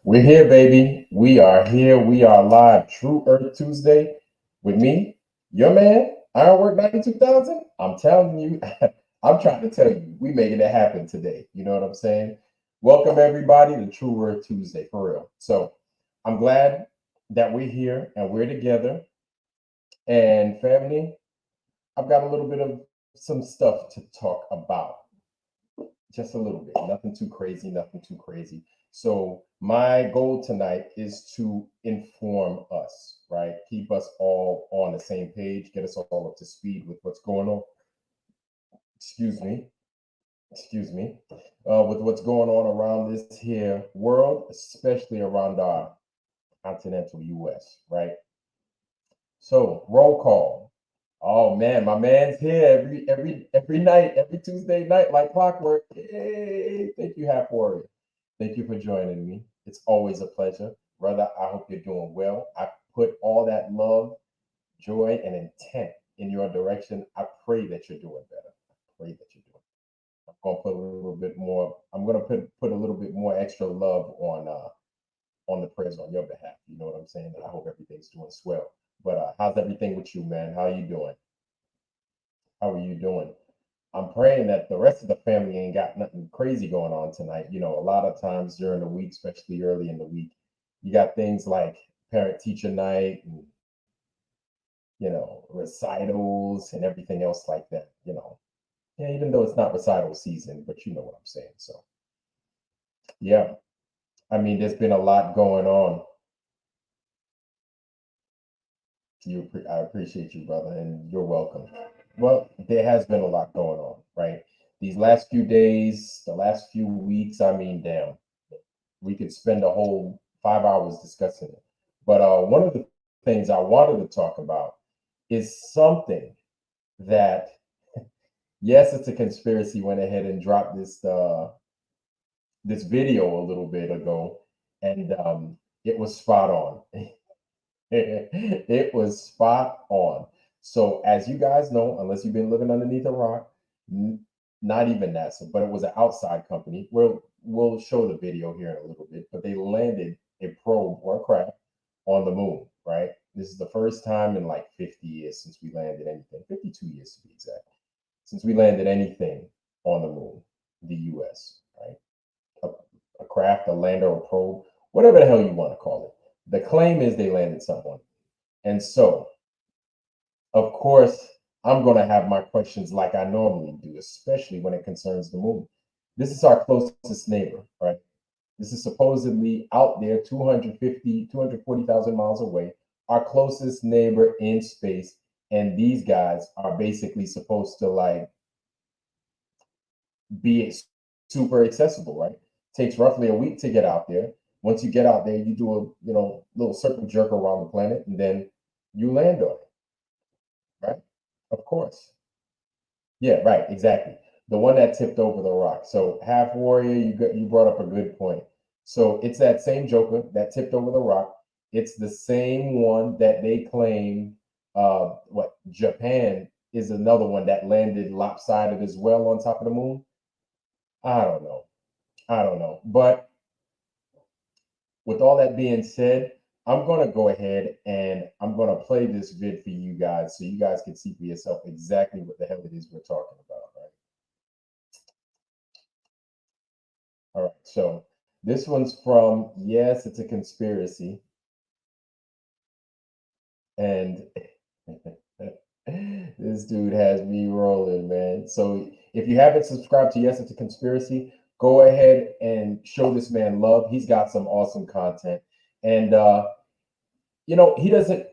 We're here, baby. We are here. We are live. True Earth Tuesday with me, your man, Ironwork 92,000. I'm telling you, I'm trying to tell you, we making it happen today. You know what I'm saying? Welcome, everybody, to True Earth Tuesday, for real. So I'm glad that we're here and we're together. And family, I've got a little bit of some stuff to talk about. Just a little bit, nothing too crazy, nothing too crazy. So my goal tonight is to inform us, right? Keep us all on the same page, get us all up to speed with what's going on. Excuse me, excuse me, with what's going on around this here world, especially around our continental U.S. Right? So roll call. Oh man, my man's here every night, every Tuesday night, like clockwork. Hey, thank you, Half Warrior. Thank you for joining me. It's always a pleasure. Brother, I hope you're doing well. I put all that love, joy, and intent in your direction. I pray that you're doing better. I pray that you're doing. I'm gonna put a little bit more. I'm gonna put a little bit more extra love on the prayers on your behalf. You know what I'm saying? I hope everything's doing swell. But how's everything with you, man? How are you doing? How are you doing? I'm praying that the rest of the family ain't got nothing crazy going on tonight. You know, a lot of times during the week, especially early in the week, you got things like parent teacher night and, recitals and everything else like that. Yeah, even though it's not recital season, but you know what I'm saying. So, yeah, I mean, there's been a lot going on. I appreciate you, brother, and you're welcome. Well, there has been a lot going on, right? These last few days, the last few weeks, I mean, damn, we could spend a whole 5 hours discussing it. But one of the things I wanted to talk about is something that, yes, it's a conspiracy. Went ahead and dropped this video a little bit ago, and it was spot on. It was spot on. So, as you guys know, unless you've been living underneath a rock, not even NASA, but it was an outside company. We'll show the video here in a little bit, but they landed a probe or a craft on the moon, right? This is the first time in like 50 years since we landed anything, 52 years to be exact, since we landed anything on the moon, the US, right? A craft, a lander, a probe, whatever the hell you want to call it. The claim is they landed something. And so, of course, I'm going to have my questions like I normally do, especially when it concerns the moon. This is our closest neighbor, right? This is supposedly out there 240,000 miles away, our closest neighbor in space. And these guys are basically supposed to like be super accessible, right? Takes roughly a week to get out there. Once you get out there, you do a little circle jerk around the planet, and then you land on it, right? Of course. Yeah, right, exactly. The one that tipped over the rock. So Half Warrior, you brought up a good point. So it's that same Joker that tipped over the rock. It's the same one that they claim. What Japan is another one that landed lopsided as well on top of the moon. I don't know. I don't know. But with all that being said, I'm going to go ahead and I'm going to play this vid for you guys so you guys can see for yourself exactly what the hell it is we're talking about, right? All right. So this one's from, yes, it's a conspiracy. And this dude has me rolling, man. So if you haven't subscribed to Yes, It's a Conspiracy, go ahead and show this man love. He's got some awesome content. And he doesn't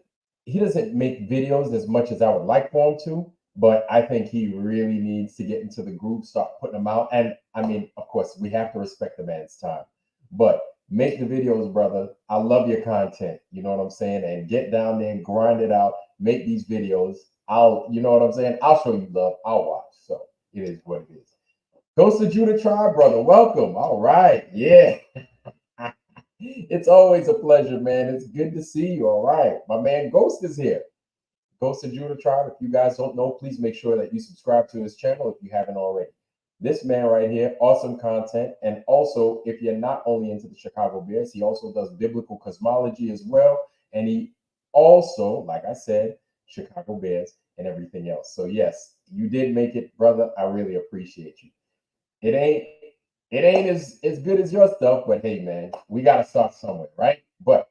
make videos as much as I would like for him to, but I think he really needs to get into the group, start putting them out. And I mean, of course, we have to respect the man's time, but make the videos, brother. I love your content. You know what I'm saying? And get down there and grind it out. Make these videos. You know what I'm saying? I'll show you love. I'll watch. So it is what it is. Ghost of Judah Tribe, brother. Welcome. All right. Yeah. It's always a pleasure, man. It's good to see you. All right. My man Ghost is here. Ghost of Judah Tribe. If you guys don't know, please make sure that you subscribe to his channel if you haven't already. This man right here, awesome content. And also, if you're not only into the Chicago Bears, he also does biblical cosmology as well. And he also, like I said, Chicago Bears and everything else. So yes, you did make it, brother. I really appreciate you. It ain't it ain't as good as your stuff, but hey man, we gotta start somewhere, right? But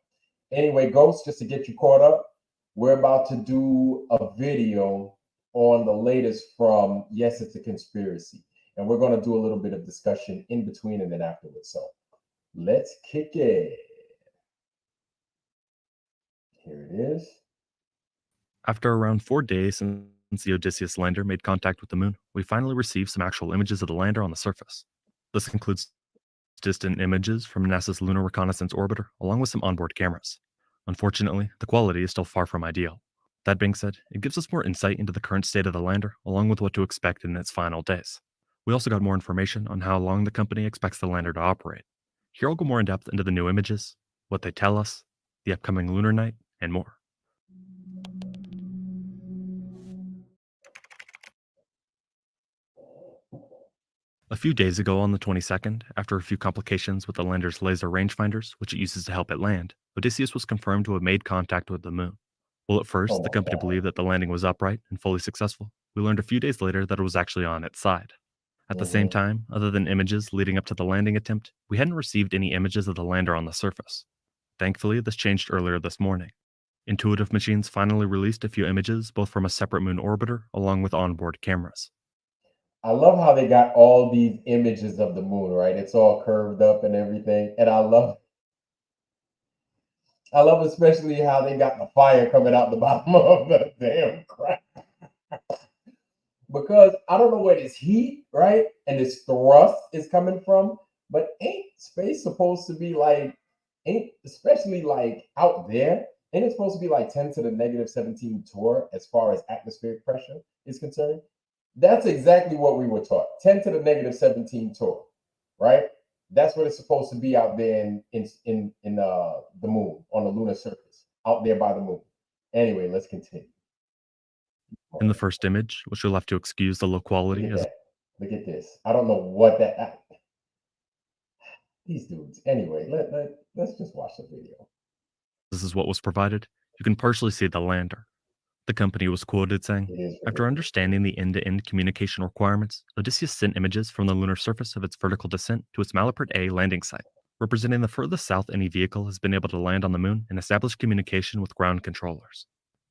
anyway, Ghost, just to get you caught up, we're about to do a video on the latest from Yes, It's a Conspiracy. And we're going to do a little bit of discussion in between and then afterwards. So let's kick it. Here it is. After around 4 days since the Odysseus lander made contact with the moon, we finally received some actual images of the lander on the surface. This includes distant images from NASA's Lunar Reconnaissance Orbiter, along with some onboard cameras. Unfortunately, the quality is still far from ideal. That being said, it gives us more insight into the current state of the lander, along with what to expect in its final days. We also got more information on how long the company expects the lander to operate. Here I'll go more in depth into the new images, what they tell us, the upcoming lunar night, and more. A few days ago, on the 22nd, after a few complications with the lander's laser rangefinders, which it uses to help it land, Odysseus was confirmed to have made contact with the moon. While at Oh first the my company God. believed that the landing was upright and fully successful, we learned a few days later that it was actually on its side. At the same Mhm. time, other than images leading up to the landing attempt, we hadn't received any images of the lander on the surface. Thankfully, this changed earlier this morning. Intuitive Machines finally released a few images, both from a separate moon orbiter along with onboard cameras. I love how they got all these images of the moon, right? It's all curved up and everything. And I love especially how they got the fire coming out the bottom of the damn crack. Because I don't know where this heat, right, and this thrust is coming from, but ain't space supposed to be like, ain't especially like out there, ain't it supposed to be like 10 to the negative 17 torr as far as atmospheric pressure is concerned? That's exactly what we were taught. 10 to the negative 17 torr, right? That's what it's supposed to be out there in the moon on the lunar surface, out there by the moon. Anyway, let's continue. In the first image, which you'll have to excuse the low Look quality at as that. Look at this. I don't know what that. These dudes. Anyway, let's just watch the video. this is what was provided, you can partially see the lander. The company was quoted saying, It is what after it is. understanding the end to end communication requirements, Odysseus sent images from the lunar surface of its vertical descent to its Malapert A landing site, representing the furthest south any vehicle has been able to land on the moon and establish communication with ground controllers.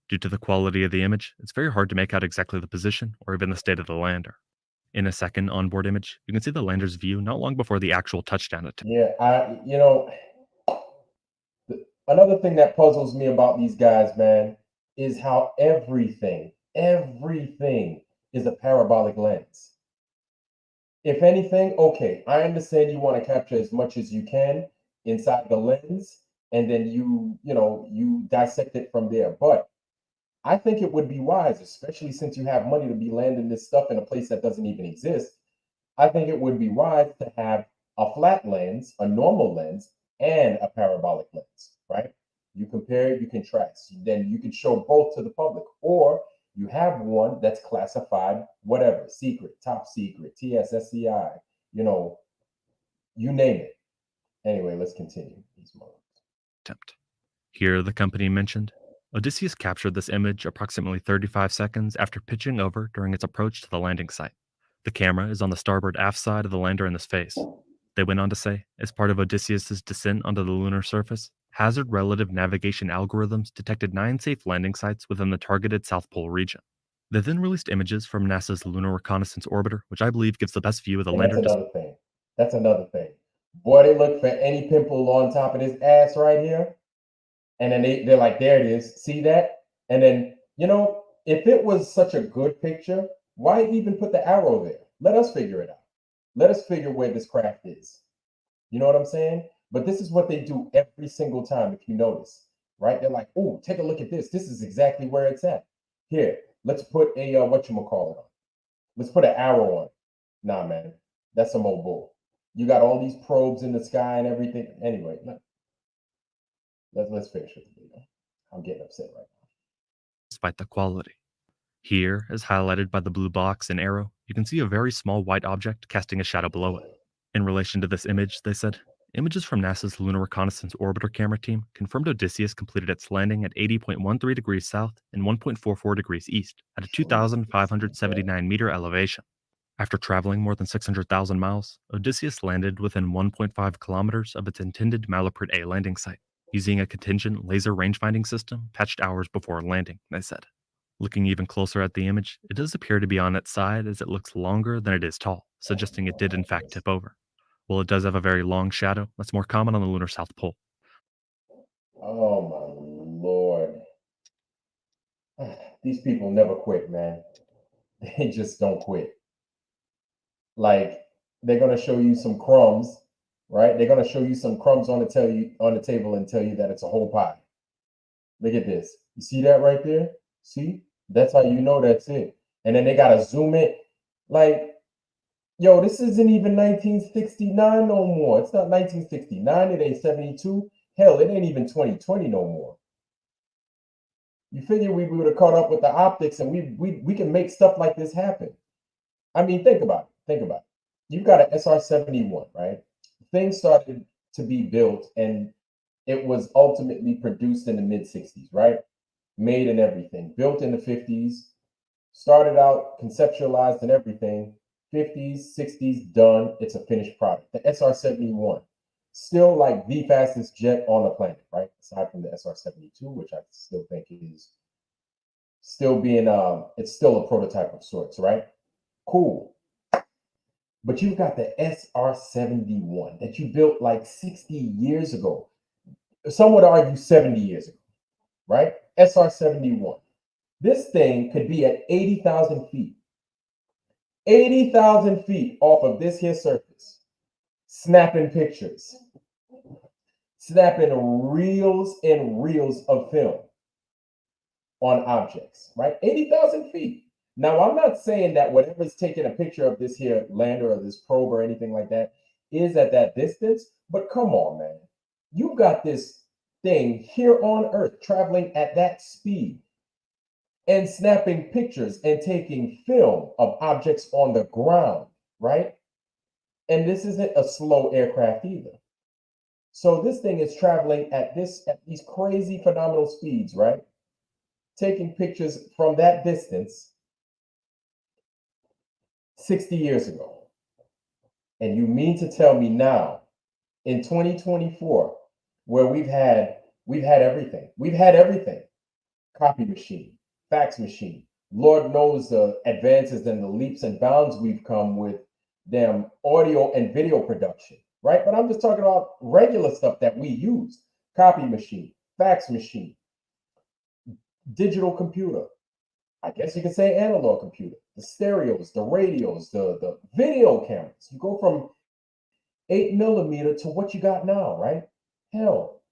Due to the quality of the image, it's very hard to make out exactly the position or even the state of the lander. In a second onboard image, you can see the lander's view not long before the actual touchdown attempt. Yeah, another thing that puzzles me about these guys, man, is how everything is a parabolic lens. If anything, okay, I understand you want to capture as much as you can inside the lens, and then you dissect it from there. But I think it would be wise, especially since you have money to be landing this stuff in a place that doesn't even exist. I think it would be wise to have a flat lens, a normal lens, and a parabolic lens, right? You compare, you contrast, then you can show both to the public, or you have one that's classified, whatever, secret, top secret, TSSCI, you know, you name it. Anyway, let's continue these moments. Here, the company mentioned, Odysseus captured this image approximately 35 seconds after pitching over during its approach to the landing site. The camera is on the starboard aft side of the lander in this phase. They went on to say, as part of Odysseus's descent onto the lunar surface, hazard relative navigation algorithms detected 9 safe landing sites within the targeted South Pole region. They then released images from NASA's Lunar Reconnaissance Orbiter, which I believe gives the best view of the And that's lander. another thing. That's another thing. Boy, they look for any pimple on top of this ass right here. And then they're like, there it is. See that? And then, if it was such a good picture, why even put the arrow there? Let us figure it out. Let us figure where this craft is. You know what I'm saying? But this is what they do every single time, if you notice, right? They're like, oh, take a look at this. This is exactly where it's at. Here, let's put a whatchamacallit on. Let's put an arrow on. Nah, man, that's some old bull. You got all these probes in the sky and everything. Anyway, let's finish with the video. I'm getting upset right now. Despite the quality. Here, as highlighted by the blue box and arrow, you can see a very small white object casting a shadow below it. In relation to this image, they said, images from NASA's Lunar Reconnaissance Orbiter camera team confirmed Odysseus completed its landing at 80.13 degrees south and 1.44 degrees east at a 2,579-meter elevation. After traveling more than 600,000 miles, Odysseus landed within 1.5 kilometers of its intended Malapert A landing site, using a contingent laser range-finding system patched hours before landing, they said. Looking even closer at the image, it does appear to be on its side as it looks longer than it is tall, suggesting it did in fact tip over. While it does have a very long shadow, that's more common on the lunar South Pole. Oh my Lord. These people never quit, man. They just don't quit. Like, they're gonna show you some crumbs, right? They're gonna show you some crumbs on the table and tell you that it's a whole pie. Look at this. You see that right there? See? That's how you know that's it. And then they gotta zoom it. Like, yo, this isn't even 1969 no more. It's not 1969. It ain't 72. Hell, it ain't even 2020 no more. You figure we would have caught up with the optics and we can make stuff like this happen. I mean, think about it. Think about it. You've got an SR-71, right? Things started to be built and it was ultimately produced in the mid 60s, right? Made and everything, built in the 50s, started out conceptualized and everything. 50s, 60s, done. It's a finished product. The SR-71, still like the fastest jet on the planet, right? Aside from the SR-72, which I still think is still being, it's still a prototype of sorts, right? Cool. But you've got the SR-71 that you built like 60 years ago. Some would argue 70 years ago, right? SR-71. This thing could be at 80,000 feet. 80,000 feet off of this here surface, snapping pictures, snapping reels and reels of film on objects, right? 80,000 feet. Now, I'm not saying that whatever's taking a picture of this here lander or this probe or anything like that is at that distance, but come on, man. You've got this thing here on Earth traveling at that speed and snapping pictures and taking film of objects on the ground, right? And this isn't a slow aircraft either. So this thing is traveling at these crazy phenomenal speeds, right? Taking pictures from that distance 60 years ago. And you mean to tell me now in 2024 where we've had everything. We've had everything. Copy machine, fax machine. Lord knows the advances and the leaps and bounds we've come with them audio and video production, right? But I'm just talking about regular stuff that we use. Copy machine, fax machine, digital computer. I guess you could say analog computer, the stereos, the radios, the video cameras. You go from 8mm to what you got now, right? Hell,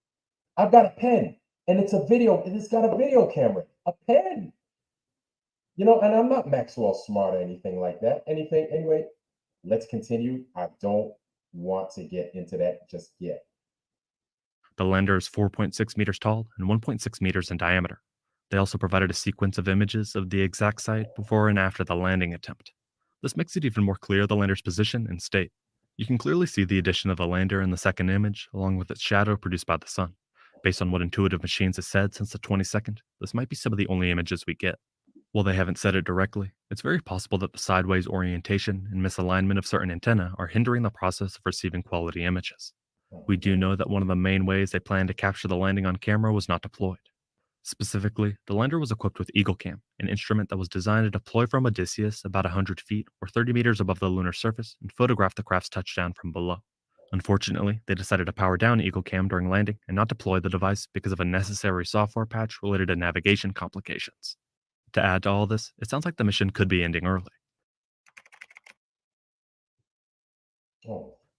I've got a pen and it's got a video camera, a pen. You know, and I'm not Maxwell Smart or anything like that. Anyway, let's continue. I don't want to get into that just yet. The lander is 4.6 meters tall and 1.6 meters in diameter. They also provided a sequence of images of the exact site before and after the landing attempt. This makes it even more clear the lander's position and state. You can clearly see the addition of the lander in the second image, along with its shadow produced by the sun. Based on what Intuitive Machines has said since the 22nd, this might be some of the only images we get. While they haven't said it directly, it's very possible that the sideways orientation and misalignment of certain antennae are hindering the process of receiving quality images. We do know that one of the main ways they planned to capture the landing on camera was not deployed. Specifically, the lander was equipped with EagleCam, an instrument that was designed to deploy from Odysseus about 100 feet or 30 meters above the lunar surface and photograph the craft's touchdown from below. Unfortunately, they decided to power down EagleCam during landing and not deploy the device because of a necessary software patch related to navigation complications. To add to all this, it sounds like the mission could be ending early.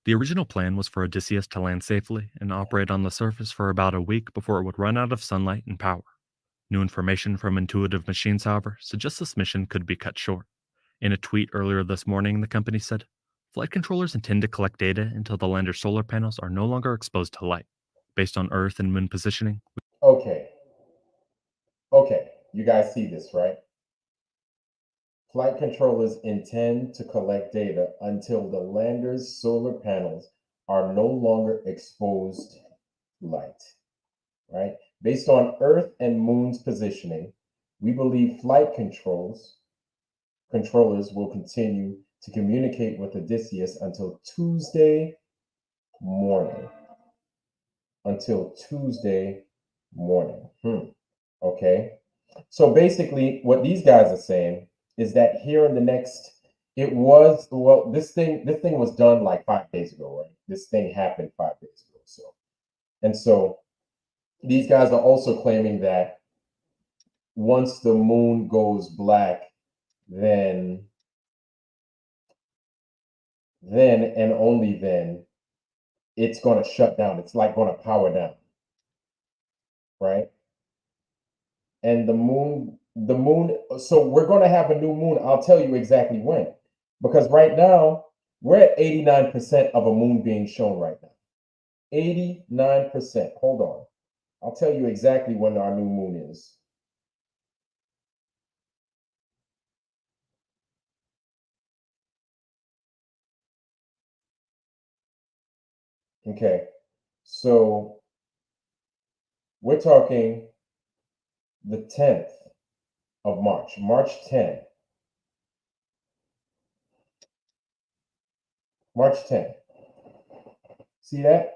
The original plan was for Odysseus to land safely and operate on the surface for about a week before it would run out of sunlight and power. New information from Intuitive Machines, however, suggests this mission could be cut short. In a tweet earlier this morning, the company said, "Flight controllers intend to collect data until the lander's solar panels are no longer exposed to light. Based on Earth and Moon positioning." Okay, you guys see this, right? Flight controllers intend to collect data until the lander's solar panels are no longer exposed to light, right? Based on Earth and Moon's positioning, we believe flight controllers will continue to communicate with Odysseus until Tuesday morning. Okay. So basically, what these guys are saying is that here in the next, this thing was done like 5 days ago, right? This thing happened 5 days ago. So these guys are also claiming that once the moon goes black, then and only then it's going to shut down. It's like going to power down, right? And the moon, so we're going to have a new moon. I'll tell you exactly when, because right now we're at 89% of a moon being shown right now. 89%. Hold on. I'll tell you exactly when our new moon is. Okay. So we're talking the 10th of March, March 10. March 10. See that?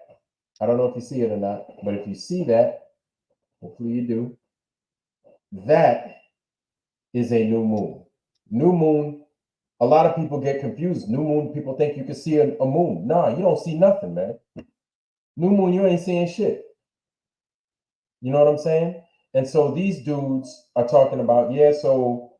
I don't know if you see it or not, but if you see that, hopefully you do. That is a new moon. New moon, a lot of people get confused. New moon, people think you can see a moon. Nah, you don't see nothing, man. New moon, you ain't seeing shit. You know what I'm saying? And so these dudes are talking about, yeah, so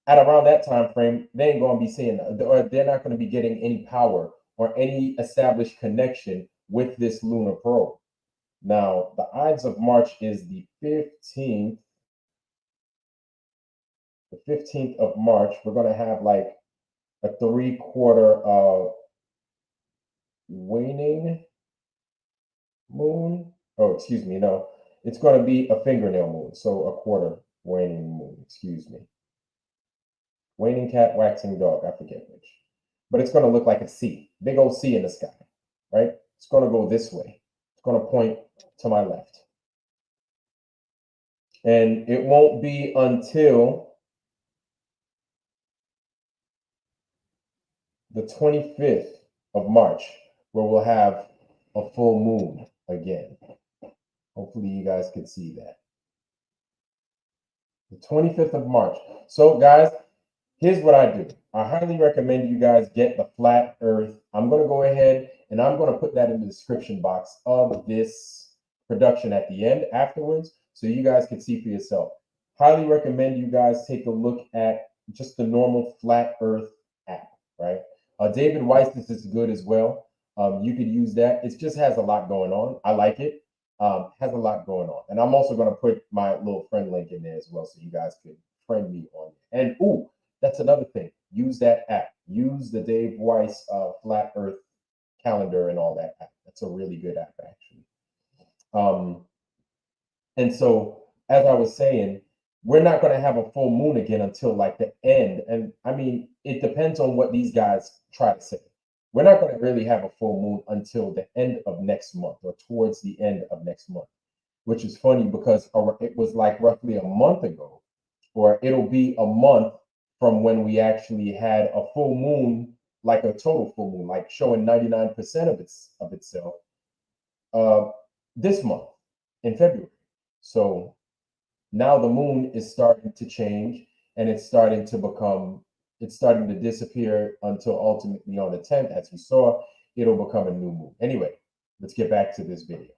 at around that time frame, they ain't going to be seeing, or they're not going to be getting any power or any established connection with this lunar probe. Now, the Ides of March is the 15th. The 15th of March, we're going to have like a 3/4 waning moon. Oh, excuse me. No, it's going to be a fingernail moon. So a quarter waning moon, excuse me. Waning cat, waxing dog, I forget which. But it's going to look like a C, big old C in the sky, right? It's going to go this way. It's going to point to my left. And it won't be until the 25th of March where we'll have a full moon again. Hopefully you guys can see that. The 25th of March. So guys, here's what I do. I highly recommend you guys get the flat earth. I'm going to go ahead and I'm going to put that in the description box of this production at the end afterwards so you guys can see for yourself. Highly recommend you guys take a look at just the normal flat earth app, right? David Weiss's is good as well. You could use that. It just has a lot going on. I like it. Has a lot going on. And I'm also going to put my little friend link in there as well so you guys could friend me on it. And ooh, that's another thing. Use that app. Use the Dave Weiss Flat Earth calendar and all that app. That's a really good app, actually. And so, as I was saying, we're not going to have a full moon again until like the end. And I mean, it depends on what these guys try to say. We're not going to really have a full moon until the end of next month or towards the end of next month, which is funny because it was like roughly a month ago, or it'll be a month from when we actually had a full moon, like a total full moon, like showing 99% of itself this month in February. So now the moon is starting to change and it's starting to disappear until ultimately on the 10th, as we saw, it'll become a new moon. Anyway, let's get back to this video.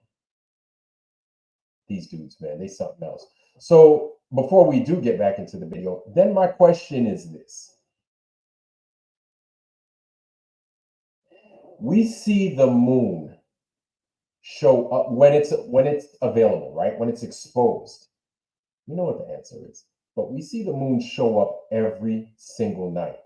These dudes, man, they something else. So before we do get back into the video, then my question is this. We see the moon show up when it's available, right? When it's exposed. You know what the answer is. But we see the moon show up every single night,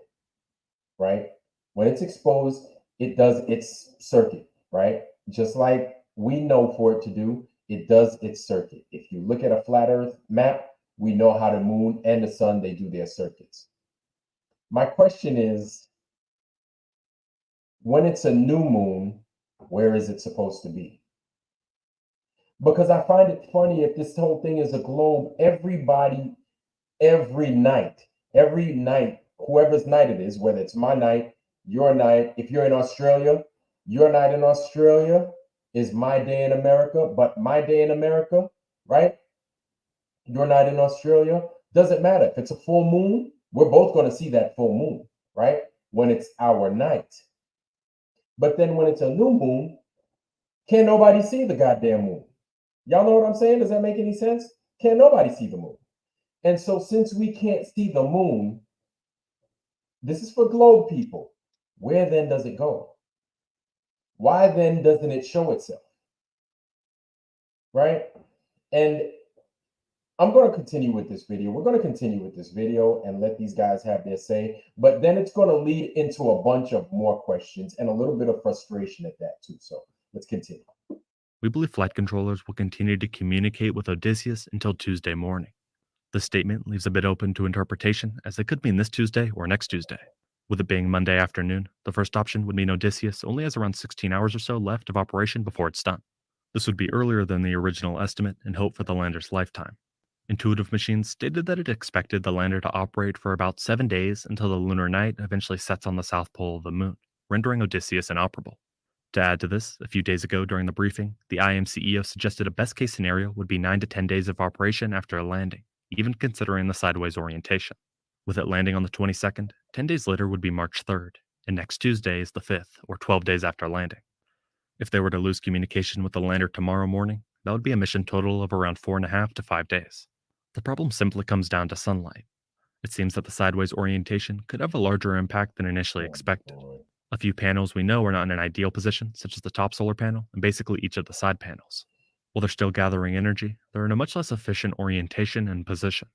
right? When it's exposed, it does its circuit, right? Just like we know for it to do, it does its circuit. If you look at a flat earth map, we know how the moon and the sun, they do their circuits. My question is, when it's a new moon, where is it supposed to be? Because I find it funny, if this whole thing is a globe, everybody, every night, whoever's night it is, whether it's my night, your night, if you're in Australia, your night in Australia is my day in America, but my day in America, right? Your night in Australia, doesn't matter. If it's a full moon, we're both going to see that full moon, right? When it's our night. But then when it's a new moon, can't nobody see the goddamn moon. Y'all know what I'm saying? Does that make any sense? Can't nobody see the moon. And so, since we can't see the moon, this is for globe people. Where then does it go? Why then doesn't it show itself? Right? And I'm going to continue with this video. We're going to continue with this video and let these guys have their say. But then it's going to lead into a bunch of more questions and a little bit of frustration at that, too. So let's continue. We believe flight controllers will continue to communicate with Odysseus until Tuesday morning. The statement leaves a bit open to interpretation, as it could mean this Tuesday or next Tuesday. With it being Monday afternoon, the first option would mean Odysseus only has around 16 hours or so left of operation before it's done. This would be earlier than the original estimate and hope for the lander's lifetime. Intuitive Machines stated that it expected the lander to operate for about 7 days until the lunar night eventually sets on the south pole of the moon, rendering Odysseus inoperable. To add to this, a few days ago during the briefing, the IM CEO suggested a best case scenario would be 9 to 10 days of operation after a landing, even considering the sideways orientation. With it landing on the 22nd, 10 days later would be March 3rd, and next Tuesday is the 5th, or 12 days after landing. If they were to lose communication with the lander tomorrow morning, that would be a mission total of around 4.5 to 5 days. The problem simply comes down to sunlight. It seems that the sideways orientation could have a larger impact than initially expected. A few panels we know are not in an ideal position, such as the top solar panel and basically each of the side panels. While they're still gathering energy, they're in a much less efficient orientation and position.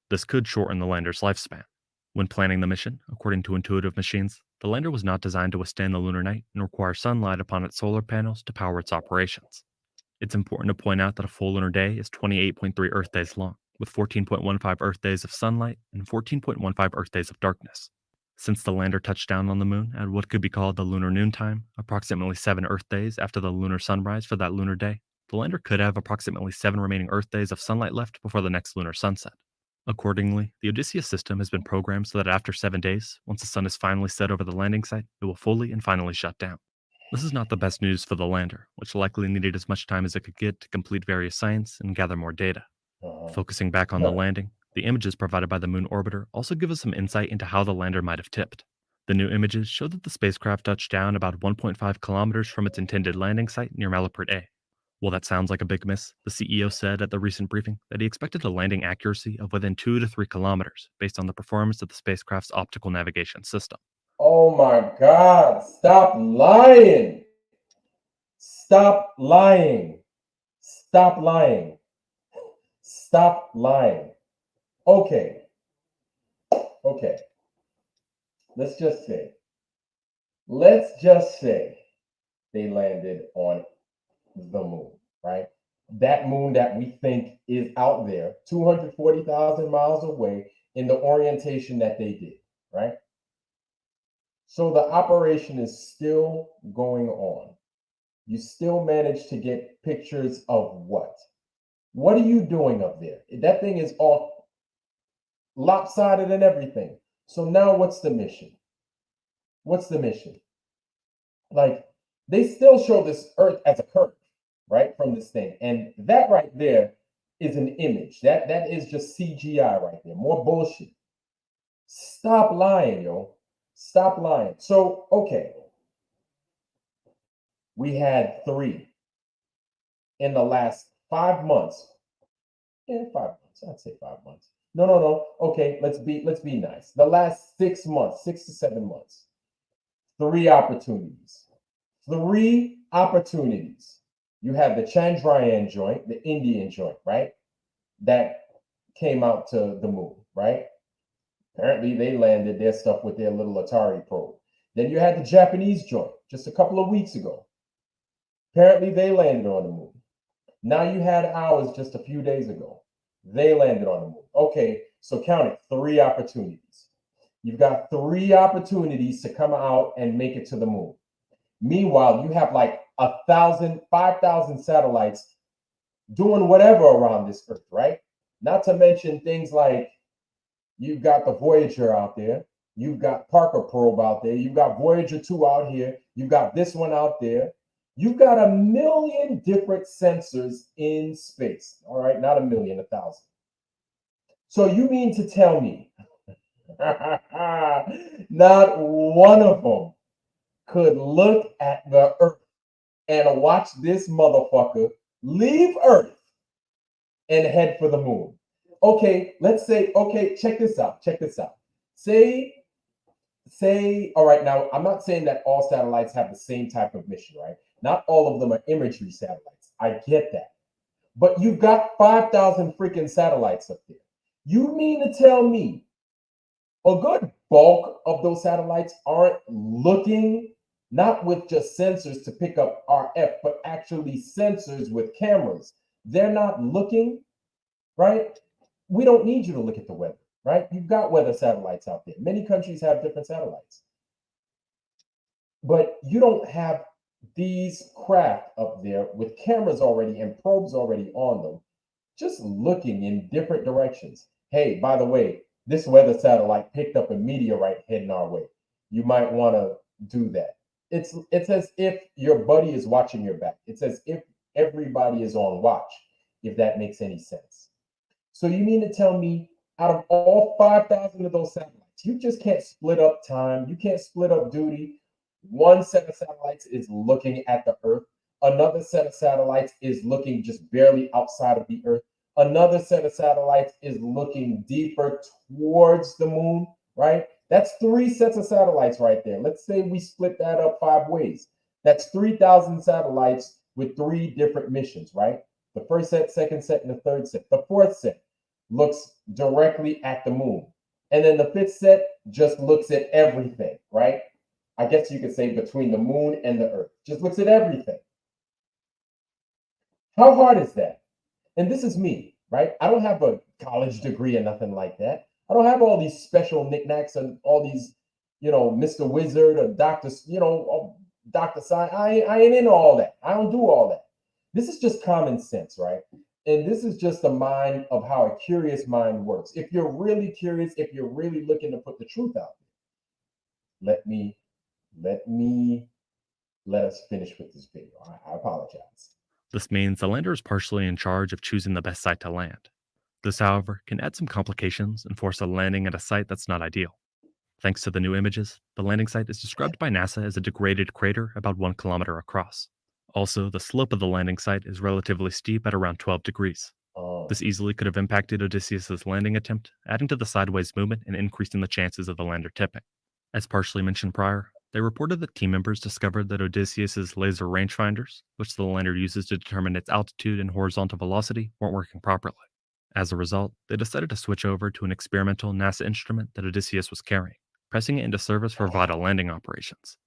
This could shorten the lander's lifespan. When planning the mission, according to Intuitive Machines, the lander was not designed to withstand the lunar night and require sunlight upon its solar panels to power its operations. It's important to point out that a full lunar day is 28.3 Earth days long, with 14.15 Earth days of sunlight and 14.15 Earth days of darkness. Since the lander touched down on the moon at what could be called the lunar noontime, approximately 7 Earth days after the lunar sunrise for that lunar day, the lander could have approximately 7 remaining Earth days of sunlight left before the next lunar sunset. Accordingly, the Odysseus system has been programmed so that after 7 days, once the sun is finally set over the landing site, it will fully and finally shut down. This is not the best news for the lander, which likely needed as much time as it could get to complete various science and gather more data. Focusing back on the landing, the images provided by the moon orbiter also give us some insight into how the lander might have tipped. The new images show that the spacecraft touched down about 1.5 kilometers from its intended landing site near Malapert A. While that sounds like a big miss, the CEO said at the recent briefing that he expected a landing accuracy of within 2 to 3 kilometers based on the performance of the spacecraft's optical navigation system. Oh my God, stop lying. Stop lying. Stop lying. Stop lying. Okay. Let's just say they landed on the moon, right? That moon that we think is out there, 240,000 miles away, in the orientation that they did, right? So the operation is still going on. You still manage to get pictures of what? What are you doing up there? That thing is all lopsided and everything. So now what's the mission? What's the mission? Like, they still show this Earth as a curve, right? From this thing. And that right there is an image. That is just CGI right there. More bullshit. Stop lying, yo. Stop lying. So, okay. We had 3 in the last 5 months. Yeah, 5 months. I'd say 5 months. No. Okay, let's be nice. The last 6 months, 6 to 7 months. 3 opportunities. 3 opportunities. You have the Chandrayaan joint, the Indian joint, right? That came out to the moon, right? Apparently, they landed their stuff with their little Atari probe. Then you had the Japanese joint just a couple of weeks ago. Apparently, they landed on the moon. Now you had ours just a few days ago. They landed on the moon. Okay, so count it, 3 opportunities. You've got 3 opportunities to come out and make it to the moon. Meanwhile, you have like 1,000, 5,000 satellites doing whatever around this Earth, right? Not to mention things like you've got the Voyager out there, you've got Parker probe out there, you've got Voyager 2 out here, you've got this one out there. You've got a million different sensors in space, all right? Not a million, 1,000. So you mean to tell me not one of them could look at the Earth and watch this motherfucker leave Earth and head for the moon? Okay, let's say, okay, check this out. Say, all right, now I'm not saying that all satellites have the same type of mission, right? Not all of them are imagery satellites. I get that. But you've got 5,000 freaking satellites up there. You mean to tell me a good bulk of those satellites aren't looking, not with just sensors to pick up RF, but actually sensors with cameras? They're not looking, right? We don't need you to look at the weather, right? You've got weather satellites out there. Many countries have different satellites. But you don't have these craft up there with cameras already and probes already on them, just looking in different directions. Hey, by the way, this weather satellite picked up a meteorite heading our way. You might want to do that. It's as if your buddy is watching your back. It's as if everybody is on watch, if that makes any sense. So you mean to tell me out of all 5,000 of those satellites, you just can't split up time, you can't split up duty? One set of satellites is looking at the Earth. Another set of satellites is looking just barely outside of the Earth. Another set of satellites is looking deeper towards the moon, right? That's 3 sets of satellites right there. Let's say we split that up 5 ways. That's 3,000 satellites with 3 different missions, right? The first set, second set, and the third set. The fourth set looks directly at the moon. And then the 5th set just looks at everything, right? I guess you could say between the moon and the Earth. Just looks at everything. How hard is that? And this is me, right? I don't have a college degree or nothing like that. I don't have all these special knickknacks and all these, Mr. Wizard or Dr. Dr. Science. I ain't into all that. I don't do all that. This is just common sense, right? And this is just the mind of how a curious mind works. If you're really curious, if you're really looking to put the truth out there, let us finish with this video. I apologize. This means the lander is partially in charge of choosing the best site to land. This, however, can add some complications and force a landing at a site that's not ideal. Thanks to the new images, the landing site is described by NASA as a degraded crater about 1 kilometer across. Also, the slope of the landing site is relatively steep at around 12 degrees. This easily could have impacted Odysseus' landing attempt, adding to the sideways movement and increasing the chances of the lander tipping. As partially mentioned prior, they reported that team members discovered that Odysseus' laser rangefinders, which the lander uses to determine its altitude and horizontal velocity, weren't working properly. As a result, they decided to switch over to an experimental NASA instrument that Odysseus was carrying, pressing it into service for vital landing operations.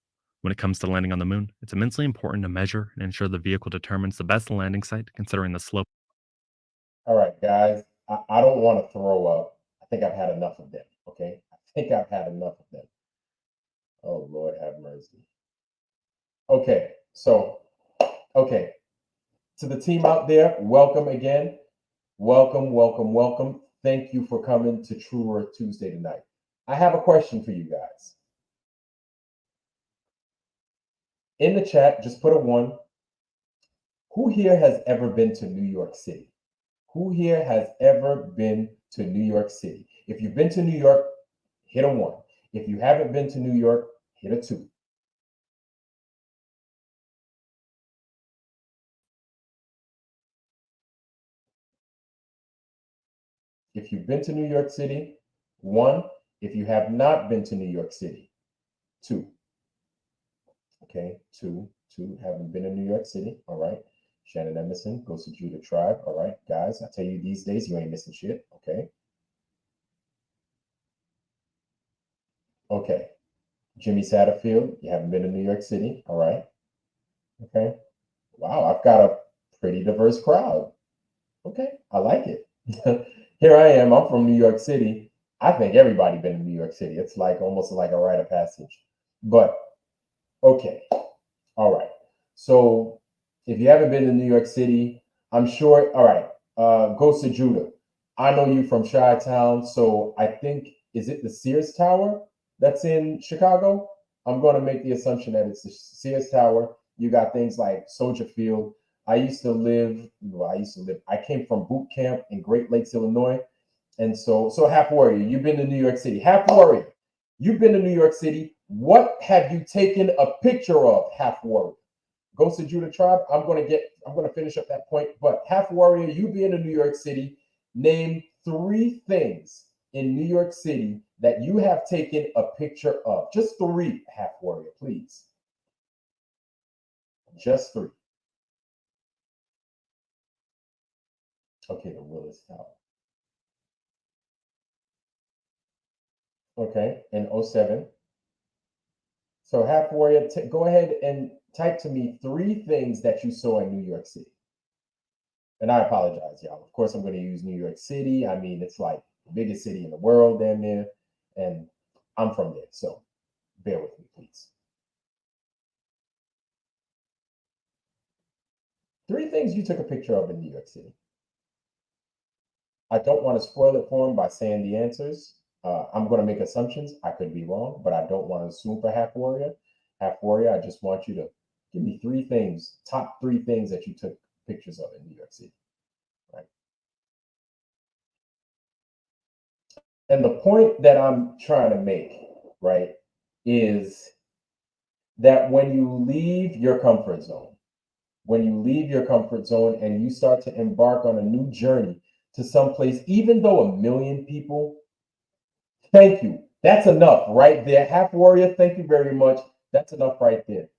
When it comes to landing on the moon, it's immensely important to measure and ensure the vehicle determines the best landing site considering the slope. All right, guys, I don't want to throw up. I think I've had enough of them, okay? I think I've had enough of them. Oh, Lord have mercy. Okay, to the team out there, welcome again. Welcome. Thank you for coming to True Earth Tuesday tonight. I have a question for you guys. In the chat, just put a 1. Who here has ever been to New York City? Who here has ever been to New York City? If you've been to New York, hit a 1. If you haven't been to New York, hit a 2. If you've been to New York City, 1. If you have not been to New York City, 2. Okay, 2. Haven't been in New York City. All right. Shannon Emerson goes to Judah Tribe. All right, guys, I tell you these days, you ain't missing shit. Okay. Okay. Jimmy Satterfield, you haven't been to New York City. All right. Okay. Wow, I've got a pretty diverse crowd. Okay, I like it. Here I am. I'm from New York City. I think everybody been to New York City. It's like almost like a rite of passage. But okay, all right. So if you haven't been to New York City, I'm sure. All right, Ghost of Judah. I know you from Chi-Town, so I think is it the Sears Tower that's in Chicago? I'm going to make the assumption that it's the Sears Tower. You got things like Soldier Field. I used to live. Well, I used to live. I came from boot camp in Great Lakes, Illinois, and so Half Warrior, you've been to New York City. Half Warrior, you've been to New York City. What have you taken a picture of, Half Warrior? Ghost of Judah Tribe. I'm gonna finish up that point. But Half Warrior, you being in New York City, name 3 things in New York City that you have taken a picture of. Just 3, Half Warrior, please. Just 3. Okay, the Willis Tower. Okay, in '07. So Half Warrior, go ahead and type to me 3 things that you saw in New York City. And I apologize, y'all. Of course, I'm going to use New York City. I mean, it's like the biggest city in the world, damn near. And I'm from there. So bear with me, please. 3 things you took a picture of in New York City. I don't want to spoil it for them by saying the answers. I'm going to make assumptions. I could be wrong, but I don't want to assume for Half Warrior. Half Warrior, I just want you to give me 3 things, top 3 things that you took pictures of in New York City. Right. And the point that I'm trying to make, right, is that when you leave your comfort zone, and you start to embark on a new journey to some place, even though 1,000,000 people, thank you. That's enough right there. Half Warrior, thank you very much. That's enough right there.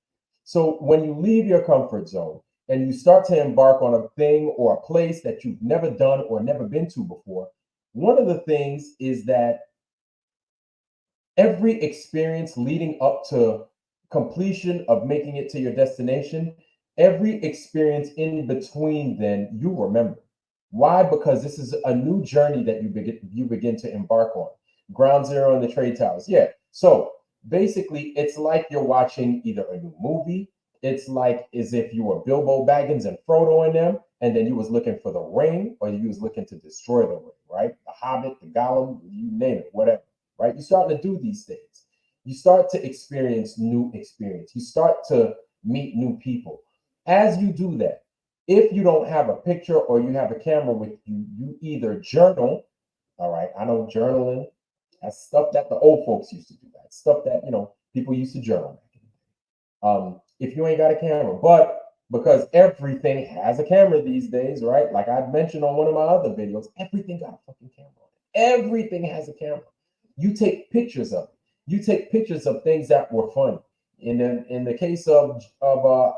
So when you leave your comfort zone and you start to embark on a thing or a place that you've never done or never been to before, one of the things is that every experience leading up to completion of making it to your destination, every experience in between, then you remember. Why? Because this is a new journey that you begin to embark on. Ground Zero and the Trade Towers. Yeah. So basically, it's like you're watching either a new movie. It's like as if you were Bilbo Baggins and Frodo in them, and then you was looking for the ring, or you was looking to destroy the ring, right? The Hobbit, the Gollum, you name it, whatever, right? You start to do these things. You start to experience new experience. You start to meet new people. As you do that, if you don't have a picture or you have a camera with you, you either journal. All right, I know journaling. That's stuff that the old folks used to do. That stuff that people used to journal. If you ain't got a camera, but because everything has a camera these days, right? Like I mentioned on one of my other videos, everything got a fucking camera on it. Everything has a camera. You take pictures of it. You take pictures of things that were funny. In the case of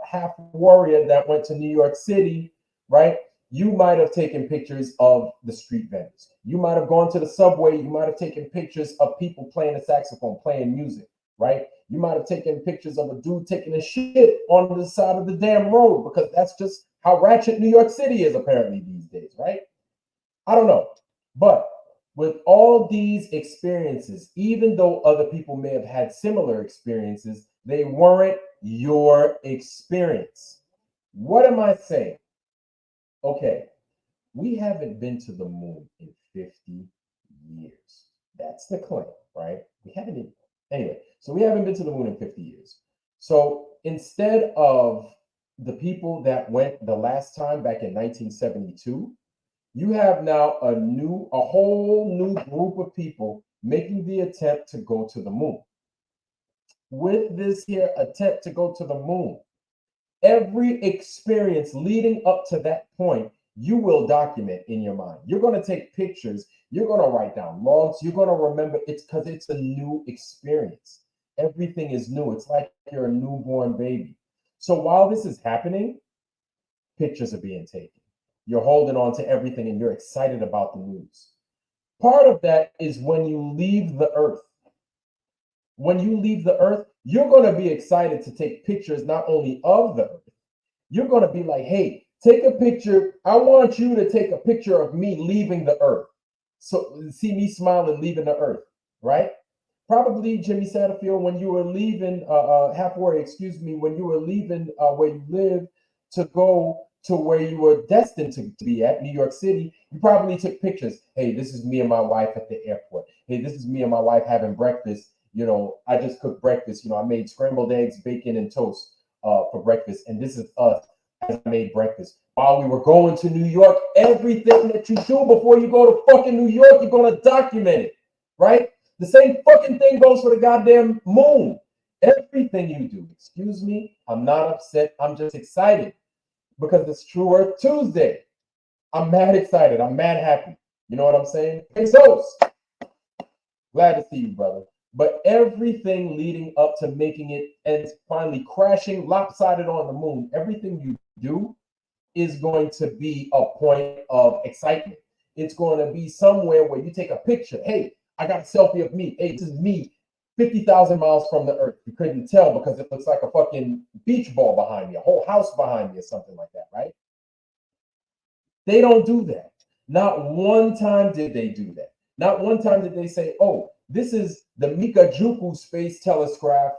Half Warrior that went to New York City, right? You might have taken pictures of the street vendors. You might have gone to the subway. You might have taken pictures of people playing the saxophone, playing music, right? You might have taken pictures of a dude taking a shit on the side of the damn road, because that's just how ratchet New York City is apparently these days, right? I don't know. But with all these experiences, even though other people may have had similar experiences, they weren't your experience. What am I saying? Okay, we haven't been to the moon in 50 years. That's the claim, right? We haven't even, anyway, so we haven't been to the moon in 50 years. So instead of the people that went the last time back in 1972, you have now a whole new group of people making the attempt to go to the moon. With this here attempt to go to the moon, every experience leading up to that point, you will document in your mind. You're going to take pictures. You're going to write down logs. You're going to remember. It's because it's a new experience. Everything is new. It's like you're a newborn baby. So while this is happening, pictures are being taken. You're holding on to everything and you're excited about the news. Part of that is when you leave the earth. When you leave the earth, you're going to be excited to take pictures not only of the earth. You're going to be like, hey, take a picture. I want you to take a picture of me leaving the earth. so see me smiling leaving the earth, right? Probably Jimmy Satterfield, when you were leaving, halfway, excuse me, when you were leaving where you live to go to where you were destined to be at, New York City, you probably took pictures. Hey, this is me and my wife at the airport. Hey, this is me and my wife having breakfast. You know, I just cooked breakfast. You know, I made scrambled eggs, bacon, and toast for breakfast. And this is us as I made breakfast. While we were going to New York, everything that you do before you go to fucking New York, you're going to document it, right? The same fucking thing goes for the goddamn moon. Everything you do, excuse me, I'm not upset. I'm just excited because it's True Earth Tuesday. I'm mad excited. I'm mad happy. You know what I'm saying? Pesos. Glad to see you, brother. But everything leading up to making it and finally crashing lopsided on the moon, everything you do is going to be a point of excitement. It's going to be somewhere where you take a picture. Hey, I got a selfie of me. Hey, this is me 50,000 miles from the earth. You couldn't tell because it looks like a fucking beach ball behind me, a whole house behind me or something like that, right? They don't do that. Not one time did they do that. Not one time did they say, oh, this is the Mikajuku space telegraph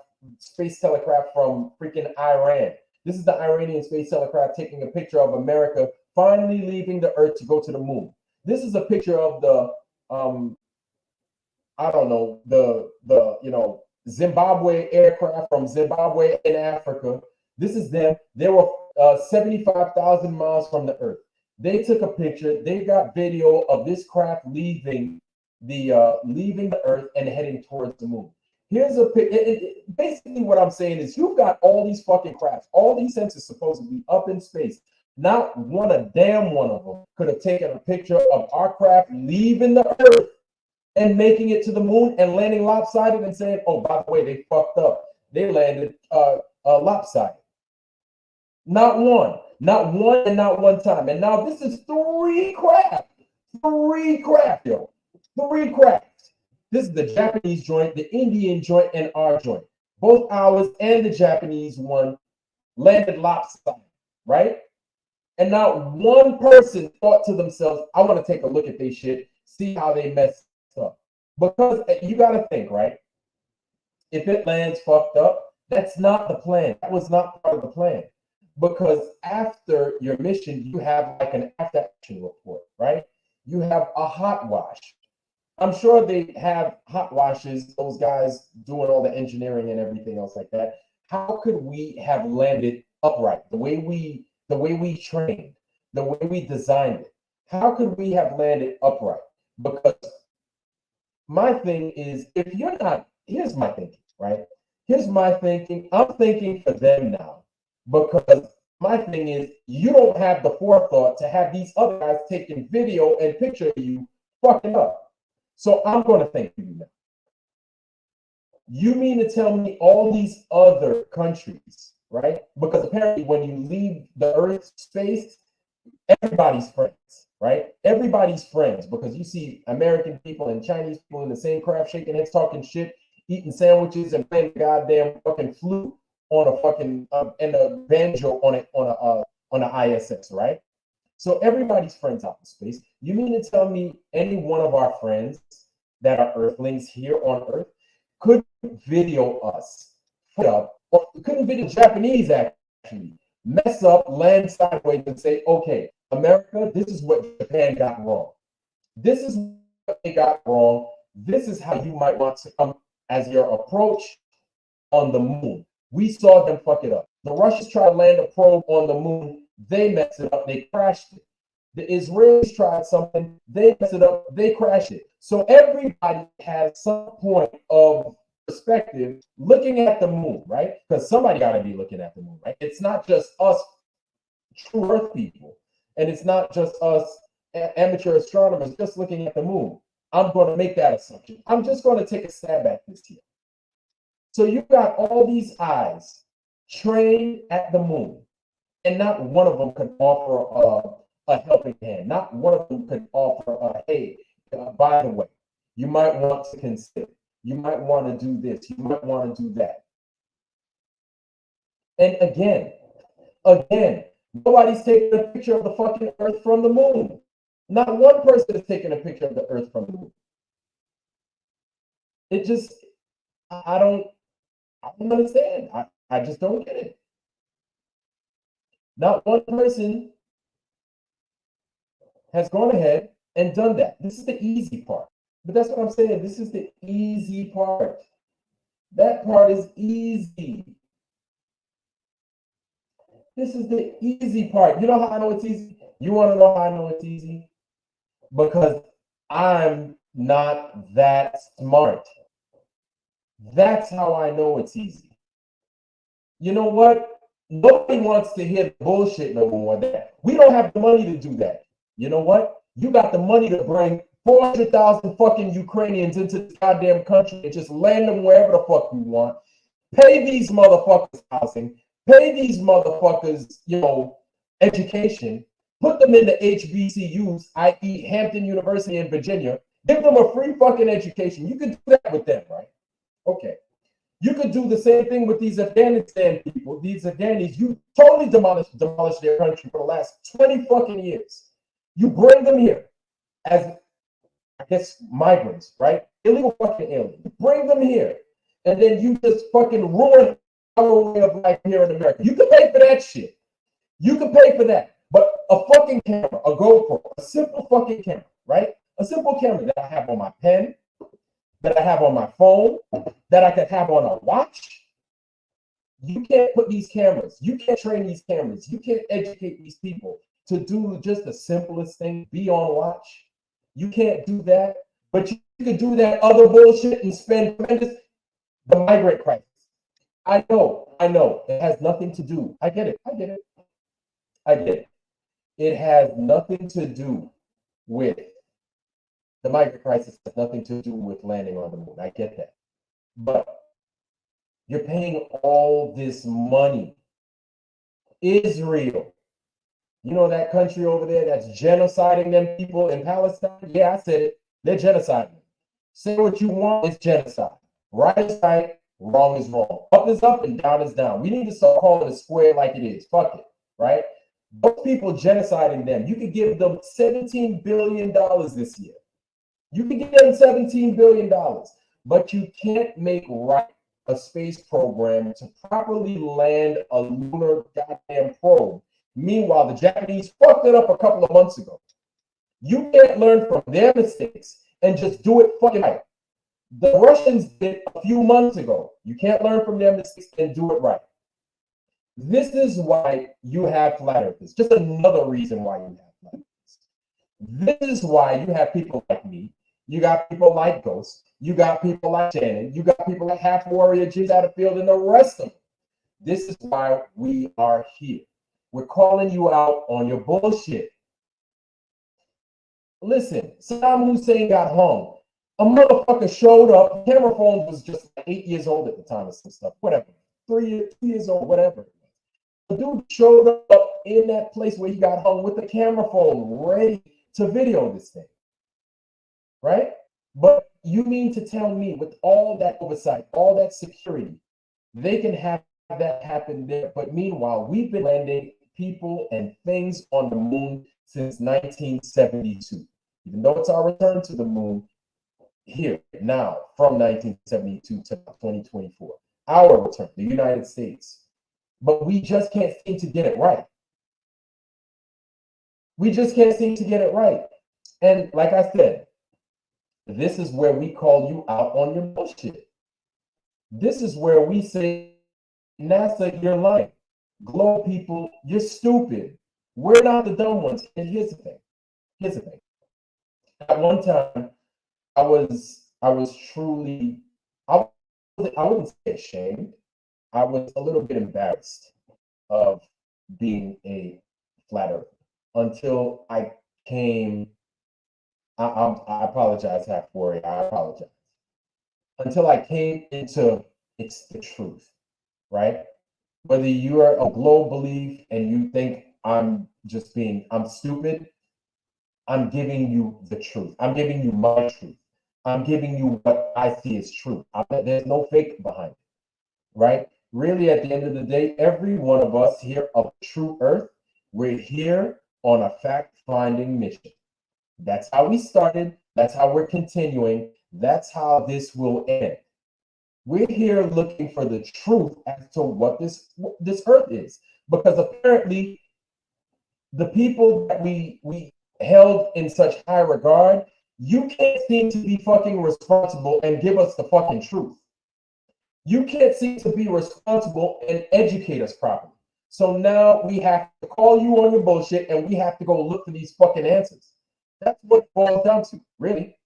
from freaking Iran. This is the Iranian space telegraph taking a picture of America finally leaving the earth to go to the moon. This is a picture of the I don't know, the Zimbabwe aircraft from Zimbabwe in Africa. This is them. They were 75,000 miles from the earth. They took a picture. They got video of this craft leaving the earth and heading towards the moon. Here's a basically what I'm saying is you've got all these fucking crafts, all these sensors supposed to be up in space. Not a damn one of them could have taken a picture of our craft leaving the earth and making it to the moon and landing lopsided and saying, oh, by the way, they fucked up. They landed lopsided. Not one, and not one time. And now this is three craft, yo. Three crafts. This is the Japanese joint, the Indian joint, and our joint. Both ours and the Japanese one landed lopsided, right? And not one person thought to themselves, I want to take a look at this shit, see how they messed up. Because you got to think, right? If it lands fucked up, that's not the plan. That was not part of the plan. Because after your mission, you have like an after action report, right? You have a hot wash. I'm sure they have hot washes, those guys doing all the engineering and everything else like that. How could we have landed upright the way we trained, the way we designed it? How could we have landed upright? Because my thing is, if you're not, here's my thinking, right? Here's my thinking. I'm thinking for them now, because my thing is, you don't have the forethought to have these other guys taking video and picture of you fucking up. So I'm going to think for you now. You mean to tell me all these other countries, right? Because apparently when you leave the Earth space, everybody's friends, right? Everybody's friends, because you see American people and Chinese people in the same craft shaking heads, talking shit, eating sandwiches, and playing goddamn fucking flute on a fucking and a banjo on a ISS, right? So everybody's friends out in space. You mean to tell me any one of our friends that are Earthlings here on Earth could video us, put up, or couldn't video Japanese actually mess up, land sideways, and say, okay, America, this is what Japan got wrong. This is what they got wrong. This is how you might want to come as your approach on the moon. We saw them fuck it up. The Russians tried to land a probe on the moon. They messed it up. They crashed it. The Israelis tried something. They messed it up. They crashed it. So everybody has some point of perspective looking at the moon, right? Because somebody got to be looking at the moon, right? It's not just us true Earth people, and it's not just us amateur astronomers just looking at the moon. I'm going to make that assumption. I'm just going to take a stab at this here. So you've got all these eyes trained at the moon, and not one of them could offer a helping hand. Not one of them could offer hey, by the way, you might want to consider. You might want to do this. You might want to do that. And again, nobody's taking a picture of the fucking Earth from the moon. Not one person has taken a picture of the Earth from the moon. It just, I don't understand. I just don't get it. Not one person has gone ahead and done that. This is the easy part. But that's what I'm saying. This is the easy part. That part is easy. This is the easy part. You know how I know it's easy? You want to know how I know it's easy? Because I'm not that smart. That's how I know it's easy. You know what? Nobody wants to hear bullshit no more. That we don't have the money to do that. You know what? You got the money to bring 400,000 fucking Ukrainians into this goddamn country and just land them wherever the fuck you want. Pay these motherfuckers housing. Pay these motherfuckers, education. Put them into HBCUs, i.e. Hampton University in Virginia. Give them a free fucking education. You can do that with them, right? Okay. You could do the same thing with these Afghanistan people, these Afghanis. You totally demolished their country for the last 20 fucking years. You bring them here as, I guess, migrants, right? Illegal fucking aliens. You bring them here, and then you just fucking ruin our way of life here in America. You can pay for that shit. You can pay for that. But a fucking camera, a GoPro, a simple fucking camera, right? A simple camera that I have on my pen, that I have on my phone, that I could have on a watch. You can't put these cameras, you can't train these cameras, you can't educate these people to do just the simplest thing, be on watch. You can't do that, but you could do that other bullshit and spend tremendous, the migrant crisis. I know, it has nothing to do. I get it. It has nothing to do with the migrant crisis, has nothing to do with landing on the moon. I get that. But you're paying all this money. Israel, you know that country over there that's genociding them people in Palestine? Yeah, I said it. They're genociding them. Say what you want, it's genocide. Right is right, wrong is wrong. Up is up and down is down. We need to start calling it square like it is. Fuck it, right? Those people genociding them, you could give them $17 billion this year. You can give them $17 billion, but you can't make right a space program to properly land a lunar goddamn probe. Meanwhile, the Japanese fucked it up a couple of months ago. You can't learn from their mistakes and just do it fucking right. The Russians did a few months ago. You can't learn from their mistakes and do it right. This is why you have flat earthers. Just another reason why you have flat earthers. This is why you have people like me. You got people like Ghost. You got people like Shannon. You got people like Half Warrior, Jiz Satterfield, and the rest of them. This is why we are here. We're calling you out on your bullshit. Listen, Saddam Hussein got hung. A motherfucker showed up. Camera phone was just 8 years old at the time of some stuff. Whatever. 2 years old, whatever. The dude showed up in that place where he got hung with a camera phone ready to video this thing. Right? But you mean to tell me with all that oversight, all that security, they can have that happen there. But meanwhile, we've been landing people and things on the moon since 1972. Even though it's our return to the moon here now from 1972 to 2024. Our return, the United States. But we just can't seem to get it right. We just can't seem to get it right. And like I said, this is where we call you out on your bullshit. This is where we say, NASA, you're lying. Globe people, you're stupid. We're not the dumb ones. And here's the thing. At one time, I was truly, I wouldn't say ashamed. I was a little bit embarrassed of being a flat earther until I came. I apologize, Half Warrior. I apologize. Until I came into it's the truth, right? Whether you are a globe belief and you think I'm stupid, I'm giving you the truth. I'm giving you my truth. I'm giving you what I see as truth. There's no fake behind it, right? Really, at the end of the day, every one of us here of True Earth, we're here on a fact-finding mission. That's how we started. That's how we're continuing. That's how this will end. We're here looking for the truth as to what this earth is, because apparently the people that we held in such high regard, you can't seem to be fucking responsible and give us the fucking truth. You can't seem to be responsible and educate us properly. So now we have to call you on your bullshit and we have to go look for these fucking answers. That's what it boils down to, really.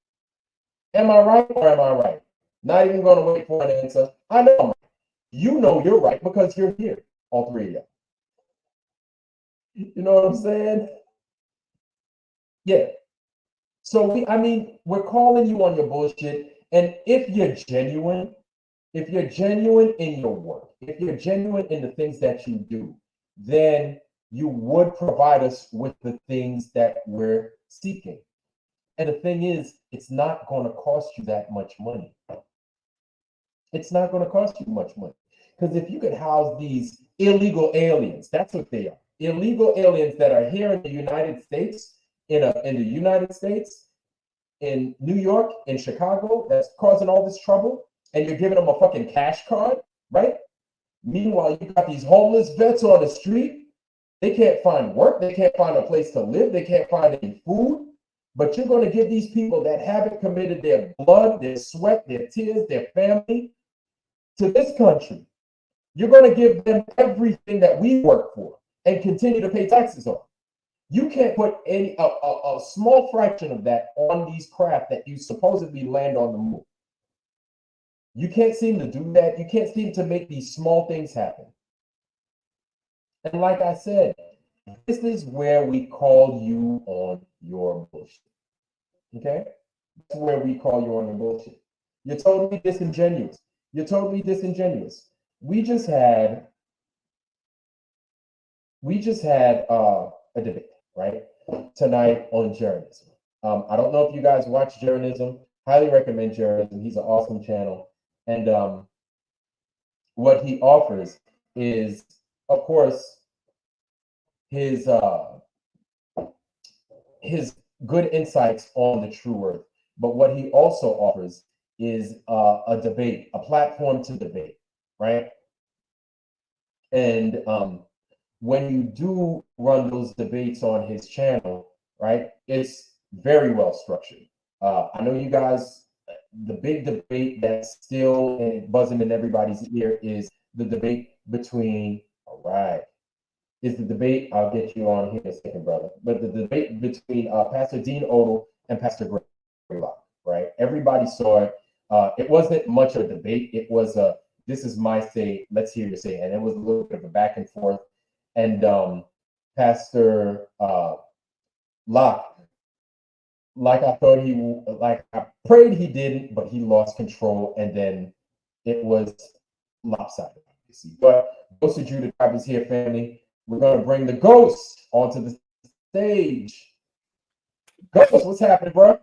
Am I right or am I right? Not even going to wait for an answer. I know I'm right. You know you're right because you're here, all three of you. You know what I'm saying? Yeah. So we're calling you on your bullshit. And if you're genuine in your work, if you're genuine in the things that you do, then you would provide us with the things that we're seeking. And the thing is, it's not going to cost you that much money. It's not going to cost you much money. Because if you could house these illegal aliens, that's what they are. Illegal aliens that are here in the United States, in the United States, in New York, in Chicago, that's causing all this trouble, and you're giving them a fucking cash card, right? Meanwhile, you got these homeless vets on the street. They can't find work. They can't find a place to live. They can't find any food. But you're going to give these people that haven't committed their blood, their sweat, their tears, their family to this country. You're going to give them everything that we work for and continue to pay taxes on. You can't put a small fraction of that on these craft that you supposedly land on the moon. You can't seem to do that. You can't seem to make these small things happen. And like I said, this is where we call you on your bullshit. Okay? That's where we call you on your bullshit. You're totally disingenuous. You're totally disingenuous. We just had a debate, right? Tonight on Journalism. I don't know if you guys watch Journalism. Highly recommend Journalism. He's an awesome channel. And what he offers is, of course, his good insights on the true earth. But what he also offers is a debate, a platform to debate, right? And when you do run those debates on his channel, right, it's very well structured. I know you guys, the big debate that's still buzzing in everybody's ear is the debate between, all right, is the debate, I'll get you on here in a second, brother, but the debate between Pastor Dean Odle and Pastor Graylock, right? Everybody saw it. It wasn't much of a debate. It was this is my say, let's hear your say. And it was a little bit of a back and forth. And Pastor Locke, like I prayed he didn't, but he lost control, and then it was lopsided, obviously. But Ghost of Judah Tribe is here, family. We're gonna bring the ghost onto the stage. Ghost, what's happening, bro?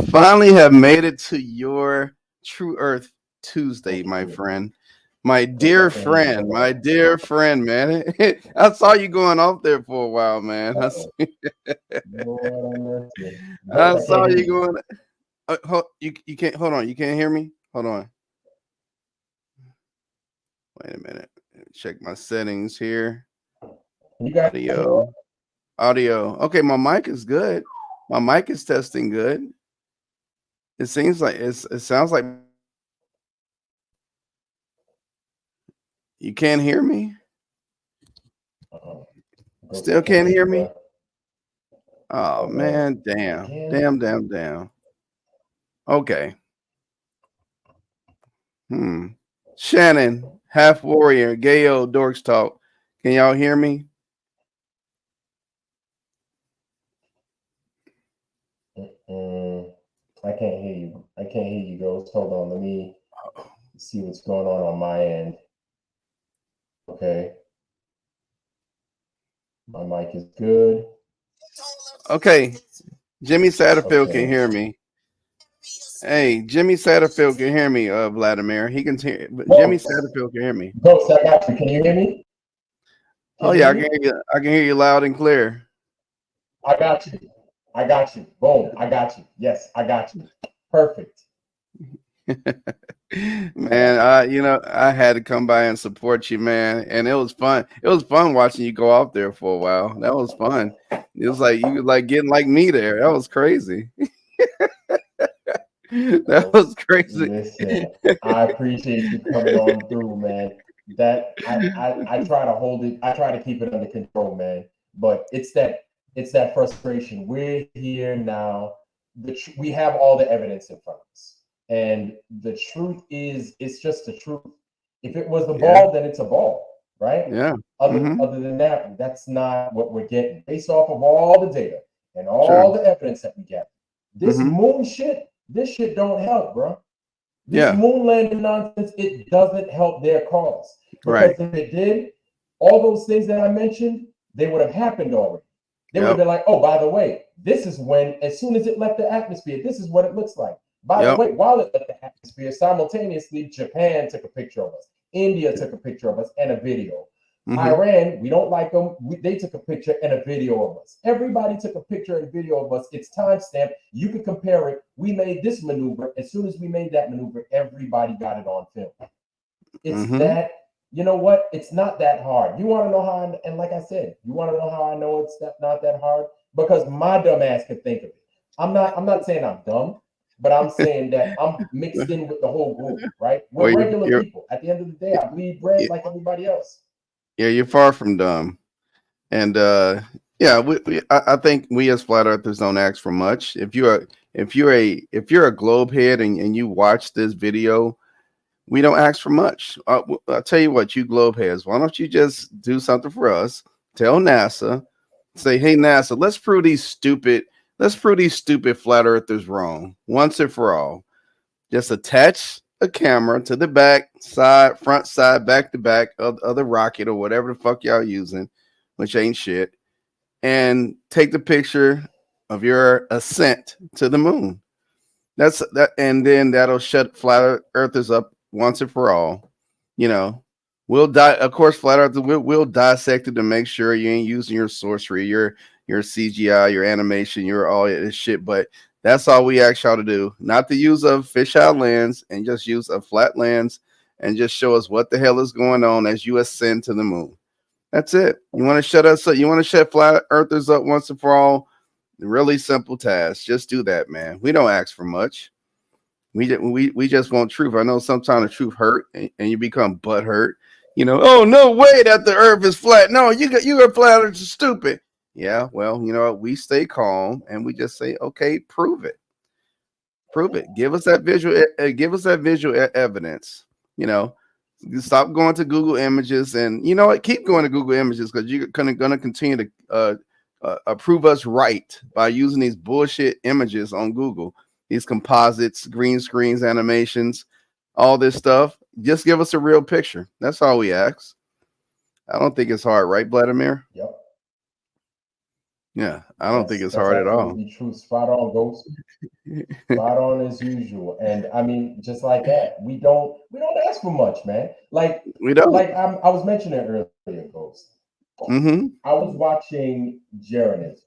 Finally have made it to your True Earth Tuesday, my friend. My dear friend, man. I saw you going off there for a while, man. I saw you going. You can't. Hold on. You can't hear me. Hold on. Wait a minute. Check my settings here. You got audio. Okay, my mic is good. My mic is testing good. It seems like it sounds like you can't hear me. Still can't hear me. Oh man, damn. Okay. Shannon, Half Warrior, Gayo, Dorks Talk. Can y'all hear me? I can't hear you. Ghost. Hold on. Let me see what's going on my end. Okay. My mic is good. Okay. Jimmy Satterfield can hear me. Hey, Jimmy Satterfield can hear me, Vladimir. He can hear, but Jimmy Satterfield can hear me. Ghost, I got you. Can you hear me? I can hear you loud and clear. I got you. I got you. Boom. I got you. Yes, I got you. Perfect. Man, I had to come by and support you, man, and it was fun. It was fun watching you go out there for a while. That was fun. It was like you were like getting like me there. That was crazy. That was crazy. Listen, I appreciate you coming on through, man. That I try to hold it. I try to keep it under control, man. But it's that frustration. We're here now. We have all the evidence in front of us, and the truth is, it's just the truth. If it was a ball, then it's a ball, right? Yeah. Other than that, that's not what we're getting based off of all the data and all the evidence that we get. This moon shit, this shit don't help, bro. This moon landing nonsense, it doesn't help their cause. Because if it did, all those things that I mentioned, they would have happened already. They would have been like, oh, by the way, this is when, as soon as it left the atmosphere, this is what it looks like. By the way, while it left the atmosphere, simultaneously, Japan took a picture of us. India took a picture of us and a video. Iran, we don't like them. They took a picture and a video of us. Everybody took a picture and video of us. It's timestamped. You can compare it. We made this maneuver. As soon as we made that maneuver, everybody got it on film. It's that, you know what? It's not that hard. You want to know how, and like I said, you want to know how I know it's not that hard? Because my dumb ass can think of it. I'm not saying I'm dumb, but I'm saying that I'm mixed in with the whole group, right? We're regular people. At the end of the day, I bleed bread like everybody else. Yeah, you're far from dumb. And I think we as flat earthers don't ask for much. If you're a globe head and you watch this video, we don't ask for much. I'll tell you what, you globe heads, why don't you just do something for us? Tell NASA, say, hey NASA, let's prove these stupid flat earthers wrong once and for all. Just attach a camera to the front side, back to back of the rocket or whatever the fuck y'all using, which ain't shit, and take the picture of your ascent to the moon. That's that, and then that'll shut flat earthers up once and for all. You know, we'll die. Of course, flat earthers we'll dissect it to make sure you ain't using your sorcery, your CGI, your animation, your all this shit, but that's all we ask y'all to do. Not to use a fisheye lens and just use a flat lens and just show us what the hell is going on as you ascend to the moon. That's it. You want to shut us up? You want to shut flat earthers up once and for all? Really simple task. Just do that, man. We don't ask for much. We just want truth. I know sometimes the truth hurt and you become butthurt. You know, oh no way that the earth is flat. No, you got flat earth is stupid. Yeah, well, you know, we stay calm and we just say, okay, prove it. Give us that visual evidence. You know, stop going to Google Images, and you know what? Keep going to Google Images because you're going to continue to prove us right by using these bullshit images on Google, these composites, green screens, animations, all this stuff. Just give us a real picture. That's all we ask. I don't think it's hard, right, Vladimir? Yep. Yeah, I don't think it's hard at all. True, spot on, Ghost. Spot on as usual. And I mean, just like that, we don't ask for much, man. Like we don't. Like I was mentioning earlier, Ghost. I was watching Jeranism,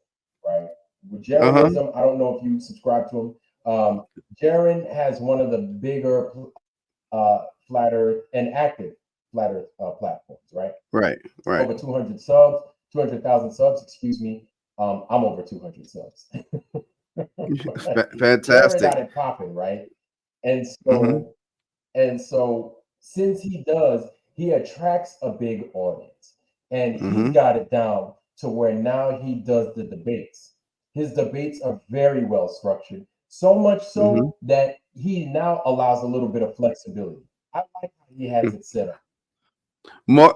right? With Jeranism, I don't know if you subscribe to him. Jaren has one of the bigger flat earth and active flat earth platforms, right? Right. Over 200,000 subs, excuse me. I'm over 200 subs. Fantastic. Got it popping, right? And so since he does, he attracts a big audience, and he's got it down to where now he does the debates. His debates are very well structured, so much so that he now allows a little bit of flexibility. I like how he has it set up. More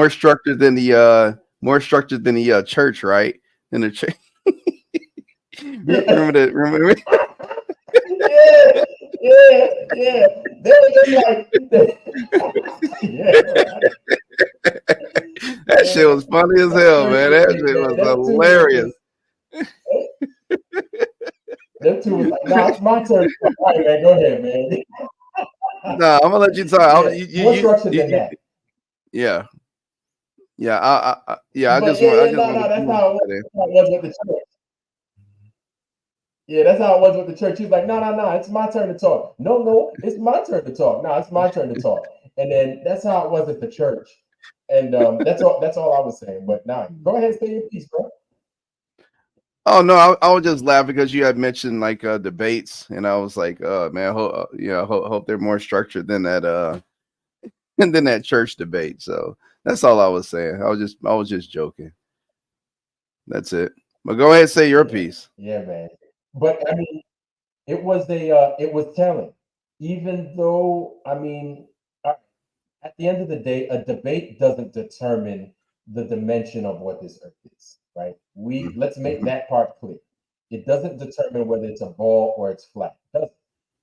structured than the church, right? In the church. Remember that? Remember? Yeah. They were just like, that shit was funny as hell, man. That shit was hilarious. Them two was like, nah, it's my turn. All right, man, go ahead, man. No, I'm gonna let you talk. More structured than that. Yeah. Yeah, I But just want, I just no, want to that's see how it was, today. that's how it was with the church. Yeah, that's how it was with the church. He's like, no, it's my turn to talk. No, it's my turn to talk. No, it's my turn to talk. And then that's how it was at the church. And that's all I was saying. But now, go ahead and say your piece, bro. Oh no, I was just laughing because you had mentioned like debates, and I was like, man, hope they're more structured than that and than that church debate. So that's all I was saying. I was just joking. That's it. But go ahead and say your piece. Yeah, man. But I mean, it was telling. Even though, I mean, at the end of the day, a debate doesn't determine the dimension of what this earth is, right? Let's make Mm-hmm. that part clear. It doesn't determine whether it's a ball or it's flat.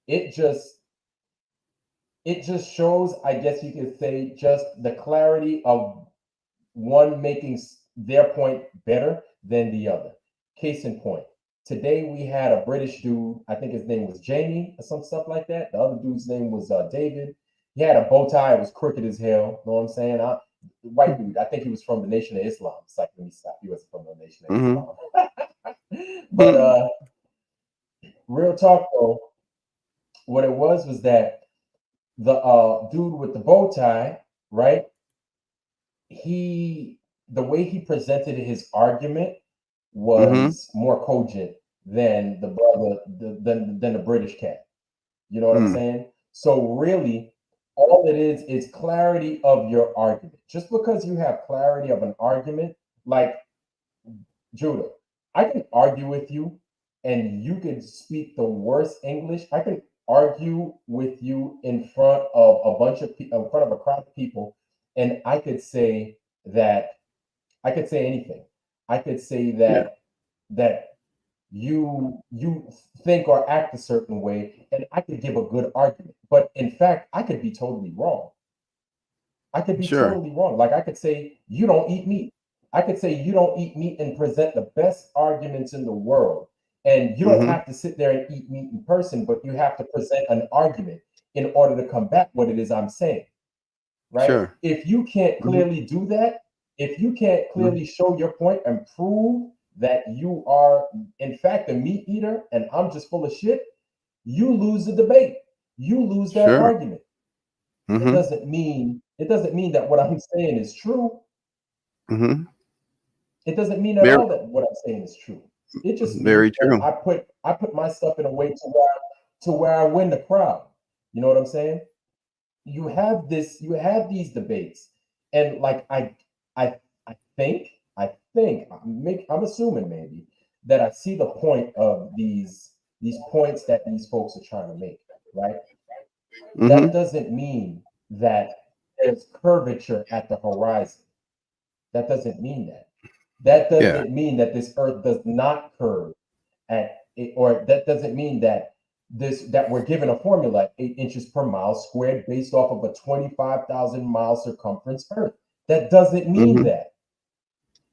It just it just shows, I guess you could say, just the clarity of one making their point better than the other. Case in point, today we had a British dude, I think his name was Jamie or some stuff like that. The other dude's name was David. He had a bow tie, it was crooked as hell. Know what I'm saying? White dude, I think he was from the Nation of Islam. It's like, let me stop. He wasn't from the Nation of Islam. But real talk though, what it was that the dude with the bow tie, right? The way he presented his argument was more cogent than the brother than the British cat. You know what I'm saying? So really, all it is clarity of your argument. Just because you have clarity of an argument, like Judah, I can argue with you, and you can speak the worst English. I can argue with you in front of a bunch of people, in front of a crowd of people, and I could say that I could say anything. I could say Yeah, that you think or act a certain way, and I could give a good argument. But in fact, I could be totally wrong. I could be sure. totally wrong. Like I could say you don't eat meat. I could say you don't eat meat and present the best arguments in the world. And you don't Mm-hmm. have to sit there and eat meat in person, but you have to present an argument in order to combat what it is I'm saying, right? Sure. If you can't Mm-hmm. clearly do that, if you can't Mm-hmm. clearly show your point and prove that you are, in fact, a meat eater and I'm just full of shit, you lose the debate. You lose that Sure. argument. It Mm-hmm. doesn't mean that what I'm saying is true. Mm-hmm. It doesn't mean at Very, all that what I'm saying is true. It just means very that true. I put my stuff in a way to where I win the crowd. You know what I'm saying? You have these debates, and like I I'm assuming maybe that I see the point of these points that these folks are trying to make, right? Mm-hmm. That doesn't mean that there's curvature at the horizon. That doesn't mean that. That Yeah. doesn't mean that this earth does not curve at it, or that doesn't mean that we're given a formula 8 inches per mile squared based off of a 25,000 mile circumference earth. That doesn't mean Mm-hmm. that.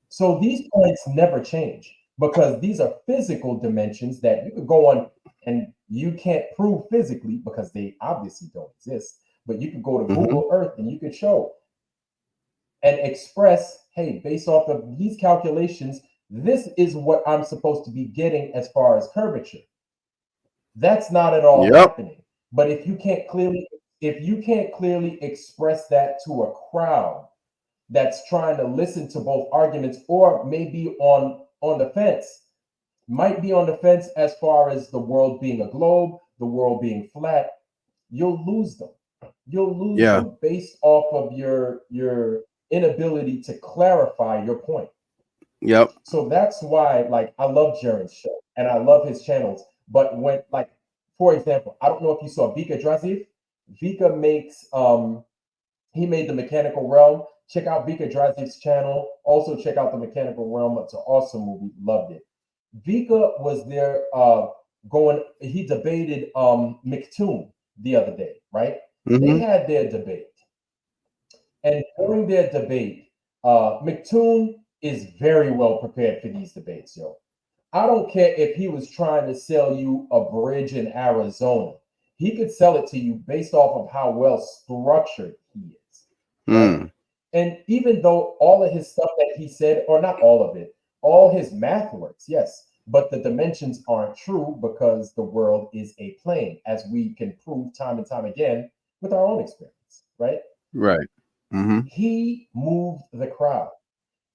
So these points never change because these are physical dimensions that you could go on and you can't prove physically because they obviously don't exist. But you could go to Mm-hmm. Google Earth and you could show and express, hey, based off of these calculations, this is what I'm supposed to be getting as far as curvature. That's not at all Yep. happening. But if you can't clearly express that to a crowd that's trying to listen to both arguments or maybe on the fence, might be on the fence as far as the world being a globe, the world being flat, you'll lose them. You'll lose Yeah. them based off of your inability to clarify your point. Yep. So that's why, like, I love Jaren's show and I love his channels. But when, like, for example, I don't know if you saw Vika Draziv. Vika makes he made the Mechanical Realm. Check out Vika Draziv's channel. Also check out the Mechanical Realm. It's an awesome movie. Loved it. Vika was there he debated McToon the other day, right? They Mm-hmm. had their debate. And during their debate, McToon is very well prepared for these debates, yo. I don't care if he was trying to sell you a bridge in Arizona. He could sell it to you based off of how well structured he is, right? Mm. And even though all of his stuff that he said, or not all of it, all his math works, yes, but the dimensions aren't true because the world is a plane, as we can prove time and time again with our own experience, right? Right. Mm-hmm. He moved the crowd.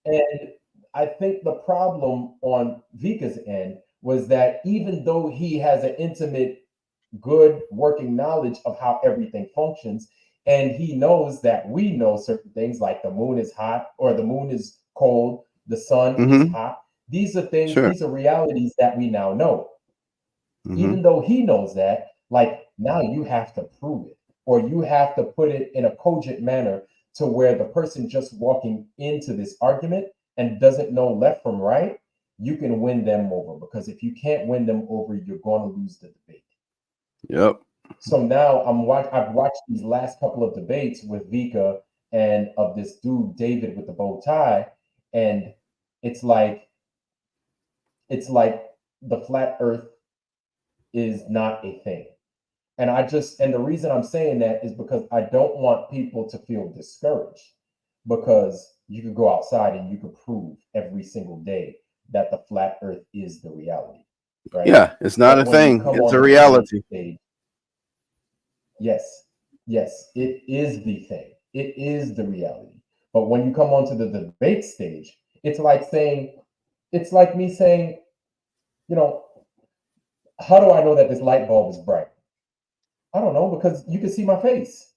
And I think the problem on Vika's end was that even though he has an intimate, good working knowledge of how everything functions, and he knows that we know certain things like the moon is hot or the moon is cold, the sun is Mm-hmm. hot. These are things, Sure. these are realities that we now know. Mm-hmm. Even though he knows that, like now you have to prove it, or you have to put it in a cogent manner to where the person just walking into this argument and doesn't know left from right, you can win them over. Because if you can't win them over, you're going to lose the debate. Yep. So now I've watched these last couple of debates with Vika and of this dude David with the bow tie, and it's like it's like the flat Earth is not a thing. And the reason I'm saying that is because I don't want people to feel discouraged, because you could go outside and you could prove every single day that the flat Earth is the reality, right? Yeah, it's not But a when you thing. come It's on a the debate reality. stage, yes, yes, it is the thing. It is the reality. But when you come onto the debate stage, it's like me saying, you know, how do I know that this light bulb is bright? I don't know, because you can see my face.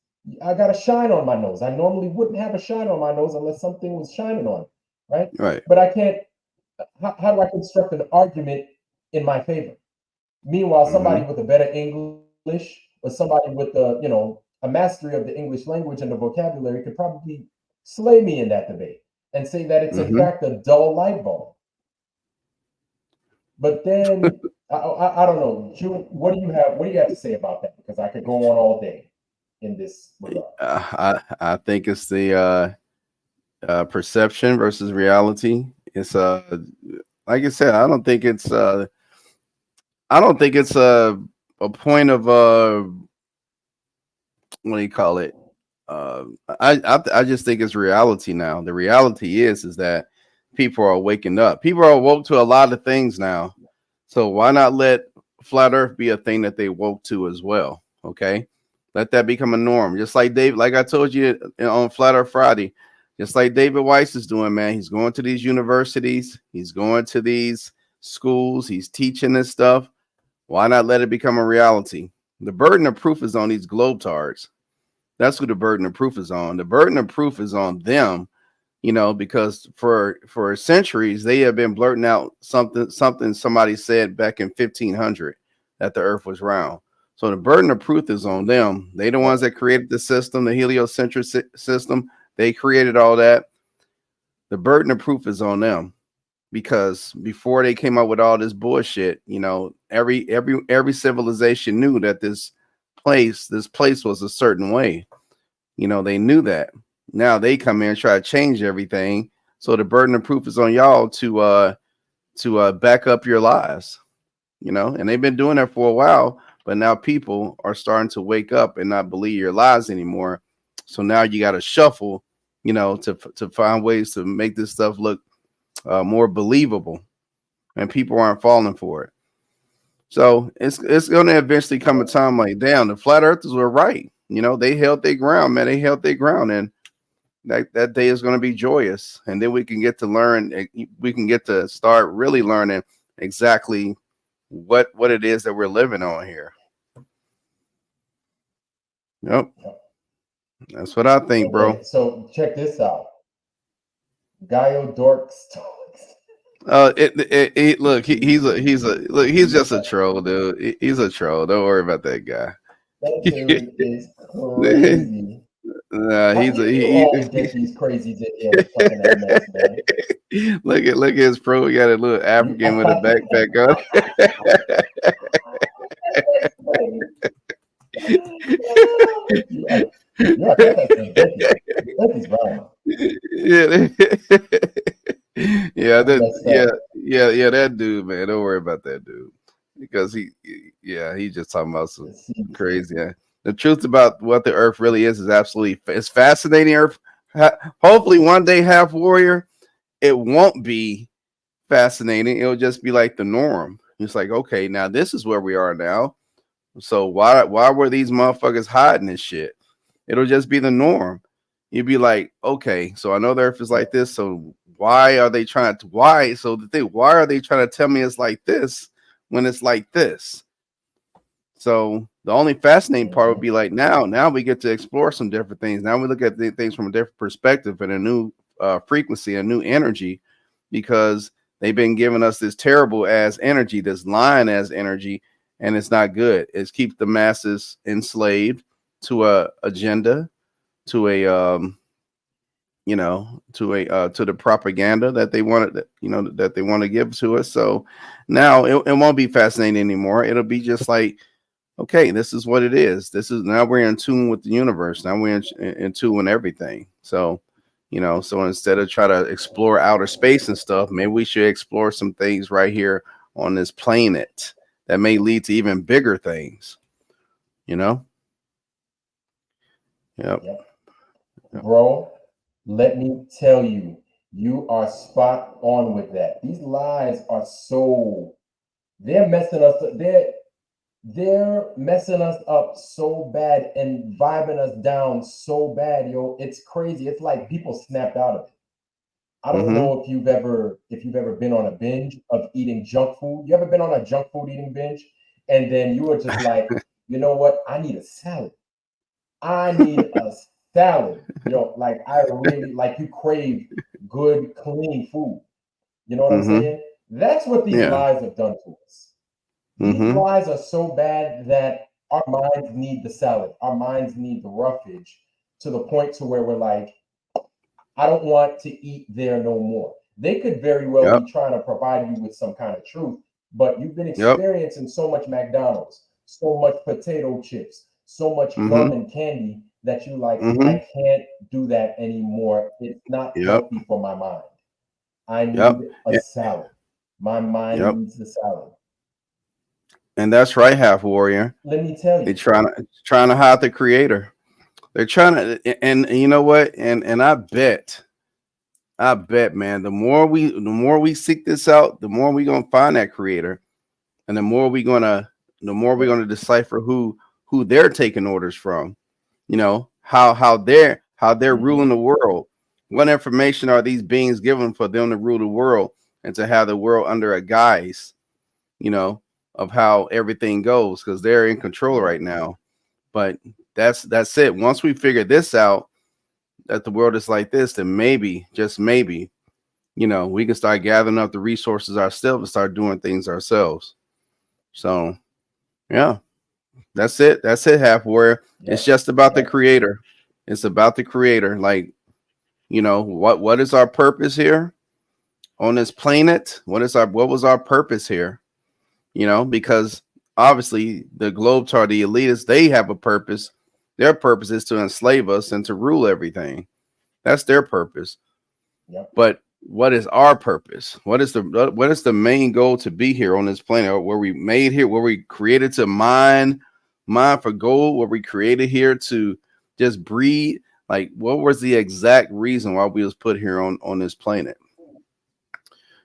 I got a shine on my nose. I normally wouldn't have a shine on my nose unless something was shining on it, right? Right. But I can't. How do I construct an argument in my favor? Meanwhile, somebody Mm-hmm. with a better English or somebody with a mastery of the English language and the vocabulary could probably slay me in that debate and say that it's in Mm-hmm. fact a dull light bulb. But then I don't know, June. What do you have to say about that? Because I could go on all day in this regard. I think it's the perception versus reality. It's like I said, I don't think it's a point of what do you call it? I just think it's reality now. The reality is that people are waking up. People are woke to a lot of things now. So why not let flat Earth be a thing that they woke to as well? Okay, let that become a norm. Just like Dave, like I told you on Flat Earth Friday, just like David Weiss is doing, man. He's going to these universities, he's going to these schools, he's teaching this stuff. Why not let it become a reality? The burden of proof is on these globetards. That's who the burden of proof is on. The burden of proof is on them, because for centuries they have been blurting out something somebody said back in 1500 that the Earth was round. So the burden of proof is on them. They the ones that created the system, the heliocentric system. They created all that. The burden of proof is on them, because before they came up with all this bullshit, every civilization knew that this place was a certain way. They knew that. Now they come in and try to change everything. So the burden of proof is on y'all to back up your lies. And they've been doing that for a while, but now people are starting to wake up and not believe your lies anymore. So now you got to shuffle, to find ways to make this stuff look more believable, and people aren't falling for it. So it's going to eventually come a time like, damn, the flat earthers were right. They held their ground, man. They held their ground, and that day is going to be joyous. And then we can get to learn. We can get to start really learning exactly what it is that we're living on here. Yep. That's what I think, bro. Okay, so check this out. Gaio Dorks. Look, he's just a troll, dude. He's a troll. Don't worry about that guy. That dude is crazy. Nah, How do you always get these crazies in here talking that mess, man? Look at his pro. He got a little African with a backpack on. Yeah, Becky's brown. Yeah, that dude, man. Don't worry about that dude, because he's just talking about some crazy. The truth about what the Earth really is absolutely, it's fascinating. Earth hopefully one day, Half Warrior, it won't be fascinating. It'll just be like the norm. It's like, okay, now this is where we are now. So why were these motherfuckers hiding this shit? It'll just be the norm. You'd be like, okay, so I know the earth is like this. So why are they trying to why are they trying to tell me it's like this when it's like this? So the only fascinating part would be like now we get to explore some different things. Now we look at things from a different perspective and a new frequency, a new energy, because they've been giving us this terrible ass energy, this lying ass energy, and it's not good. It keeps the masses enslaved to a agenda, to a to the propaganda that they wanted, that they want to give to us. So now it won't be fascinating anymore. It'll be just like, okay, this is what it is. This is, now we're in tune with the universe. Now we're in tune with everything. So, so instead of try to explore outer space and stuff, maybe we should explore some things right here on this planet that may lead to even bigger things, Yep. Bro, let me tell you, you are spot on with that. These lies are they're messing us up. They're messing us up so bad and vibing us down so bad, yo. It's crazy. It's like people snapped out of it. I don't know if you've ever been on a binge of eating junk food. You ever been on a junk food eating binge? And then you were just like, you know what? I need a salad. I need a salad. Like I really, like, you crave good, clean food. You know what I'm saying? That's what these lies have done to us. These lies are so bad that our minds need the salad. Our minds need the roughage to the point to where we're like, I don't want to eat there no more. They could very well be trying to provide you with some kind of truth, but you've been experiencing so much McDonald's, so much potato chips, so much gum and candy that you like, I can't do that anymore. It's not healthy for my mind. I need a salad. My mind needs the salad. And that's right, Half Warrior. Let me tell you, they're trying to hide the creator. They're trying to, and you know what? And I bet, man, the more we seek this out, the more we're gonna find that creator, and the more we're gonna decipher who they're taking orders from. How they're ruling the world. What information are these beings given for them to rule the world and to have the world under a guise, of how everything goes, because they're in control right now. But that's it. Once we figure this out, that the world is like this, then maybe, just maybe, we can start gathering up the resources ourselves and start doing things ourselves. So yeah, that's it. Half Warrior. It's just about the creator. It's about the creator. Like, what is our purpose here on this planet? What was our purpose here? Because obviously the Globetrotters, the elitists, they have a purpose. Their purpose is to enslave us and to rule everything. That's their purpose. But what is our purpose? What is the main goal to be here on this planet? Were we made here? Were we created to mine for gold? Were we created here to just breed? Like, what was the exact reason why we was put here on this planet?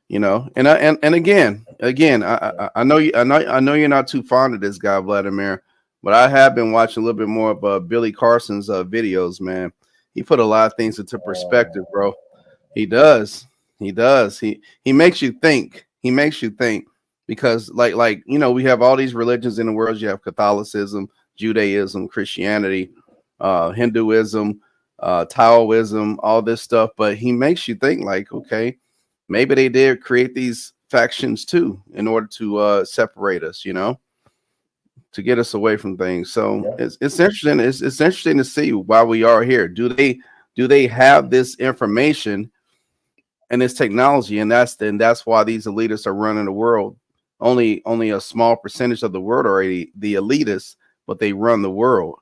And again, I know you're not too fond of this guy, Vladimir, but I have been watching a little bit more of Billy Carson's videos, man. He put a lot of things into perspective, bro. He does. He makes you think. Because like we have all these religions in the world. You have Catholicism, Judaism, Christianity, Hinduism, Taoism, all this stuff. But he makes you think, like, okay, maybe they did create these factions too in order to separate us, to get us away from things. So it's interesting. It's interesting to see why we are here. Do they have this information and this technology? And that's why these elitists are running the world. Only a small percentage of the world are the elitists, but they run the world.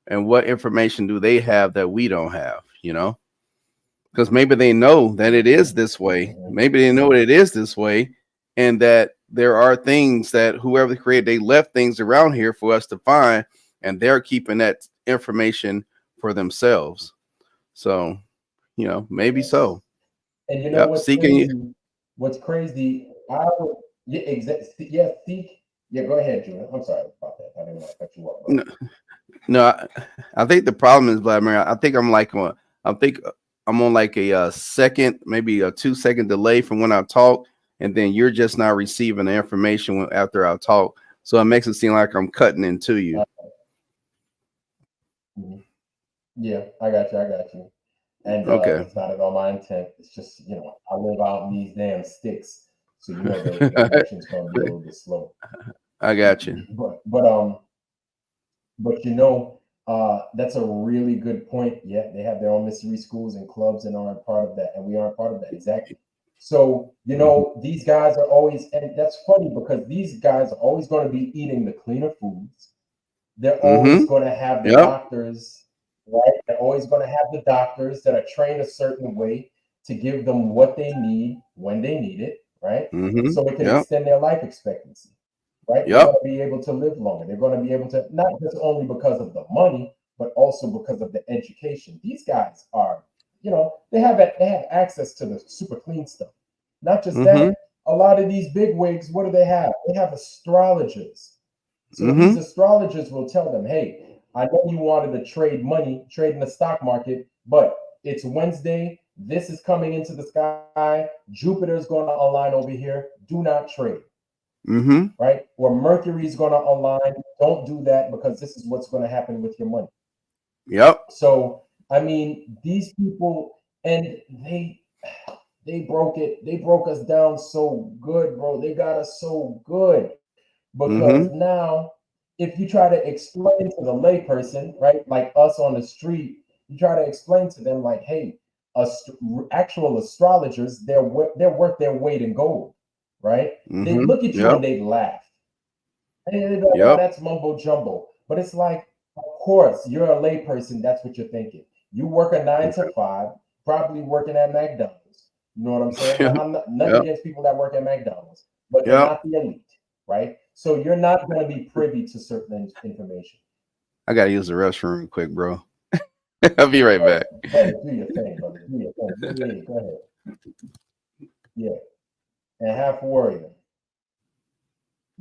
And what information do they have that we don't have? Because maybe they know that it is this way. Maybe they know it is this way, and that there are things that whoever created, they left things around here for us to find, and they're keeping that information for themselves. So You know, maybe so. And you know Yep. what's Seeking. crazy? What's crazy? I would, yeah, exactly. Yeah, seek. Yeah, go ahead, Julian. I'm sorry about that. I didn't want to cut you off. No, no, I think the problem is, Vladimir. I think I'm like on. I think I'm on like a second, maybe a 2-second delay from when I talk, and then you're just not receiving the information after I talk. So it makes it seem like I'm cutting into you. Mhm. Yeah, I got you. I got you. And Okay. it's not at all my intent. It's just, I live out in these damn sticks, so the connection's gonna be a little bit slow. I got you. But that's a really good point. Yeah, they have their own mystery schools and clubs and aren't part of that, and we aren't part of that. Exactly. So, these guys are always, and that's funny because these guys are always going to be eating the cleaner foods. They're always going to have the Yep. doctors, right? They're always going to have the doctors that are trained a certain way to give them what they need when they need it, right? So it can Yep. extend their life expectancy, right? They're Yep. going to be able to live longer. They're going to be able to, not just only because of the money, but also because of the education. These guys are, they have access to the super clean stuff. Not just that, a lot of these big wigs, what do they have? They have astrologers. So these astrologers will tell them, hey, I know you wanted to trade money, trade in the stock market, but it's Wednesday. This is coming into the sky. Jupiter's going to align over here. Do not trade. Right? Or Mercury's going to align. Don't do that because this is what's going to happen with your money. Yep. So, I mean, these people, and they broke it. They broke us down so good, bro. They got us so good. Because now, if you try to explain to the layperson, right, like us on the street, you try to explain to them, like, hey, actual astrologers, they're worth their weight in gold, right? They look at you and they laugh. And they go, oh, that's mumbo jumbo. But it's like, of course, you're a layperson. That's what you're thinking. You work a 9 to 5, probably working at McDonald's. You know what I'm saying? Now, I'm not nothing against people that work at McDonald's, but they're not the elite, right? So you're not going to be privy to certain information. I gotta use the restroom quick, bro. I'll be right back. Brother, do your thing, brother. Do your thing. Yeah, go ahead. Yeah. And half warrior.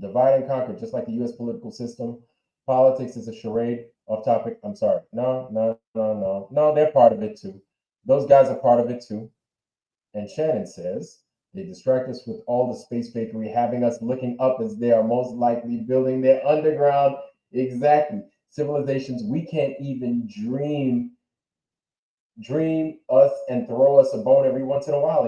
Divide and conquer, just like the U.S. political system. Politics is a charade. Off topic. I'm sorry. No. They're part of it too. Those guys are part of it too. And Shannon says they distract us with all the space bakery, having us looking up as they are most likely building their underground. Exactly. Civilizations we can't even dream us and throw us a bone every once in a while.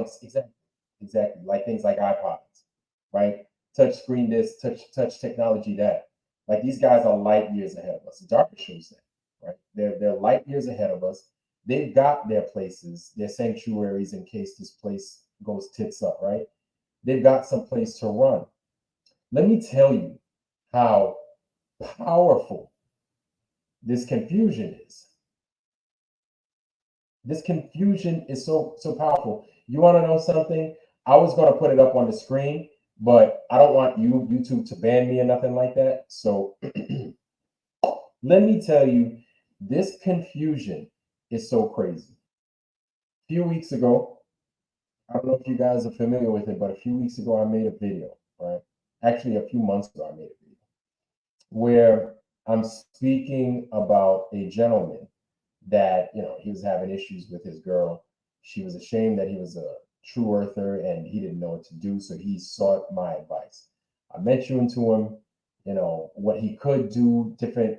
Exactly. Like things like iPods, right? Touch screen this, touch technology that. Like these guys are light years ahead of us. DARPA shows that, right? They're light years ahead of us. They've got their places, their sanctuaries in case this place goes tits up, right? They've got some place to run. Let me tell you how powerful this confusion is. This confusion is so powerful. You want to know something? I was going to put it up on the screen, but I don't want YouTube to ban me or nothing like that. So let me tell you, this confusion is so crazy. A few weeks ago, I don't know if you guys are familiar with it, but a few weeks ago, I made a video, right? Actually, a few months ago, I made a video where I'm speaking about a gentleman that, he was having issues with his girl. She was ashamed that he was a true earther and he didn't know what to do. So he sought my advice. I mentioned to him, what he could do, different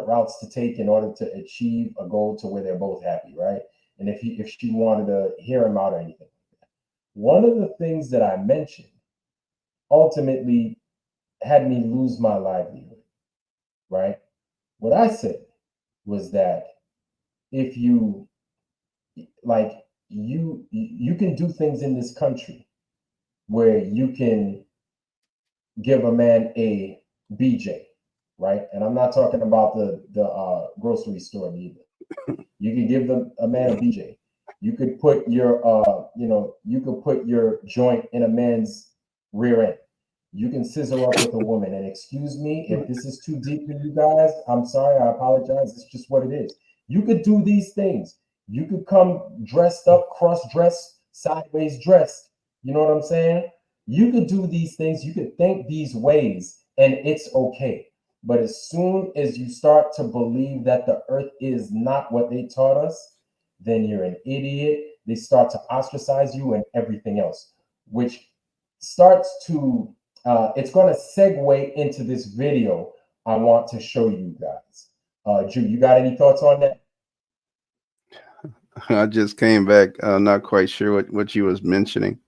routes to take in order to achieve a goal to where they're both happy, right? And if she wanted to hear him out or anything like that. One of the things that I mentioned ultimately had me lose my livelihood, right? What I said was that if you you can do things in this country where you can give a man a BJ, right? And I'm not talking about the grocery store either. You can give a man a BJ. You could put your you could put your joint in a man's rear end. You can scissor up with a woman. And excuse me if this is too deep for you guys. I'm sorry. I apologize. It's just what it is. You could do these things. You could come dressed up, cross-dressed, sideways dressed. You know what I'm saying? You could do these things, you could think these ways, and it's okay. But as soon as you start to believe that the earth is not what they taught us, then you're an idiot. They start to ostracize you and everything else, which starts to, it's going to segue into this video I want to show you guys. Drew, you got any thoughts on that? I just came back. Not quite sure what you was mentioning.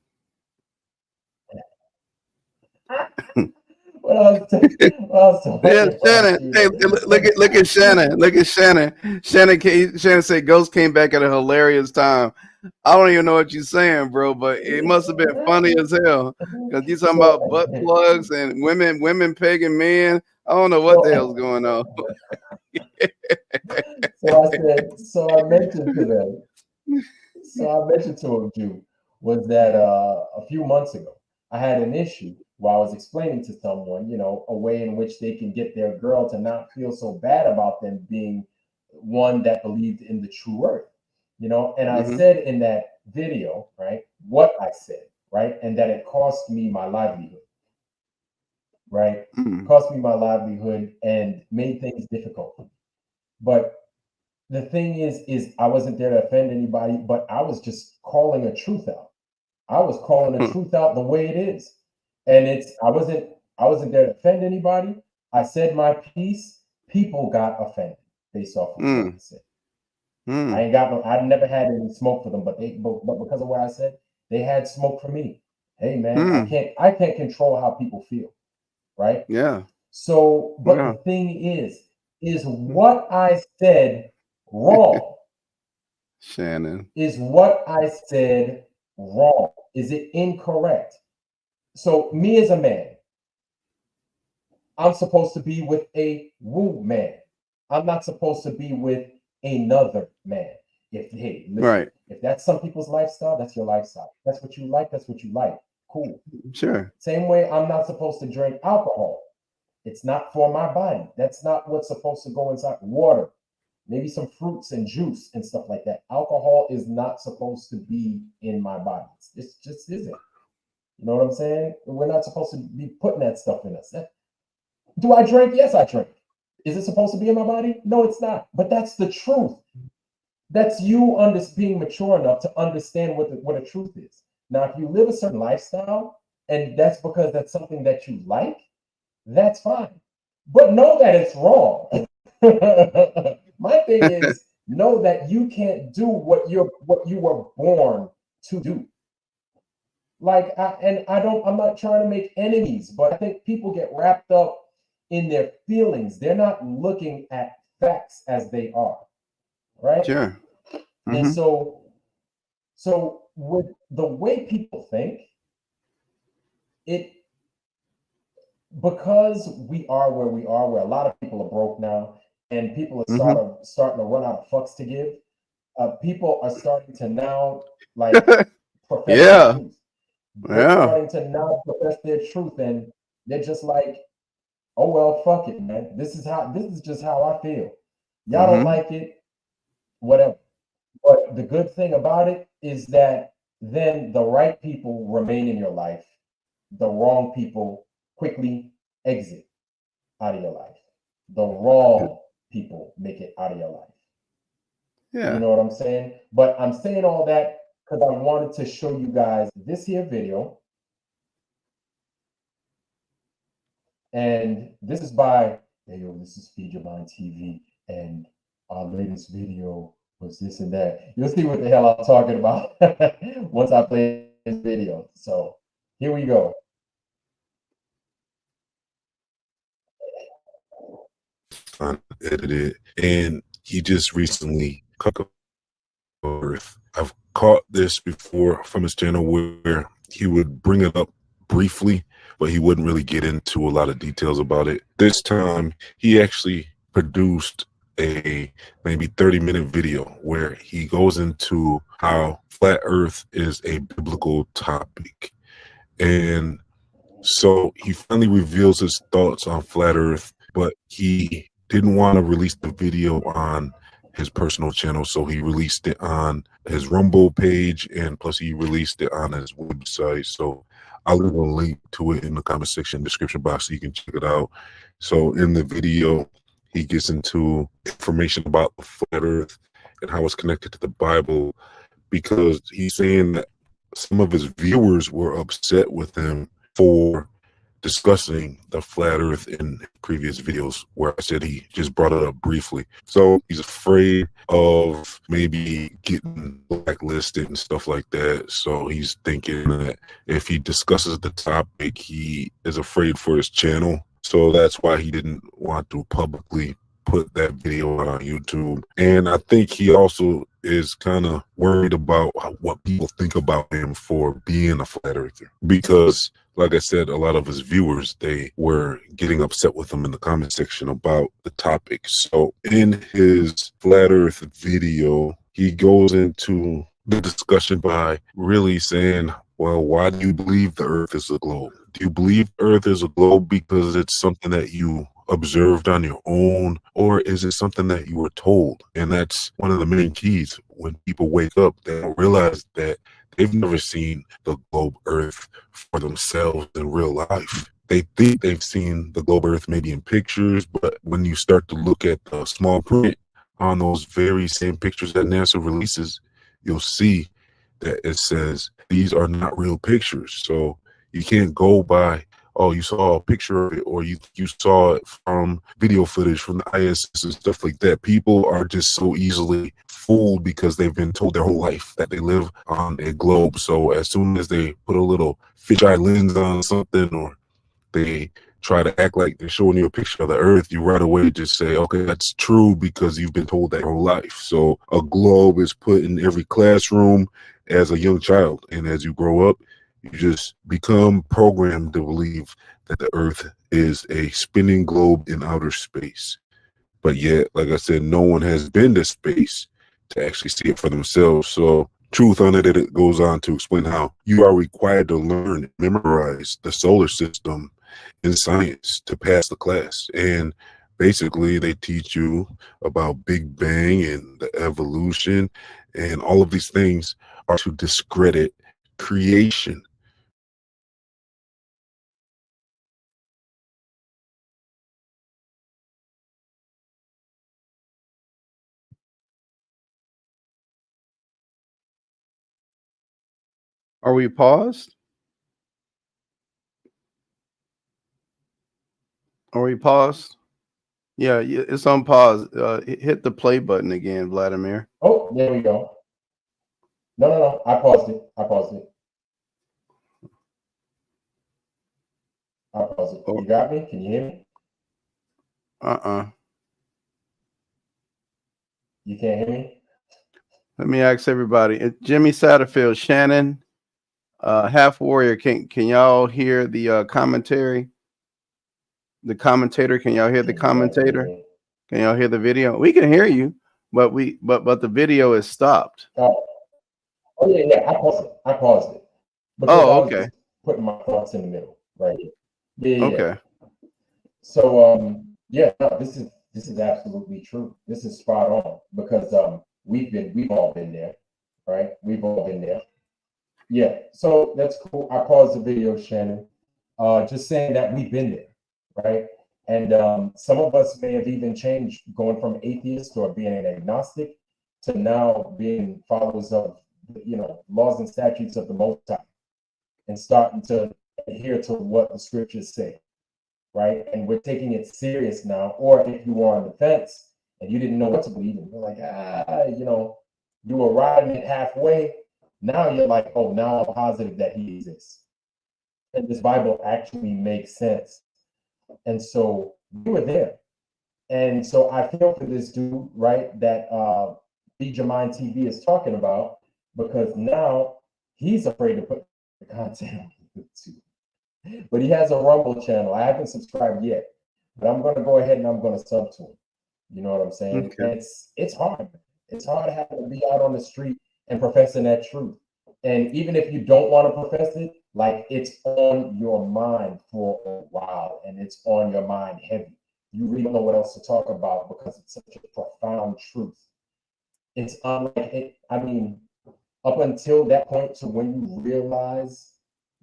Yeah, Shannon. Hey, look at Shannon. Look at Shannon. Shannon said Ghost came back at a hilarious time. I don't even know what you're saying, bro, but it must have been funny as hell. Because you're talking about butt plugs and women pegging men. I don't know what the hell's going on. So I mentioned to him, Drew, was that a few months ago, I had an issue while I was explaining to someone, a way in which they can get their girl to not feel so bad about them being one that believed in the true earth, and I said in that video, right, what I said, right, and that it cost me my livelihood, right, cost me my livelihood and made things difficult. But the thing is I wasn't there to offend anybody, but I was just calling a truth out. I was calling the truth out the way it is. And I wasn't there to offend anybody. I said my piece. People got offended based off of what I said. I never had any smoke for them, but because of what I said, they had smoke for me. Hey man, I can't control how people feel, right? Yeah. So, but the thing is what I said wrong? Shannon. Is what I said wrong? Is it incorrect? So, me as a man, I'm supposed to be with a woman. I'm not supposed to be with another man. Listen, if that's some people's lifestyle, that's your lifestyle. That's what you like. That's what you like. Cool. Sure. Same way, I'm not supposed to drink alcohol. It's not for my body. That's not what's supposed to go inside. Water, maybe some fruits and juice and stuff like that. Alcohol is not supposed to be in my body. It just isn't. You know what I'm saying? We're not supposed to be putting that stuff in us. Do I drink? Yes, I drink. Is it supposed to be in my body? No, it's not. But that's the truth. That's you being mature enough to understand what the truth is. Now, if you live a certain lifestyle and that's because that's something that you like, that's fine. But know that it's wrong. My thing is, know that you can't do what you were born to do. I'm not trying to make enemies, but I think people get wrapped up in their feelings. They're not looking at facts as they are, right? Sure. And so with the way people think, because we are where we are, where a lot of people are broke now, and people are starting to run out of fucks to give. People are starting to now profess their truth. They're starting to now profess their truth, and they're just like, "Oh well, fuck it, man. This is just how I feel. Y'all don't like it, whatever." But the good thing about it is that then the right people remain in your life. The wrong people quickly exit out of your life. The wrong people make it out of your life. Yeah. You know what I'm saying? But I'm saying all that because I wanted to show you guys this here video. And this is by, hey, yo, this is Feed Your Mind TV. And our latest video was this and that. You'll see what the hell I'm talking about once I play this video. So here we go. Edited, and he just recently cooked Earth. I've caught this before from his channel where he would bring it up briefly, but he wouldn't really get into a lot of details about it. This time, he actually produced a maybe 30-minute video where he goes into how flat Earth is a biblical topic. And so he finally reveals his thoughts on flat Earth, but he didn't want to release the video on his personal channel. So he released it on his Rumble page, and plus he released it on his website. So I'll leave a link to it in the comment section description box so you can check it out. So in the video, he gets into information about the flat earth and how it's connected to the Bible, because he's saying that some of his viewers were upset with him for discussing the flat earth in previous videos where I said he just brought it up briefly. So he's afraid of maybe getting blacklisted and stuff like that. So he's thinking that if he discusses the topic, he is afraid for his channel. So that's why he didn't want to publicly put that video out on YouTube. And I think he also is kind of worried about what people think about him for being a flat earther, because like I said, a lot of his viewers, they were getting upset with him in the comment section about the topic. So in his flat earth video, he goes into the discussion by really saying, well, why do you believe the earth is a globe? Do you believe earth is a globe because it's something that you observed on your own, or is it something that you were told? And that's one of the main keys. When people wake up, they don't realize that they've never seen the globe earth for themselves in real life. They think they've seen the globe earth maybe in pictures, but when you start to look at the small print on those very same pictures that NASA releases, you'll see that it says these are not real pictures. So you can't go by, oh, you saw a picture of it, or you saw it from video footage from the ISS and stuff like that. People are just so easily fooled because they've been told their whole life that they live on a globe. So as soon as they put a little fisheye lens on something, or they try to act like they're showing you a picture of the earth, you right away just say, okay, that's true because you've been told that your whole life. So a globe is put in every classroom as a young child, and as you grow up, you just become programmed to believe that the earth is a spinning globe in outer space. But yet, like I said, no one has been to space to actually see it for themselves. So Truth on it goes on to explain how you are required to learn and memorize the solar system in science to pass the class. And basically they teach you about Big Bang and the evolution, and all of these things are to discredit creation. Are we paused? Are we paused? Yeah, it's on pause. Hit the play button again, Vladimir. Oh, there we go. No. I paused it. I paused it. Oh. You got me? Can you hear me? You can't hear me? Let me ask everybody. Jimmy Satterfield, Shannon, Half Warrior, can y'all hear the commentary? The commentator, can y'all hear the commentator? Can y'all hear the video? We can hear you, but the video is stopped. Oh yeah. I paused it. Oh, okay. I was just putting my thoughts in the middle, right? Yeah. Okay. So yeah, no, this is absolutely true. This is spot on, because we've all been there, right? We've all been there. Yeah. So that's cool. I paused the video, Shannon. Just saying that we've been there, right? And some of us may have even changed, going from atheist or being an agnostic to now being followers of, laws and statutes of the Most High, and starting to adhere to what the scriptures say, right? And we're taking it serious now. Or if you were on the fence and you didn't know what to believe, and you're like, you were riding it halfway. Now you're like, oh, now I'm positive that he exists, and this Bible actually makes sense. And so we were there. And so I feel for this dude, right, that BJamine TV is talking about, because now he's afraid to put the content on YouTube. But he has a Rumble channel. I haven't subscribed yet, but I'm going to go ahead and I'm going to sub to him. You know what I'm saying? Okay. It's hard. It's hard having to be out on the street and professing that truth. And even if you don't want to profess it, like, it's on your mind for a while, and it's on your mind heavy. You really don't know what else to talk about because it's such a profound truth. it's unlike it. I mean, up until that point, to when you realize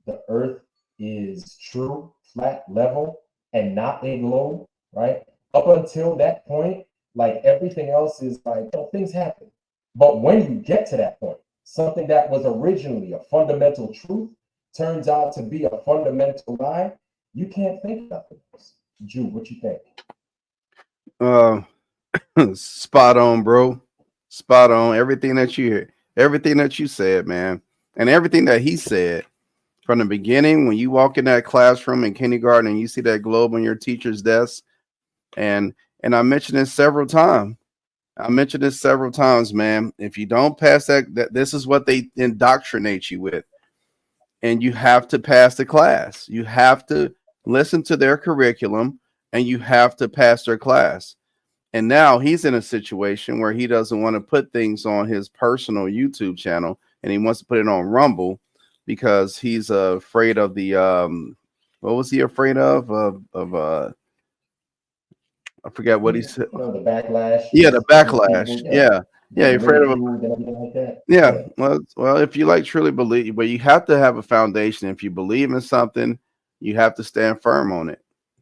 the Earth is true, flat, level, and not a globe, right? Up until that point, like everything else is like, things happen. But when you get to that point, something that was originally a fundamental truth turns out to be a fundamental lie. You can't think nothing else. Jude, what you think? Spot on, bro. Spot on. Everything that you said, man, and everything that he said from the beginning. When you walk in that classroom in kindergarten and you see that globe on your teacher's desk, and I mentioned this several times. Man. If you don't pass that, this is what they indoctrinate you with, and you have to pass the class. You have to listen to their curriculum, and you have to pass their class. And now he's in a situation where he doesn't want to put things on his personal YouTube channel, and he wants to put it on Rumble because he's afraid of the what was he afraid of? I forget what he said. The backlash. Yeah, the backlash. Yeah. Afraid of like that. Yeah. Well, if you truly believe, but you have to have a foundation. If you believe in something, you have to stand firm on it.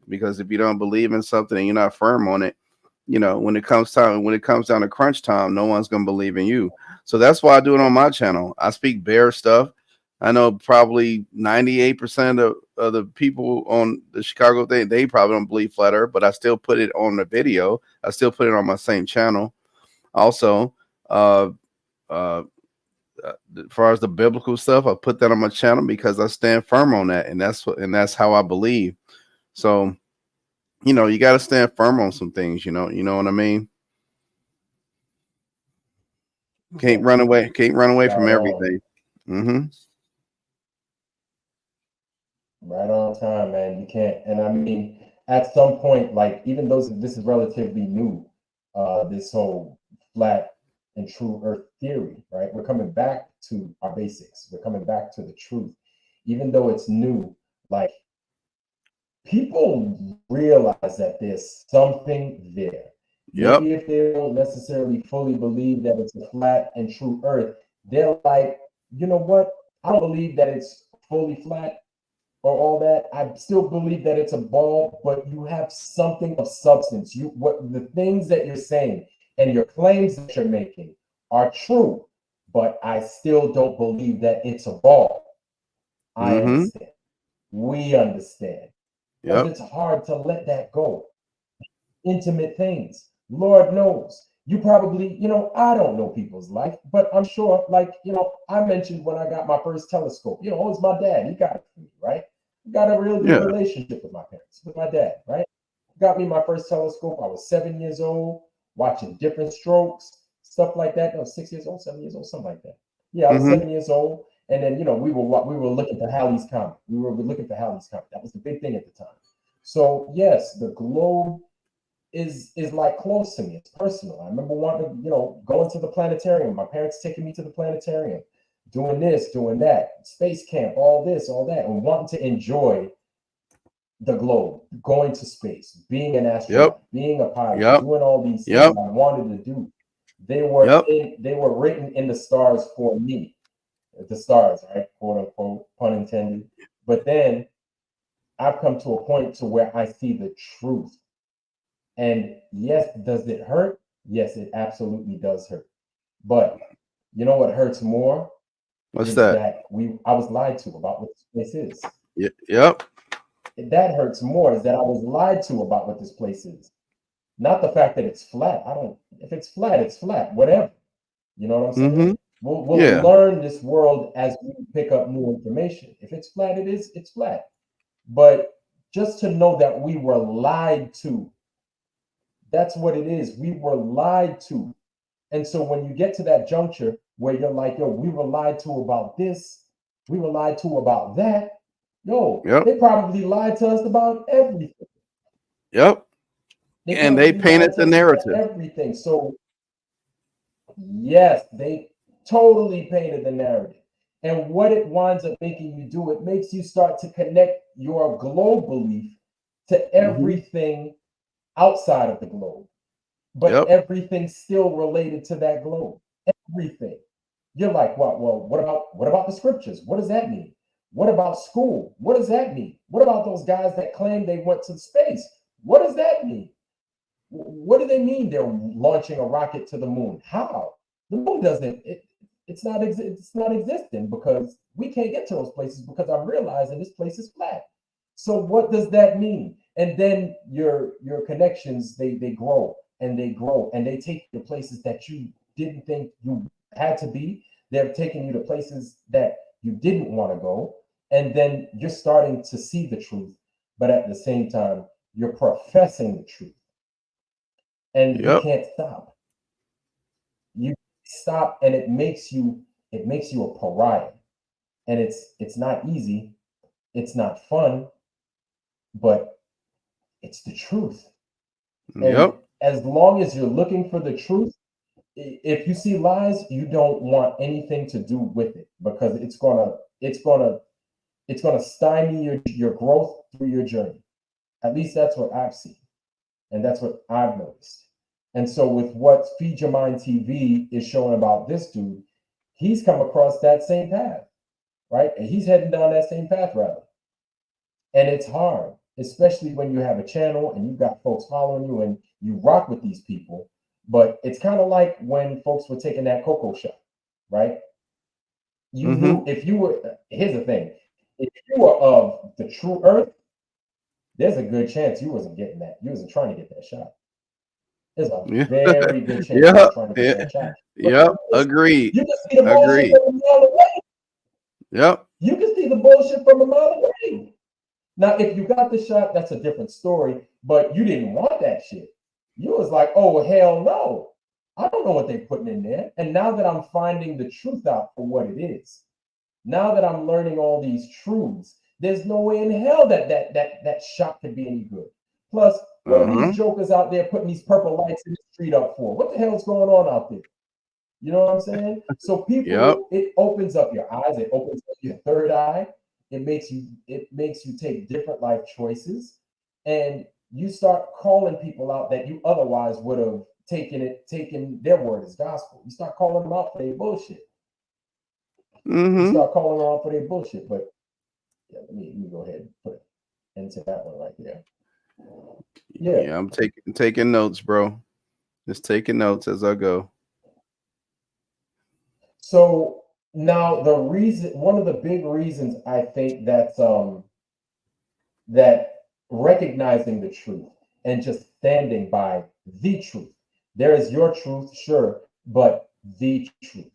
Because if you don't believe in something and you're not firm on it, when it comes down to crunch time, no one's gonna believe in you. So that's why I do it on my channel. I speak bear stuff. I know probably 98% of the people on the Chicago thing, they probably don't believe flat earth, but I still put it on the video. I still put it on my same channel. Also, as far as the biblical stuff, I put that on my channel because I stand firm on that, and that's how I believe. So, you got to stand firm on some things, you know what I mean? Can't run away from everything. Right on time, man. You can't. And I mean, at some point, like, even though this is relatively new, this whole flat and true earth theory, right? We're coming back to our basics. We're coming back to the truth. Even though it's new, like, people realize that there's something there. Yep. Maybe if they don't necessarily fully believe that it's a flat and true earth, they're like, you know what? I don't believe that it's fully flat or all that. I still believe that it's a ball, but you have something of substance. What the things that you're saying and your claims that you're making are true, but I still don't believe that it's a ball. I understand. We understand. Yep. It's hard to let that go. Intimate things. Lord knows. You probably, I don't know people's life, but I'm sure, I mentioned when I got my first telescope, it was my dad. He got it for me, right? Got a real good relationship with my parents, with my dad, right? Got me my first telescope. I was 7 years old, watching different strokes, stuff like that. No, 6 years old, 7 years old, something like that. Yeah, I was 7 years old. And then, we were looking for Halley's Comet. We were looking for Halley's Comet. That was the big thing at the time. So yes, the globe is like close to me. It's personal. I remember wanting to, going to the planetarium. My parents taking me to the planetarium, doing this, doing that, space camp, all this, all that, and wanting to enjoy the globe, going to space, being an astronaut, being a pilot, doing all these things I wanted to do. They were written in the stars for me. The stars, right? Quote unquote, pun intended. But then I've come to a point to where I see the truth. And yes, does it hurt? Yes, it absolutely does hurt. But you know what hurts more? What's that? I was lied to about what this place is. Yep. That hurts more, is that I was lied to about what this place is. Not the fact that it's flat. If it's flat, it's flat. Whatever. You know what I'm saying? We'll learn this world as we pick up new information. If it's flat, it's flat. But just to know that we were lied to, that's what it is. We were lied to. And so when you get to that juncture where you're like, yo, we were lied to about this, we were lied to about that, they probably lied to us about everything. Yep. And they painted the narrative. Everything. So yes, they totally painted the narrative. And what it winds up making you do, it makes you start to connect your globe belief to everything outside of the globe. but everything's still related to that globe. Everything. You're like, well, what about the scriptures? What does that mean? What about school? What does that mean? What about those guys that claim they went to space? What does that mean? What do they mean they're launching a rocket to the moon? How? The moon doesn't, it's not existing because we can't get to those places because I'm realizing this place is flat. So what does that mean? And then your connections, they grow and they grow and they take you to places that you didn't think you had to be. They're taking you to places that you didn't want to go. And then you're starting to see the truth, but at the same time, you're professing the truth. And you can't stop. You stop, and it makes you a pariah. And it's not easy, it's not fun, but it's the truth. And as long as you're looking for the truth, if you see lies, you don't want anything to do with it because it's gonna stymie your growth through your journey. At least that's what I've seen, and that's what I've noticed. And so with what Feed Your Mind TV is showing about this dude, he's come across that same path, right? And he's heading down that same path rather. And it's hard, especially when you have a channel and you've got folks following you and you rock with these people. But it's kind of like when folks were taking that cocoa shot, right? You knew if you were, here's the thing, if you were of the true earth, there's a good chance you wasn't getting that. You wasn't trying to get that shot. There's a very good chance you were trying to get that shot. Agreed. You can see the bullshit from a mile away. You can see the bullshit from a mile away. Now, if you got the shot, that's a different story, but you didn't want that shit. You was like, oh, hell no. I don't know what they're putting in there. And now that I'm finding the truth out for what it is, now that I'm learning all these truths, there's no way in hell that shot could be any good. Plus, what are these jokers out there putting these purple lights in the street up for? What the hell's going on out there? You know what I'm saying? So people, it opens up your eyes. It opens up your third eye. It makes you take different life choices, and you start calling people out that you otherwise would have taken their word as gospel. You start calling them out for their bullshit. You start calling them out for their bullshit. But yeah, let me go ahead and put into that one right there. Yeah, I'm taking notes, bro. Just taking notes as I go. So now one of the big reasons I think that recognizing the truth and just standing by the truth. There is your truth, sure, but the truth,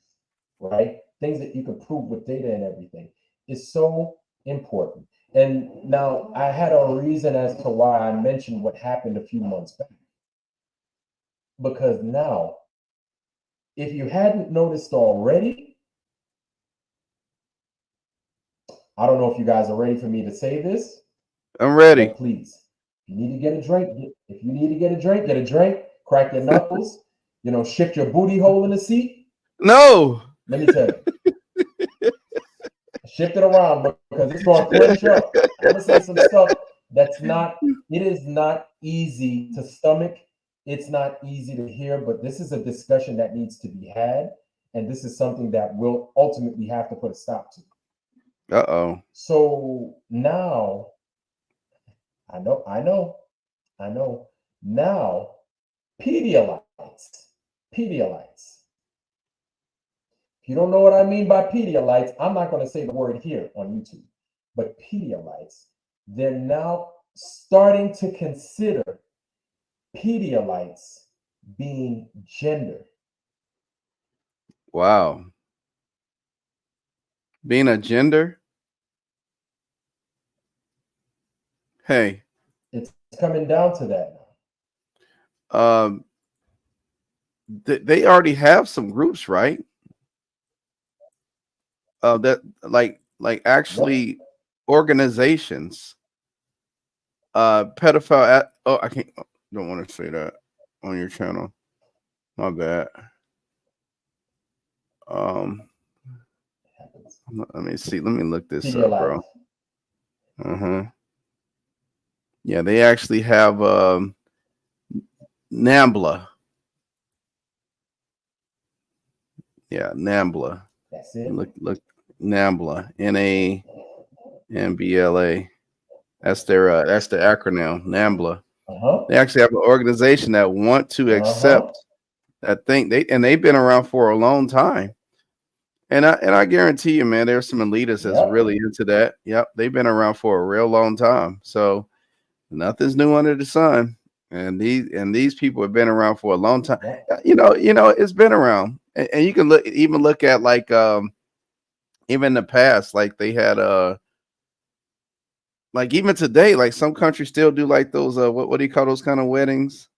right? Things that you can prove with data and everything is so important. And now I had a reason as to why I mentioned what happened a few months back. Because now, if you hadn't noticed already, I don't know if you guys are ready for me to say this. I'm ready. Please, if you need to get a drink, get a drink, crack your knuckles, shift your booty hole in the seat. No. Let me tell you. Shift it around because it's going to clench up. I'm going to say some stuff it is not easy to stomach. It's not easy to hear, but this is a discussion that needs to be had. And this is something that we'll ultimately have to put a stop to. Uh-oh. So now, I know. Now, Pedialytes. If you don't know what I mean by Pedialytes, I'm not going to say the word here on YouTube, but Pedialytes, they're now starting to consider Pedialytes being gender. Wow. Being a gender? Hey. It's coming down to that now. They already have some groups, right? That like actually organizations. Pedophile I don't want to say that on your channel. My bad. Let me see. Let me look this up, bro. Yeah, they actually have NAMBLA. Yeah, NAMBLA. That's it. Look, NAMBLA, NAMBLA. That's the acronym, NAMBLA. They actually have an organization that want to accept that thing. They've been around for a long time. And I guarantee you, man, there's some elitists that's really into that. Yep, they've been around for a real long time. So nothing's new under the sun. And these people have been around for a long time. You know, it's been around. And you can look at like even in the past, like they had like even today, like some countries still do like those what do you call those kind of weddings?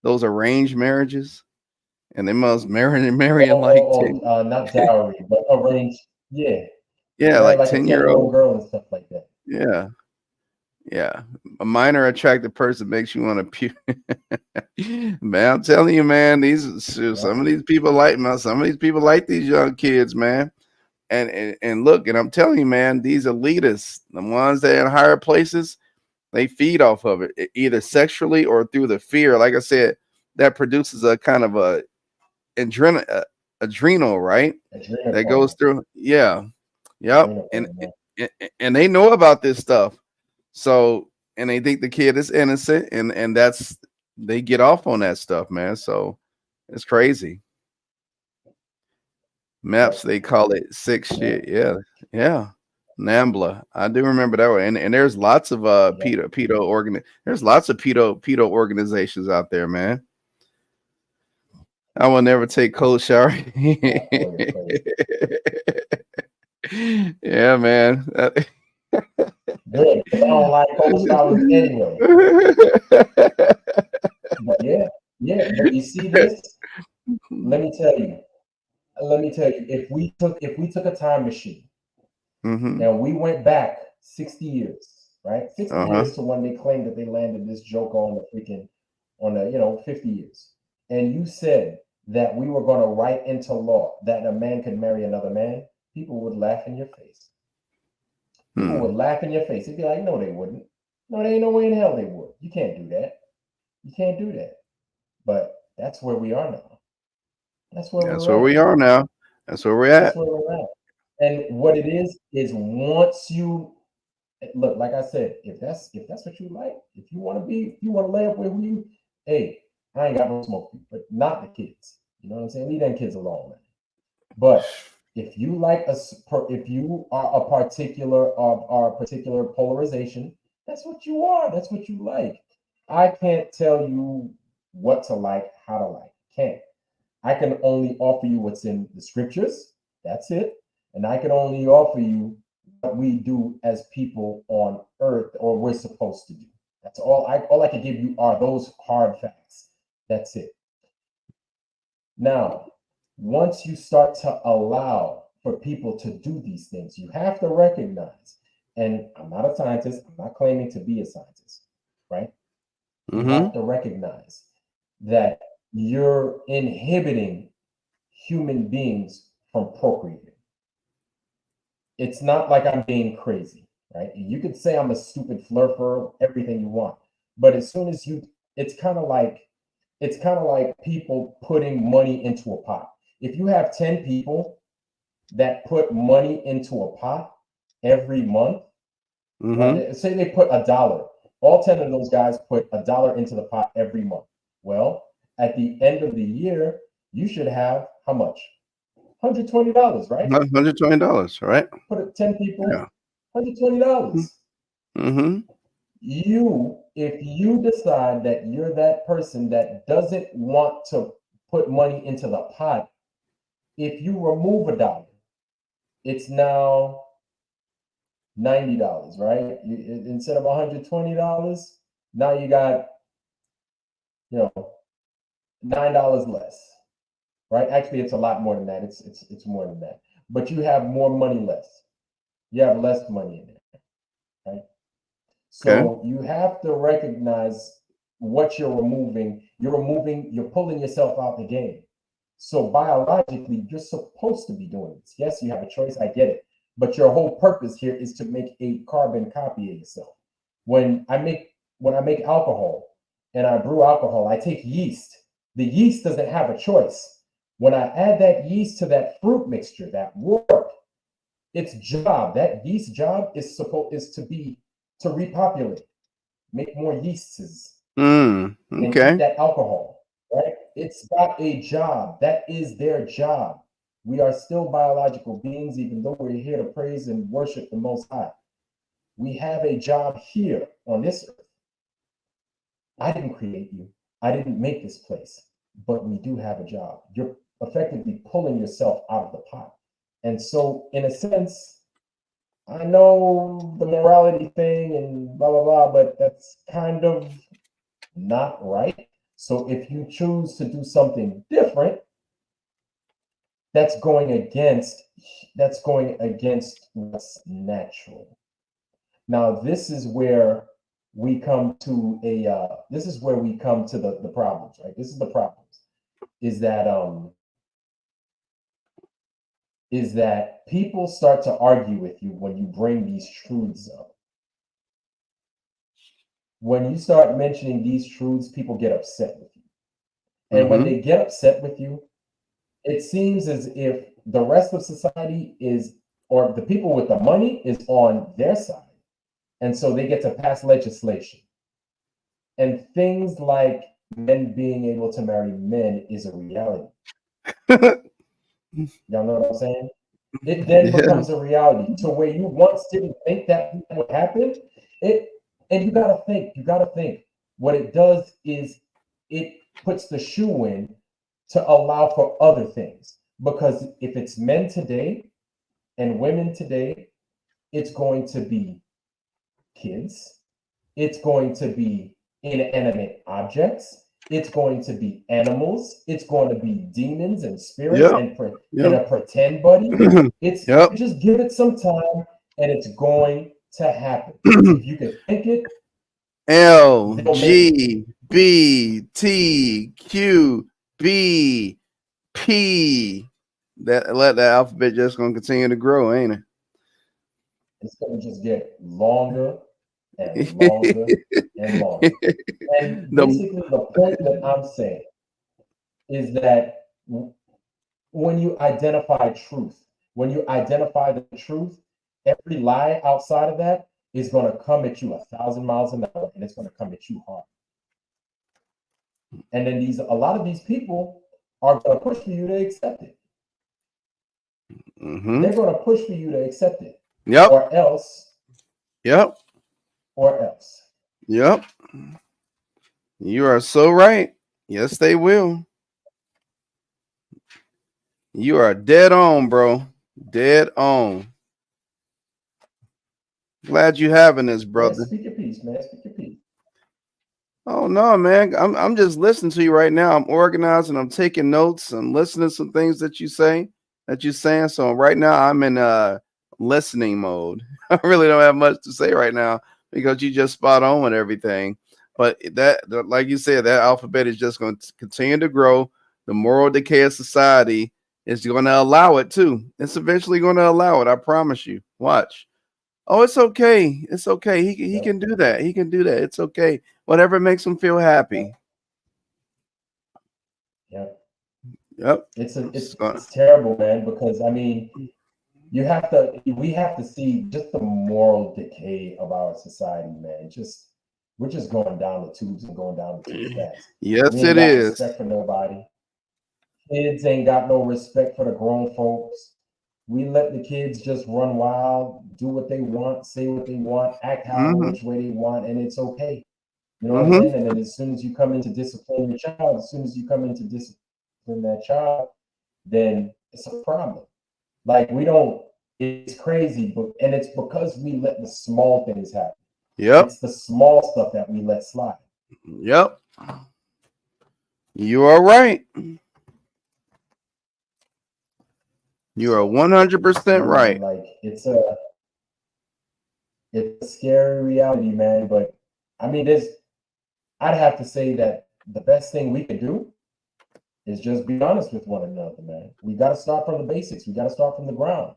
Those arranged marriages. And they must marry not dowry, but arranged. Yeah, like 10-year-old girl and stuff like that. Yeah. A minor attractive person makes you want to puke. Man, I'm telling you, man, some of these people like these young kids, man. And look, and I'm telling you, man, these elitists, the ones that are in higher places, they feed off of it, either sexually or through the fear. Like I said, that produces a kind of a adrenal, right? That goes through. Yeah. Yep. And they know about this stuff. So, and they think the kid is innocent, and they get off on that stuff, man. So it's crazy. Maps, they call it sick shit. Yeah. NAMBLA. I do remember that one. And there's lots of there's lots of pedo organizations out there, man. I will never take cold shower. Yeah, man. Good. I don't like cold showers anyway. But yeah. But you see this? Let me tell you. If we took a time machine and we went back 60 years, right? 60 years to when they claimed that they landed this joke on the 50 years, and you said that we were going to write into law that a man could marry another man, people would laugh in your face. People would laugh in your face. They'd be like, no, they wouldn't. No, there ain't no way in hell they would. You can't do that. You can't do that. But that's where we are now. That's where we are now. That's where we're at. That's where we're at. And what it is once you look, like I said, if that's what you like, if you want to lay up with you, hey, I ain't got no smoke, but not the kids. You know what I'm saying? Leave them kids alone, man. But if you like if you are a particular polarization, that's what you are. That's what you like. I can't tell you what to like, how to like. Can't. I can only offer you what's in the scriptures. That's it. And I can only offer you what we do as people on earth, or we're supposed to do. That's all I can give you are those hard facts. That's it. Now, once you start to allow for people to do these things, you have to recognize, and I'm not a scientist, I'm not claiming to be a scientist, right? You have to recognize that you're inhibiting human beings from procreating. It's not like I'm being crazy, right? You could say I'm a stupid flirter, everything you want, but as soon as it's kind of like people putting money into a pot. If you have 10 people that put money into a pot every month, say they put $1, all 10 of those guys put $1 into the pot every month. Well, at the end of the year, you should have how much? $120, right? $120, right? Put it 10 people, $120. If you decide that you're that person that doesn't want to put money into the pot, if you remove $1, it's now $90, right? Instead of $120, now you got $9 less, right? Actually, it's a lot more than that. It's more than that. But you have more money less. You have less money in there, right? So you have to recognize what you're removing. You're pulling yourself out the game. So biologically, you're supposed to be doing this. Yes, you have a choice. I get it. But your whole purpose here is to make a carbon copy of yourself. When I make alcohol and I brew alcohol, I take yeast. The yeast doesn't have a choice. When I add that yeast to that fruit mixture, that work, its job, that yeast job is to repopulate, make more yeasts, and Okay. eat that alcohol, right? It's got a job. That is their job. We are still biological beings, even though we're here to praise and worship the Most High. We have a job here on this earth. I didn't create you. I didn't make this place, but we do have a job. You're effectively pulling yourself out of the pot. And so, in a sense, I know the morality thing and blah, blah, blah, but that's kind of not right. So if you choose to do something different, that's going against what's natural. Now, this is where we come to the problems, right? This is the problems, is that people start to argue with you when you bring these truths up. When you start mentioning these truths, people get upset with you. And when they get upset with you, it seems as if the rest of society or the people with the money is on their side. And so they get to pass legislation. And things like men being able to marry men is a reality. Y'all know what I'm saying? It then becomes a reality to where you once didn't think that would happen. And you gotta think. What it does is it puts the shoe in to allow for other things. Because if it's men today and women today, it's going to be kids. It's going to be inanimate objects. It's going to be animals. It's going to be demons and spirits and a pretend buddy. Just give it some time and it's going to happen. If you can think it, L G B T Q B P. That alphabet just gonna continue to grow, ain't it? It's gonna just get longer and longer and longer. And basically, the point that I'm saying is that when you identify truth, every lie outside of that is going to come at you 1,000 miles an hour, and it's going to come at you hard. And then a lot of these people are going to push for you to accept it. They're going to push for you to accept it. Yep. Or else. Yep. Or else. Yep. You are so right. Yes, they will. You are dead on, bro. Dead on. Glad you having this, brother. Man, speak your piece, man. Speak your piece. Oh no, man. I'm just listening to you right now. I'm organizing, I'm taking notes, I'm listening to some things that you're saying. So right now I'm in listening mode. I really don't have much to say right now because you just spot on with everything. But like you said, that alphabet is just going to continue to grow. The moral decay of society is going to allow it too. It's eventually going to allow it. I promise you. Watch. Oh, it's okay. It's okay. He can do that. He can do that. It's okay. Whatever makes him feel happy. Yep. It's terrible, man, because I mean, we have to see just the moral decay of our society, man. We're just going down the tubes and going down the tubes fast. Yes, it is. Respect for nobody. Kids ain't got no respect for the grown folks. We let the kids just run wild, do what they want, say what they want, act which way they want, and it's okay. You know what I'm saying? And then as soon as you come into discipline your child, that child, then it's a problem. Like it's crazy, and it's because we let the small things happen. Yep. It's the small stuff that we let slide. Yep. You are right. You are 100% right. Like it's a scary reality, man. But I mean, I'd have to say that the best thing we could do is just be honest with one another, man. We got to start from the basics. We got to start from the ground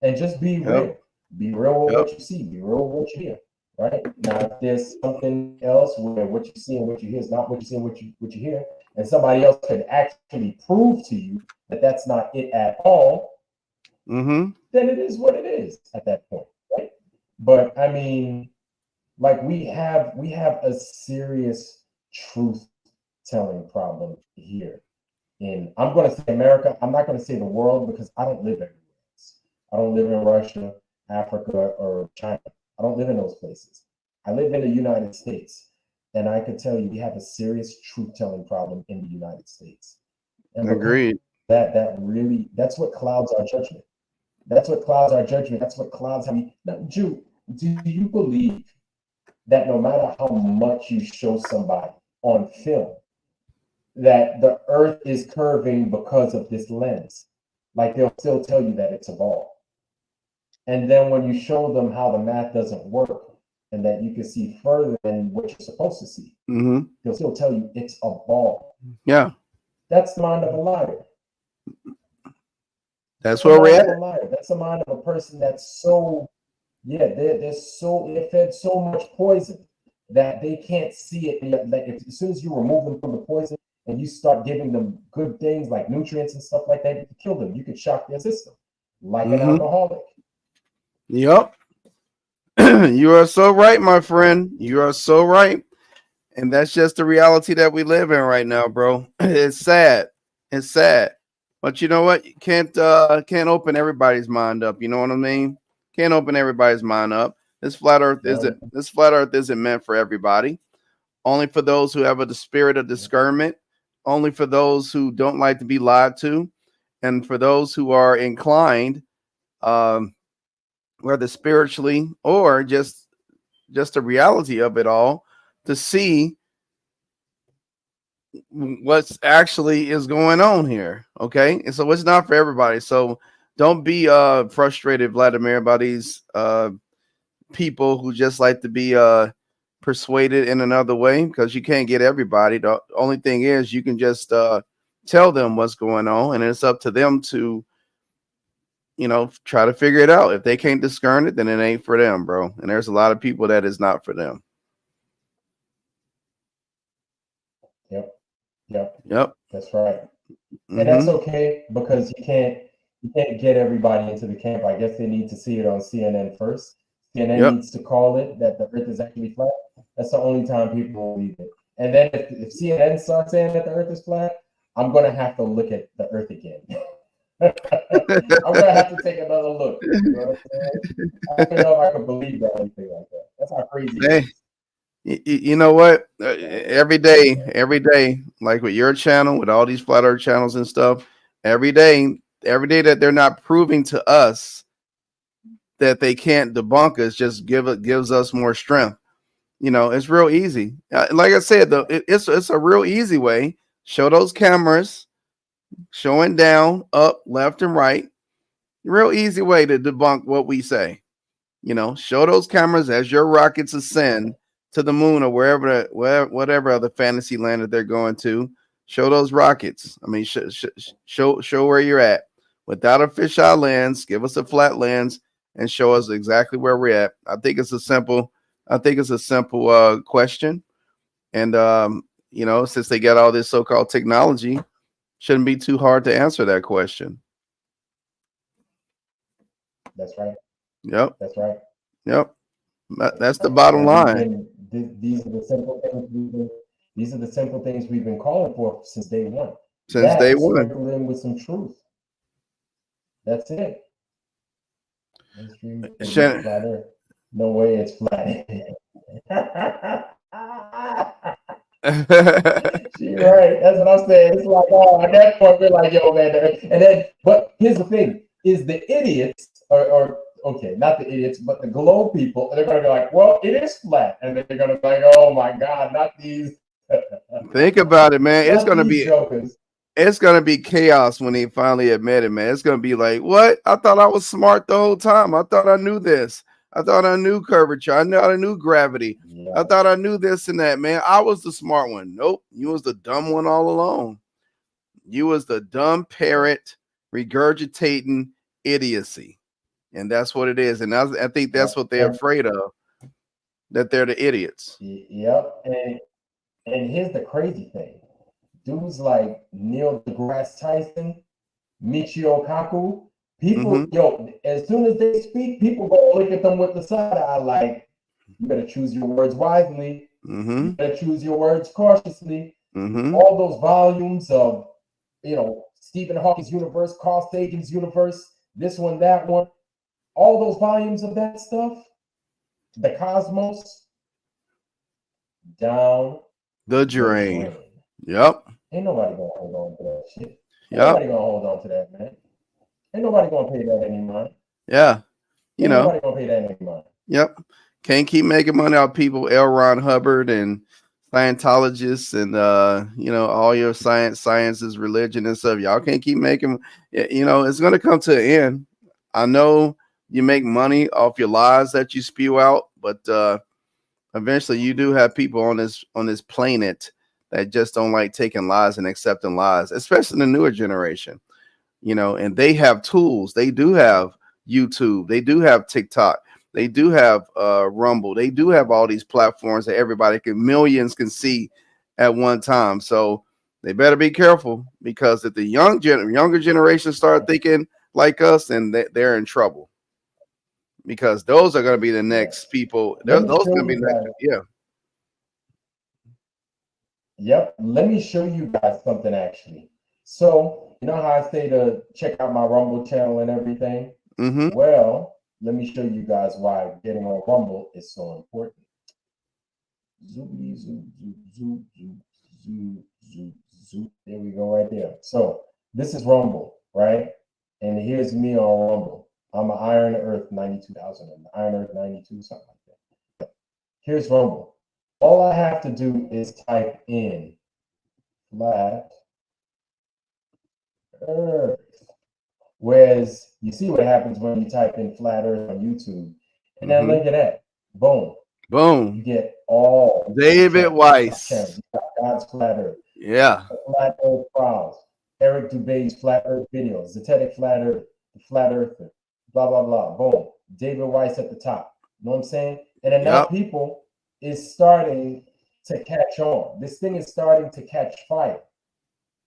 and just be real. Be real with what you see. Be real with what you hear. right? Now, if there's something else where what you see and what you hear is not what you see and what you hear, and somebody else could actually prove to you that that's not it at all, Mm-hmm. then it is what it is at that point, right? But I mean, like we have a serious truth telling problem here in, I'm going to say America. I'm not going to say the world because I don't live everywhere else. I don't live in Russia, Africa, or China. I don't live in those places. I live in the United States, and I can tell you we have a serious truth telling problem in the United States. And because Agreed. that really, that's what clouds our judgment. That's what clouds our judgment. That's what clouds how we. Now, Jew, do you believe that no matter how much you show somebody on film that the earth is curving because of this lens? Like they'll still tell you that it's a ball. And then when you show them how the math doesn't work and that you can see further than what you're supposed to see, Mm-hmm. they'll still tell you it's a ball. Yeah, That's the mind of a liar. that's The where we're mind at. of a liar. That's the mind of a person that's so, yeah, they're fed so much poison that they can't see it. Like as soon as you remove them from the poison and you start giving them good things like nutrients and stuff like that, you can kill them. You can shock their system, like an Mm-hmm. alcoholic. Yep. You are so right, my friend. You are so right. And that's just the reality that we live in right now, bro. It's sad. It's sad. But you know what? You can't open everybody's mind up. You know what I mean? Can't open everybody's mind up. No, This flat earth isn't meant for everybody. Only for those who have the spirit of discernment, only for those who don't like to be lied to, and for those who are inclined, um, whether spiritually or just the reality of it all, to see what's actually is going on here. Okay, and so it's not for everybody. So don't be frustrated, Vladimir, by these people who just like to be persuaded in another way, because you can't get everybody. The only thing is you can just tell them what's going on, and it's up to them to try to figure it out. If they can't discern it, then it ain't for them, bro. And there's a lot of people that is not for them. yep, yep, Yep. that's right. And that's Mm-hmm. okay because you can't get everybody into the camp. I guess they need to see it on CNN first. CNN Yep. needs to call it that the earth is actually flat. That's the only time people will believe it. And then if CNN starts saying that the earth is flat, I'm gonna have to look at the earth again. I'm gonna have to take another look. You know what I'm saying? I don't know if I can believe that or anything like that. That's how crazy it Hey, is. you know what? Every day, like with your channel, with all these flat earth channels and stuff, every day that they're not proving to us that they can't debunk us, just gives us more strength. It's real easy. Like I said, though, it's a real easy way. Show those cameras showing down, up, left, and right. Real easy way to debunk what we say. Show those cameras as your rockets ascend to the moon or whatever other fantasy land that they're going to. Show those rockets. I mean, show where you're at without a fisheye lens. Give us a flat lens and show us exactly where we're at. I think it's a simple question, and since they got all this so-called technology, shouldn't be too hard to answer that question. That's right. Yep. That's right. Yep. That's the bottom line. These are the simple things these are the simple things we've been calling for since day one. Since day one. Sprinkle in with some truth. That's it. Shannon. No way it's flat. She right. That's what I'm saying. It's like, oh, at that point we're like, yo, man. And then, but here's the thing: is the idiots or okay, not the idiots, but the globe people, they're gonna be like, well, it is flat, and they're gonna be like, oh my god, not these. Think about it, man. It's gonna be jokers. It's gonna be chaos when they finally admit it, man. It's gonna be like, what? I thought I was smart the whole time. I thought I knew this. I thought I knew curvature. I knew gravity. Yeah. I thought I knew this and that, man. I was the smart one. Nope, you was the dumb one all along. You was the dumb parrot regurgitating idiocy, and that's what it is. And I think that's what they're afraid of. that they're the idiots. Yep. And here's the crazy thing. Dudes like Neil deGrasse Tyson, Michio Kaku, people, yo, as soon as they speak, people go look at them with the side eye like, you better choose your words wisely. You better choose your words cautiously. All those volumes of, Stephen Hawking's universe, Carl Sagan's universe, this one, that one, all those volumes of that stuff, the cosmos, down the drain. Yep. Ain't nobody gonna hold on to that shit. Ain't Yep. nobody gonna hold on to that, man. Ain't nobody gonna pay that any money. Yeah. Ain't nobody gonna pay that any money. Yep. Can't keep making money out of people, L. Ron Hubbard and Scientologists and all your sciences, religion and stuff. Y'all can't keep making, it's gonna come to an end. I know you make money off your lies that you spew out, but eventually you do have people on this planet that just don't like taking lies and accepting lies, especially the newer generation, and they have tools. They do have YouTube. They do have TikTok. They do have Rumble. They do have all these platforms that millions can see at one time. So they better be careful, because if the younger generation start thinking like us, then they're in trouble, because those are going to be the next people. Those are going to be next. Yeah. Yep. Let me show you guys something actually. So, you know how I say to check out my Rumble channel and everything? Well, let me show you guys why getting on Rumble is so important. Zoom, zoom, zoom, zoom, zoom, zoom, zoom. There we go, right there. So this is Rumble, right? And here's me on Rumble. I'm an Iron Earth 92,000, Iron Earth 92, something like that. Here's Rumble. All I have to do is type in flat Earth. Whereas you see what happens when you type in flat Earth on YouTube. And then look at that. Boom. Boom. You get all David Weiss. You got God's Flat Earth. Yeah. Flat Earth Files. Eric Dubé's Flat Earth videos. Zetetic Flat Earth. The Flat Earther. Blah, blah, blah. Boom. David Weiss at the top. You know what I'm saying? And then now people is starting to catch on. This thing is starting to catch fire.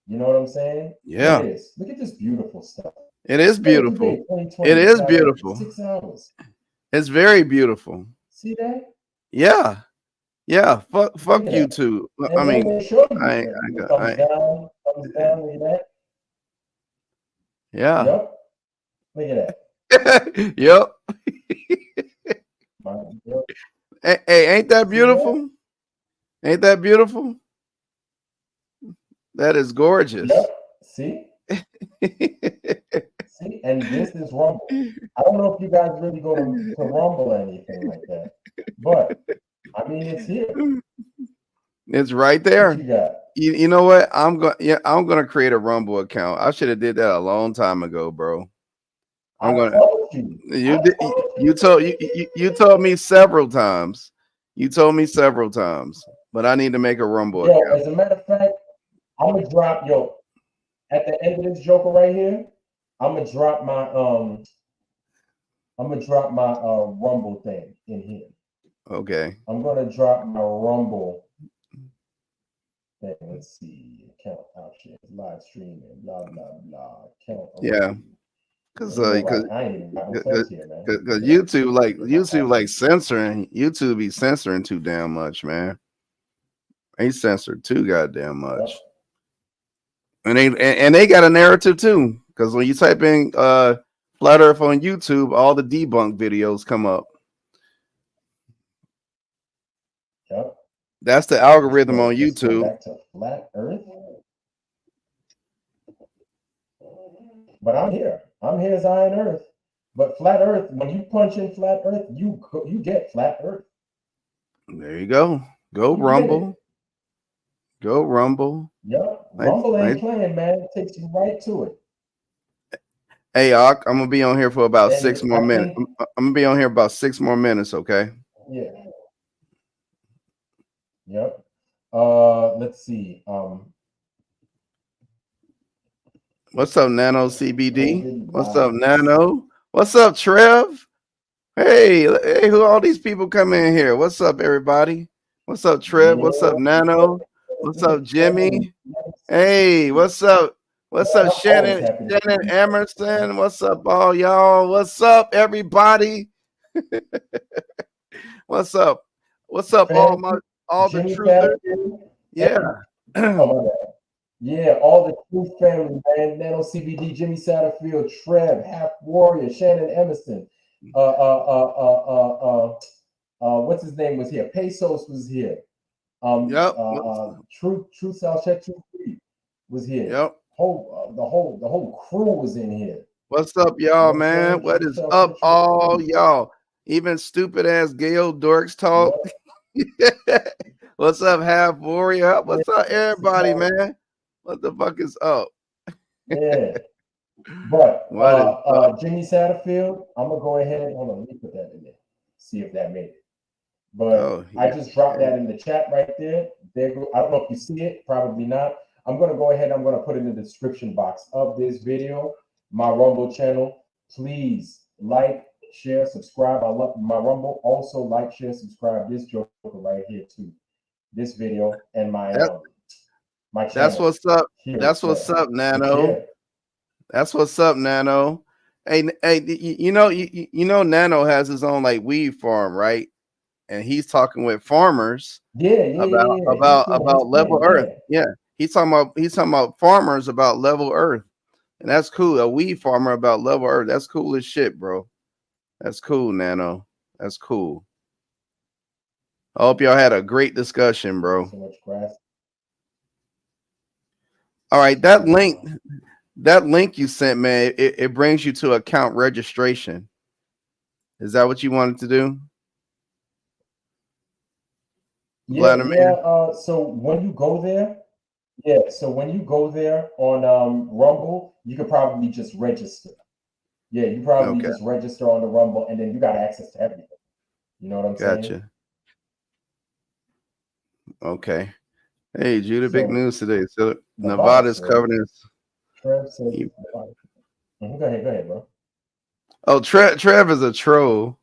You know what I'm saying? Yeah. Look at this. Look at this beautiful stuff. It is beautiful. It is beautiful. 6 hours. It's very beautiful. See that? Yeah. Yeah. Fuck YouTube. And I mean, thumbs down, look at that. Yeah. Yep. Look at that. Yep. Yep. Hey, ain't that beautiful? Ain't that beautiful? That is gorgeous. Yep. See? See? And this is Rumble. I don't know if you guys really go to Rumble or anything like that, but I mean, it's here. It's right there. What you got? You know what? I'm gonna create a Rumble account. I should have did that a long time ago, bro. You told me several times. You told me several times, but I need to make a Rumble account. As a matter of fact, I'm gonna drop at the end of this joker right here. I'm gonna drop my Rumble thing in here. Okay. I'm gonna drop my Rumble thing. Let's see, account options, live streaming, blah blah blah. Account. Yeah. Because YouTube censoring. YouTube be censoring too damn much, man. They censored too goddamn much. Yep. And they got a narrative too. Because when you type in Flat Earth on YouTube, all the debunk videos come up. Yep. That's the algorithm on YouTube. Back to Flat Earth. But I'm here. I'm here as Iron Earth. But Flat Earth, when you punch in Flat Earth, you get Flat Earth. There you go. Go Rumble. Go Rumble. Yep. Rumble ain't playing, man. It takes you right to it. Hey, I'm gonna be on here for about 6 more minutes. I'm gonna be on here about 6 more minutes, okay? Yeah. Yep. Let's see. What's up, Nano CBD? What's up, Nano? What's up, Trev? Hey, who all these people come in here? What's up, everybody? What's up, Trev? What's up, Nano? What's up, Jimmy? Hey, what's up? What's up, Shannon Emerson? What's up, all y'all? What's up, everybody? What's up? What's up, all the truthers? Yeah. Yeah, all the Truth family, man. Nano CBD, Jimmy Satterfield, Trev, Half Warrior, Shannon Emerson. What's his name was here? Pesos was here. Truth South Check 23 was here. Yep. The whole crew was in here. What's up, y'all, man? What is up, all y'all? Even stupid ass Gail Dorks talk. What's up, Half Warrior? What's up, everybody, man? What the fuck is up? Yeah. But Jimmy Satterfield, I'm gonna go ahead. Hold on, let me put that in there. See if that made it. But I just dropped that in the chat right there. I don't know if you see it, probably not. I'm gonna go ahead. I'm gonna put it in the description box of this video. My Rumble channel. Please like, share, subscribe. I love my Rumble. Also like, share, subscribe. This joker right here too. This video and my channel. That's what's up. That's what's up, Nano. That's what's up, Nano. Hey, you know, Nano has his own like weed farm, right? And he's talking with farmers. About level earth. Yeah, he's talking about farmers about level earth, and that's cool. A weed farmer about level earth. That's cool as shit, bro. That's cool, Nano. That's cool. I hope y'all had a great discussion, bro. So much grass. All right, that link you sent, man, it brings you to account registration. Is that what you wanted to do? Yeah. So when you go there, on Rumble, you could probably just register. Yeah, you probably just register on the Rumble, and then you got access to everything. You know what I'm saying? Gotcha. Okay. Hey, Judah, big news today. So Nevada's covered in. Trev says, go ahead, bro. Oh, Trev is a troll.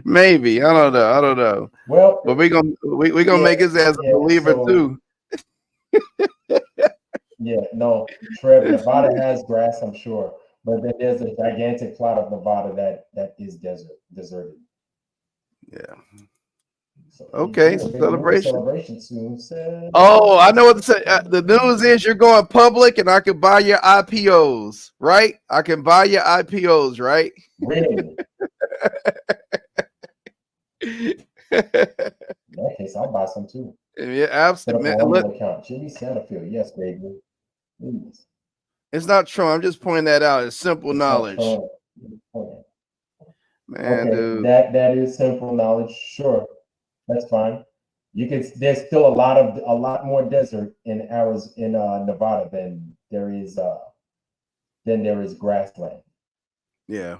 Maybe, I don't know. Well, but we're gonna make his ass a believer too. Yeah, no, Trev, Nevada has grass, I'm sure, but then there's a gigantic plot of Nevada that is deserted. Yeah. So, okay, celebration. Celebration soon. Oh, I know what to say. The news is you're going public, and I can buy your IPOs, right? I can buy your IPOs, right? Really? In that case, I'll buy some too. Yeah, absolutely. Jimmy Satterfield, yes, baby. Please. It's not true. I'm just pointing that out. It's simple knowledge. Man, okay, dude. That is simple knowledge. Sure, that's fine. There's still a lot more desert in Nevada than there is grassland. Yeah.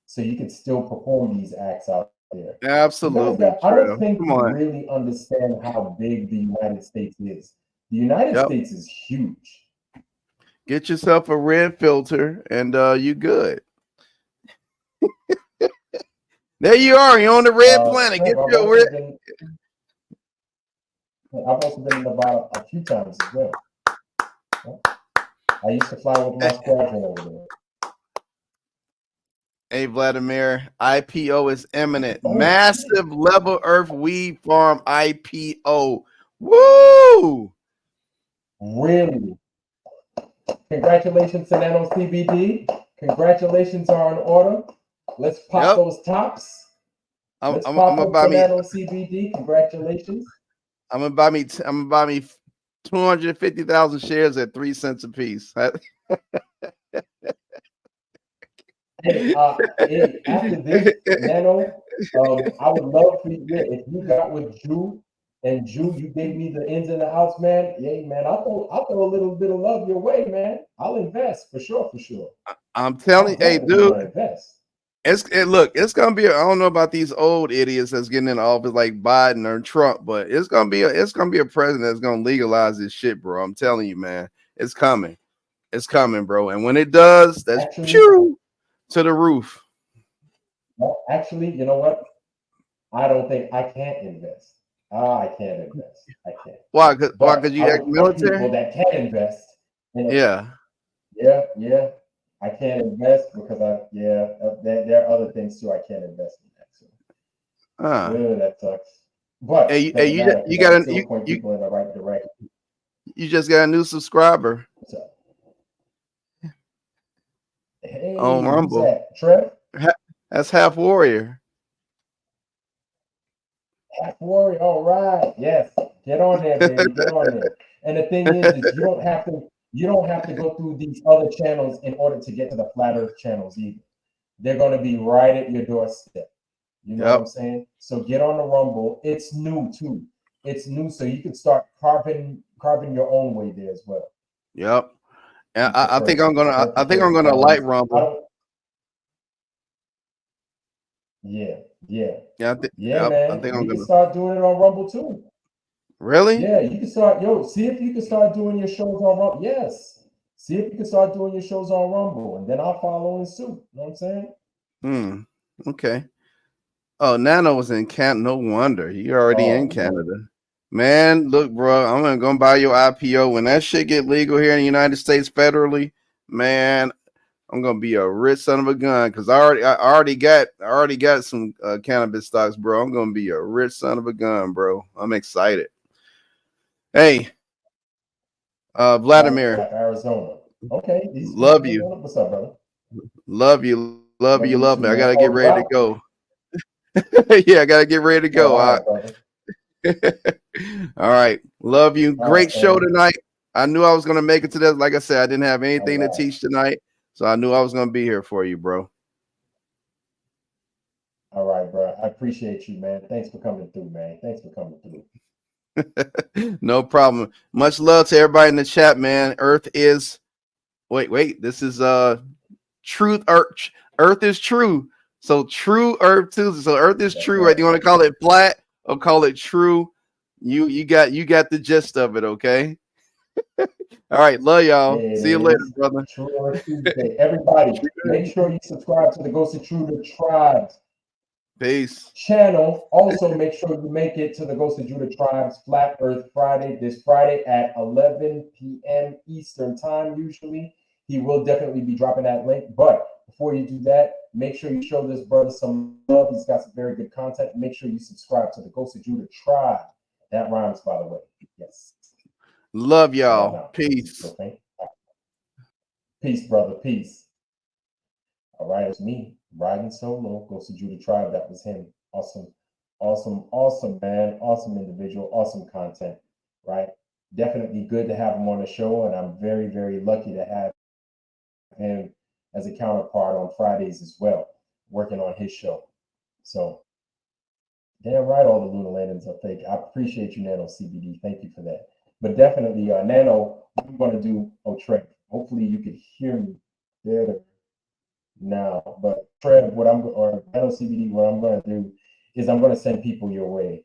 So you can still perform these acts out there. Absolutely. I don't think you really understand how big the United States is. The United States is huge. Get yourself a red filter and you good. There you are. You're on the red planet. Get your red. I've also been in Nevada a few times as well. I used to fly with my squadron over there. Hey, Vladimir, IPO is imminent. Massive level earth weed farm IPO. Woo! Really? Congratulations to Nano CBD. Congratulations are in order. Let's pop those tops. I'm gonna buy me Nano CBD. Congratulations. I'm gonna buy me 250,000 shares at 3 cents a piece. After this, Nano, I would love for you if you got with Drew and Drew, you gave me the ins and the outs, man. Yeah, man, I'll throw a little bit of love your way, man. I'll invest for sure. I'm telling you, hey, dude. It's gonna be. I don't know about these old idiots that's getting in office like Biden or Trump, but it's gonna be a president that's gonna legalize this shit, bro. I'm telling you, man, it's coming, bro. And when it does, that's phew. to the roof. Well, actually, you know what? I don't think I can't invest. I can't invest. I can't. Why? Because But you I act would tell people military? that can invest. Yeah. Yeah. I can't invest because there are other things too I can't invest in that. So that sucks. But Hey, it doesn't matter you because I got can a still point people in the right direction. you just got a new subscriber So, hey, on who's Rumble. that? Trev? That's Half Warrior. Half Warrior. All right. Yes. Get on there, baby. Get on there. And the thing is you don't have to go through these other channels in order to get to the Flat Earth channels either. They're going to be right at your doorstep. You know what I'm saying? So get on the Rumble. It's new too. It's new, so you can start carving your own way there as well. Yep. And I think I'm gonna like Rumble. Yeah. Yeah, Man. I think we I'm can gonna start doing it on Rumble too. Really? Yeah, you can start. See if you can start doing your shows on Rumble. Yes. See if you can start doing your shows on Rumble, and then I'll follow in suit. You know what I'm saying? Okay. Oh, Nano was in Canada. No wonder. You're already in Canada. No. Man, look, bro, I'm gonna go buy your IPO. When that shit get legal here in the United States federally, man, I'm gonna be a rich son of a gun because I already got some cannabis stocks, bro. I'm gonna be a rich son of a gun, bro. I'm excited. Hey, Vladimir, Arizona. Okay, love you. What's up, brother? Love you. Love me. I gotta get ready to go. Yeah, I gotta get ready to go. All right. Love you. Great show tonight. I knew I was going to make it to this. Like I said, I didn't have anything to teach tonight. So I knew I was going to be here for you, bro. All right, bro. I appreciate you, man. Thanks for coming through, man. No problem. Much love to everybody in the chat, man. Earth is this is truth. Earth is true. So true Earth Tuesday. So Earth is true, right? Do you want to call it flat or call it true? You got the gist of it, okay? All right, love y'all. See you later, brother. True Earth Tuesday. Everybody, make sure you subscribe to the Ghost of Judah Tribes channel. Also, make sure you make it to the Ghost of Judah Tribes Flat Earth Friday this Friday at 11 p.m. Eastern Time. Usually, he will definitely be dropping that link. But before you do that, make sure you show this brother some love. He's got some very good content. Make sure you subscribe to the Ghost of Judah Tribe. That rhymes, by the way. Yes. Love y'all. Peace. Okay. Peace, brother. Peace. All right, it's me riding solo. Ghost of Judah Tribe. That was him. Awesome, man. Awesome individual. Awesome content. Right. Definitely good to have him on the show, and I'm very, very lucky to have him as a counterpart on Fridays as well, working on his show. So, damn right, all the lunar landings are fake. I appreciate you, Nano CBD. Thank you for that. But definitely, Nano, I'm going to do Trev. Hopefully, you could hear me better now. But Trev, Nano CBD, what I'm going to do is I'm going to send people your way.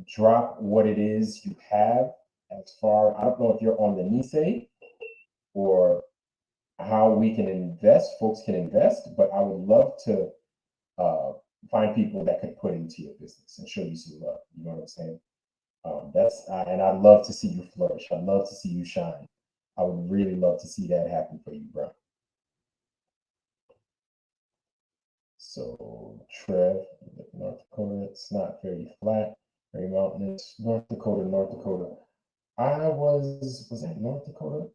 Drop what it is you have as far. I don't know if you're on the NISE or how we can invest, folks can invest, but I would love to find people that could put into your business and show you some love. You know what I'm saying? And I'd love to see you flourish. I'd love to see you shine. I would really love to see that happen for you, bro. So Trev, North Dakota, it's not very flat, very mountainous. North Dakota. Was that North Dakota?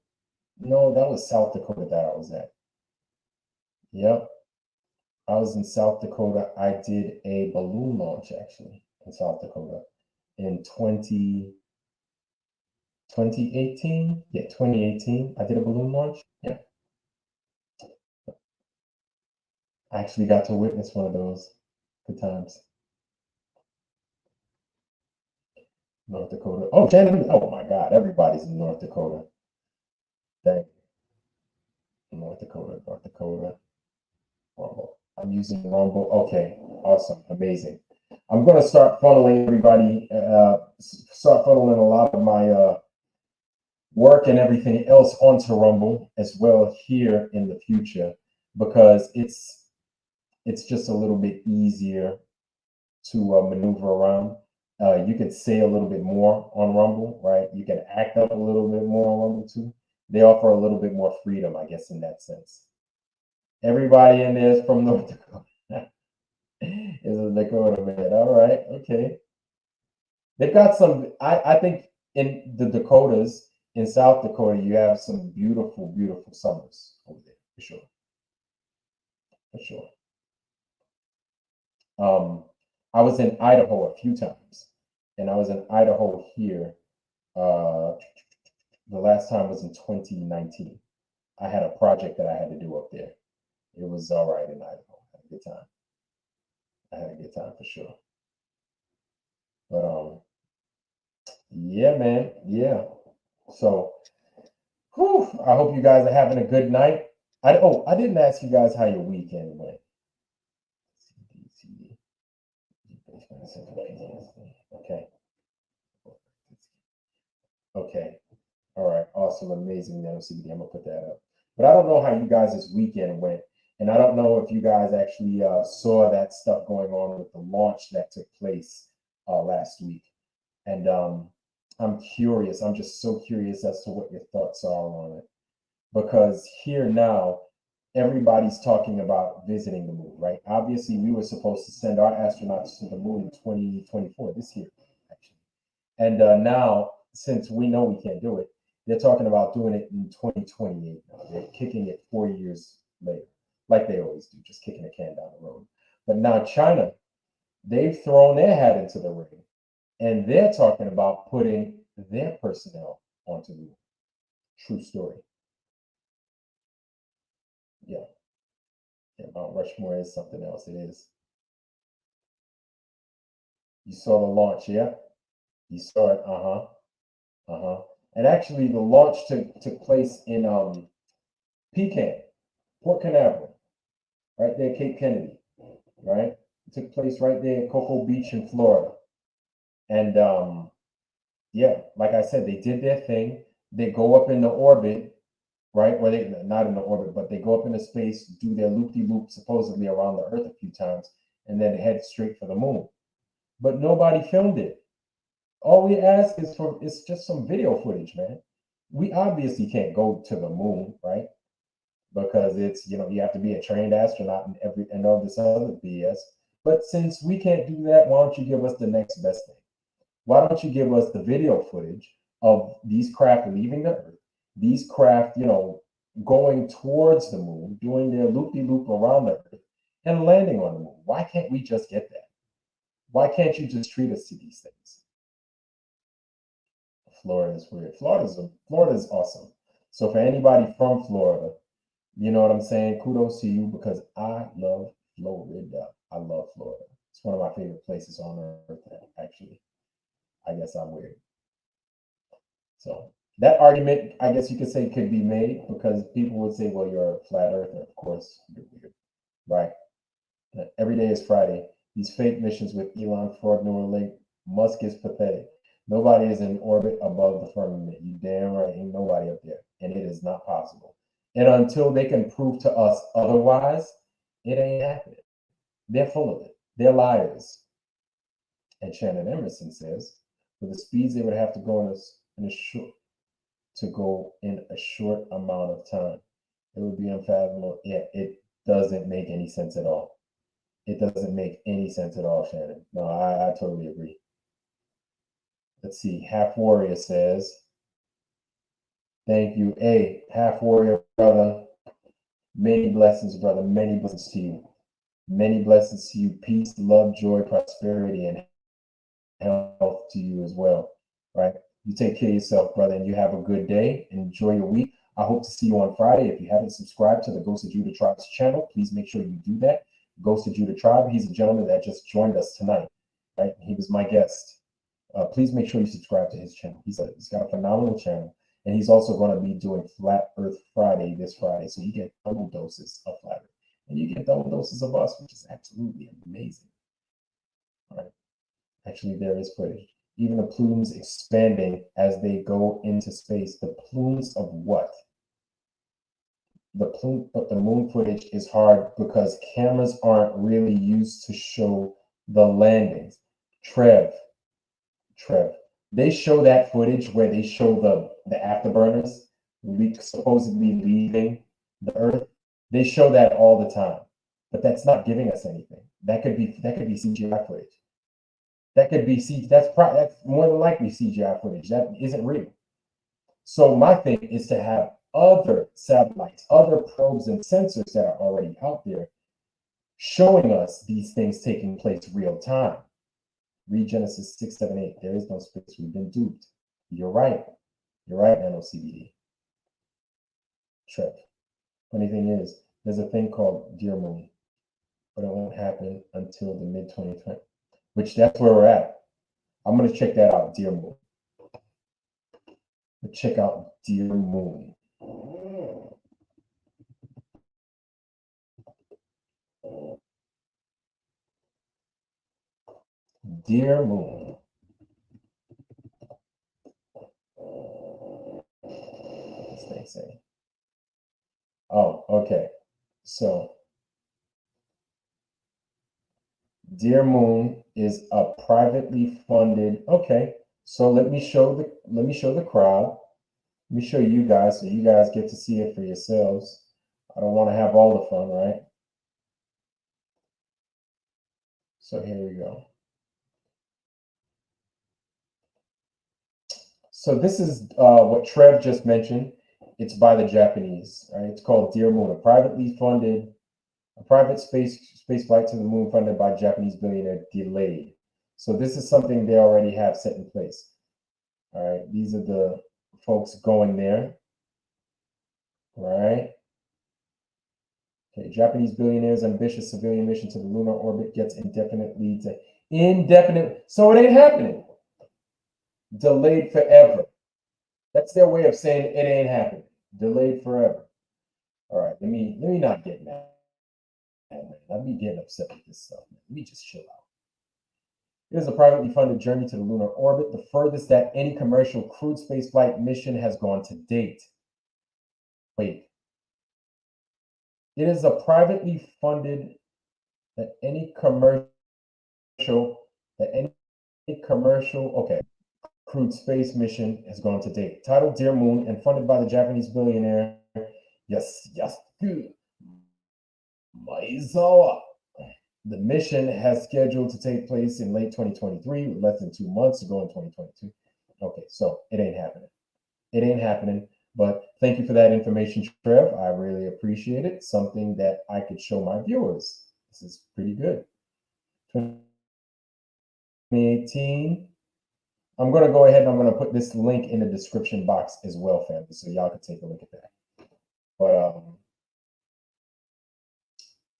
No, that was South Dakota that I was at. Yep. I was in South Dakota. I did a balloon launch actually in South Dakota in 2018. Yeah, 2018. I did a balloon launch. Yeah. I actually got to witness one of those. Good times. North Dakota. Oh, Shannon. Oh my God. Everybody's in North Dakota. Thank you. North Dakota. Rumble. I'm using Rumble. Okay. Awesome. Amazing. I'm going to start funneling everybody, start funneling a lot of my work and everything else onto Rumble as well here in the future. because it's just a little bit easier to maneuver around. You could say a little bit more on Rumble, right? You can act up a little bit more on Rumble too. They offer a little bit more freedom, I guess, in that sense. Everybody in there is from North Dakota. Is a Dakota man. All right, okay. They've got some. I think in the Dakotas, in South Dakota, you have some beautiful, beautiful summers over there for sure. For sure. I was in Idaho a few times, and I was in Idaho here. The last time was in 2019. I had a project that I had to do up there. It was all right in Idaho. I had a good time. I had a good time for sure. But yeah, man, yeah. So, whew, I hope you guys are having a good night. I didn't ask you guys how your weekend went. Okay. Okay. All right. Awesome. Amazing. Nano CBD. I'm gonna put that up. But I don't know how you guys' weekend went, and I don't know if you guys actually saw that stuff going on with the launch that took place last week. And I'm curious. I'm just so curious as to what your thoughts are on it, because here now everybody's talking about visiting the moon, right? Obviously, we were supposed to send our astronauts to the moon in 2024, this year, actually. And now, since we know we can't do it, they're talking about doing it in 2028 now. They're kicking it 4 years later, like they always do, just kicking a can down the road. But now China, they've thrown their hat into the ring, and they're talking about putting their personnel onto the moon. True story. Yeah. Yeah, Mount Rushmore is something else. It is. You saw the launch, yeah? You saw it. Uh-huh. Uh-huh. And actually the launch took place in Pecan, Port Canaveral, right there, Cape Kennedy, right? It took place right there at Cocoa Beach in Florida. And yeah, like I said, they did their thing. They go up into orbit, right? Or they not in the orbit, but they go up into space, do their loop-de-loop supposedly around the Earth a few times, and then head straight for the moon. But nobody filmed it. All we ask is for it's just some video footage, man. We obviously can't go to the moon, right? Because it's you have to be a trained astronaut and all this other BS. But since we can't do that, why don't you give us the next best thing? Why don't you give us the video footage of these craft leaving the Earth, these craft, going towards the moon, doing their loop-de-loop around the Earth, and landing on the moon? Why can't we just get that? Why can't you just treat us to these things? Florida is weird. Florida's awesome. So for anybody from Florida, you know what I'm saying? Kudos to you, because I love Florida. I love Florida. It's one of my favorite places on earth, actually. I guess I'm weird. So that argument, I guess you could say, could be made, because people would say, well, you're a flat earther. Of course, you're weird, right? But every day is Friday. These fake missions with Elon, fraud, Neuralink, Musk is pathetic. Nobody is in orbit above the firmament. You damn right, ain't nobody up there. And it is not possible. And until they can prove to us otherwise, it ain't happening. They're full of it. They're liars. And Shannon Emerson says, for the speeds they would have to go in a short amount of time, it would be unfathomable. Yeah, it doesn't make any sense at all. It doesn't make any sense at all, Shannon. No, I totally agree. Let's see. Half Warrior says, thank you. Hey, Half Warrior, brother. Many blessings, brother. Many blessings to you. Many blessings to you. Peace, love, joy, prosperity, and health to you as well. Right? You take care of yourself, brother, and you have a good day. Enjoy your week. I hope to see you on Friday. If you haven't subscribed to the Ghost of Judah Tribe's channel, please make sure you do that. Ghost of Judah Tribe, he's a gentleman that just joined us tonight. Right? He was my guest. Please make sure you subscribe to his channel. He's got a phenomenal channel, and he's also going to be doing Flat Earth Friday this Friday, so you get double doses of Flat Earth, and you get double doses of us, which is absolutely amazing. All right. Actually, there is footage. Even the plumes expanding as they go into space. The plumes of what? but the moon footage is hard because cameras aren't really used to show the landings. Trev, they show that footage where they show the afterburners supposedly leaving the Earth. They show that all the time, but that's not giving us anything. That could be CGI footage. That's more than likely CGI footage. That isn't real. So my thing is to have other satellites, other probes and sensors that are already out there showing us these things taking place real time. Read Genesis 6:7-8. There is no space. We've been duped. You're right. You're right, NOCBD. Trev. Funny thing is, there's a thing called Dear Moon, but it won't happen until the mid-2020, which that's where we're at. I'm going to check that out, Dear Moon. Check out Dear Moon. Dear Moon. What does they say? Oh, okay. So, Dear Moon is a privately funded. Okay, so let me show the crowd. Let me show you guys so you guys get to see it for yourselves. I don't want to have all the fun, right? So here we go. So this is what Trev just mentioned. It's by the Japanese, right? It's called Dear Moon, a private space flight to the moon funded by Japanese billionaire delayed. So this is something they already have set in place. All right, these are the folks going there. All right. Okay, Japanese billionaire's ambitious civilian mission to the lunar orbit gets indefinite lead to indefinite. So it ain't happening. Delayed forever. That's their way of saying it ain't happening. Delayed forever. All right, let me not get mad. I'd be getting upset with this stuff. Man. Let me just chill out. It is a privately funded journey to the lunar orbit, the furthest that any commercial crewed spaceflight mission has gone to date. Wait. It is a privately funded crewed space mission has gone to date. Titled Dear Moon and funded by the Japanese billionaire Yasuo Maezawa. The mission has scheduled to take place in late 2023, with less than 2 months to go in 2022. Okay, so it ain't happening. It ain't happening. But thank you for that information, Trev. I really appreciate it. Something that I could show my viewers. This is pretty good. 2018. I'm going to go ahead and I'm going to put this link in the description box as well, family, so y'all can take a look at that. But